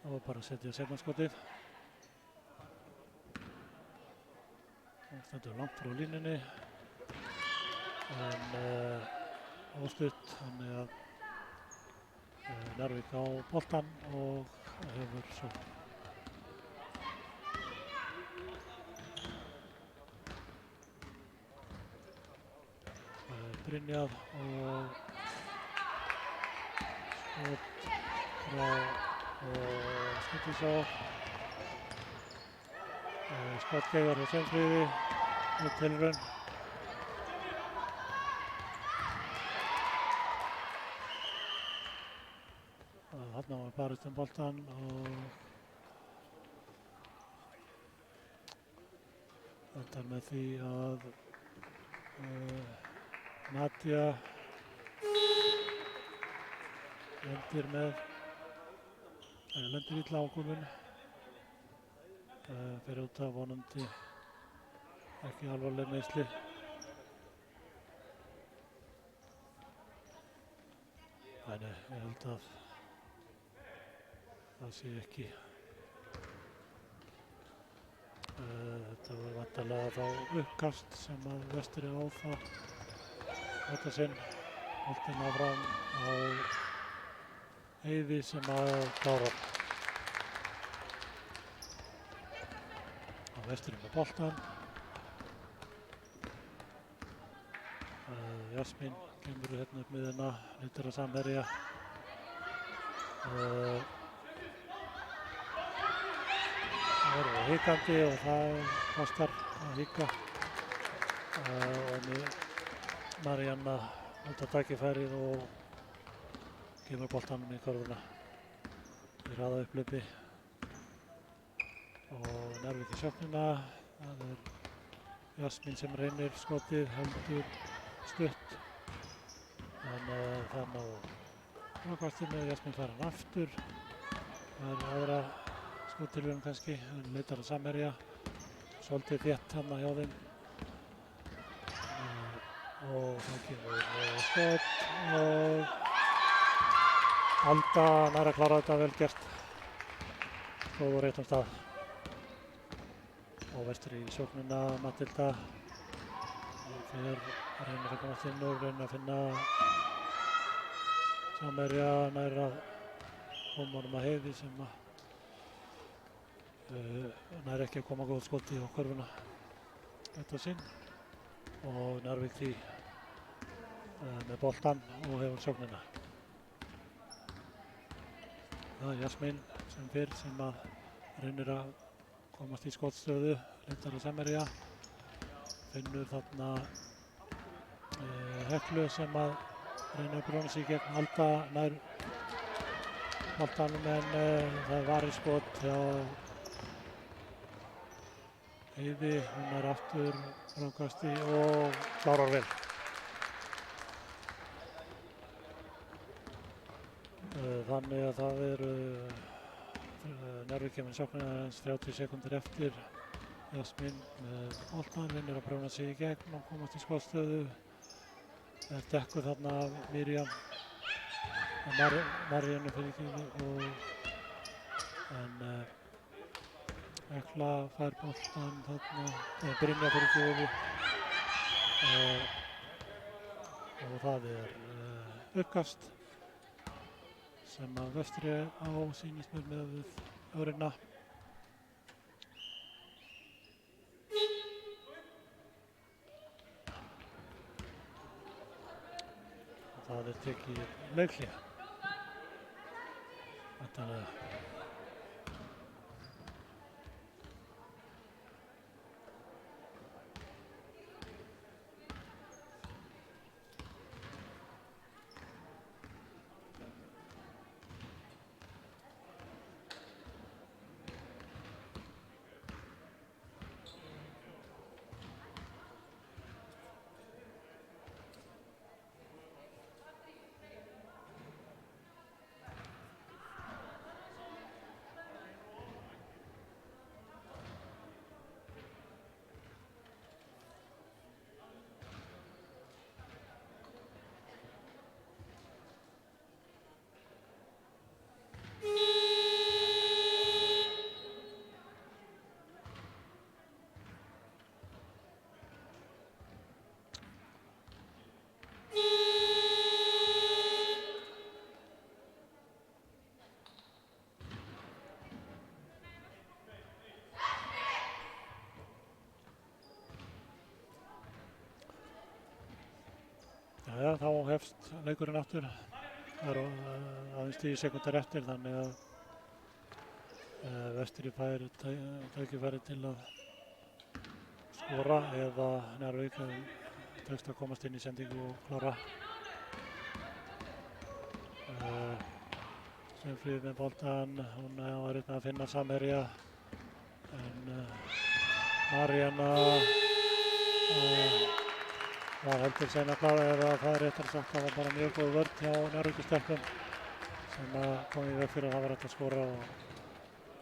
og bara setja seinna skotið. Það stendur langt frá línunni en óstutt, þannig að Njarðvík á boltann og hefur svo Brynjar og skot frá Skuttisá. Skot Geigar hjá Sveinfríði og tilraun. Þarna var barist boltann og endar með því að Nadia lendir illa á gólfinu, fer út af vonandi ekki alvarleg meiðsli. En ég held að það sé ekki. Þetta var væntanlega þá uppkast sem að Vestri á það þetta sinn. Boltinn áfram á Heiði sem að klára. Á Vestri með boltann. Jasmín kemur hérna upp miðjuna, leitar að samherja. Það er hikandi og það kostar að hika. Og Marianna notar tækifærið og kemur boltanum í körfuna í hraða upplaupi og Njarðvík í sóknina. Það er Jasmín sem reynir skotið, heldur stutt en það ná frákastinu. Jasmín fær hann aftur. Það er aðra skottilraun kannski, hann leitar að samherja svolítið þétt hann hjá þeim og það kemur skot og Alda nær að klára þetta, vel gert, góð og réttum stað. Og Vestri í sóknina, Matilda reynir að komast inn og reynir að finna samherja, nær að koma honum að Heiði sem nær ekki að koma góð skoti á körfuna þetta sinn og Njarðvík því með boltann og hefur sóknina. Það er Jasmín sem fyrr sem að reynir að komast í skotstöðu, leitar að samherja, finnur þarna Heklu sem að reynir að bróna sig gegn Alda nær boltanum en það er varið skot hjá Heiði, hún er aftur framkasti og klárar vel. Þannig að það eru Njarðvík kemur sóknina aðeins 30 sekúndur eftir. Jasmín með boltann, reynir að bróna sig í gegn og komast í skotstöðu. Er dekkuð þarna af Miriam, Marjanu fyrir ekki en Hekla fær boltann þarna, Brynja fyrir ekki og það er uppkast sem að Vestri á sýnist mér með öðrina. Það er tekið leikhlé. Jæja, þá hefst leikurinn aftur. Það eru aðeins 10 sekúndar eftir, þannig að Vestri fær tækifæri til að skora eða Njarðvík tekst að komast inn í sendingu og klára. Sveinfríður með boltann, hún var með að finna samherja, en Maríanna var heldur sena að klára, eða það er réttar sagt, það var bara mjög góð vörn hjá Njarðvíkurstelpum sem kom í veg fyrir að það var hægt að skora og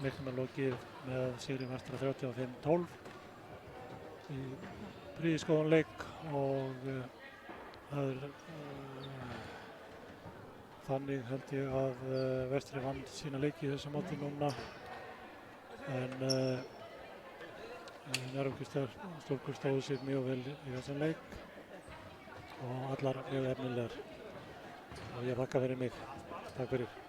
leiknum er lokið með sigri Vestra 35-12 í prýðisgóðan leik og það er þannig held ég að Vestri vann sína leiki í þessu móti núna, en Njarðvíkurstúlkur stóðu sig mjög vel í þessum leik og allar mjög efnilegar og ég þakka fyrir mig. Takk fyrir.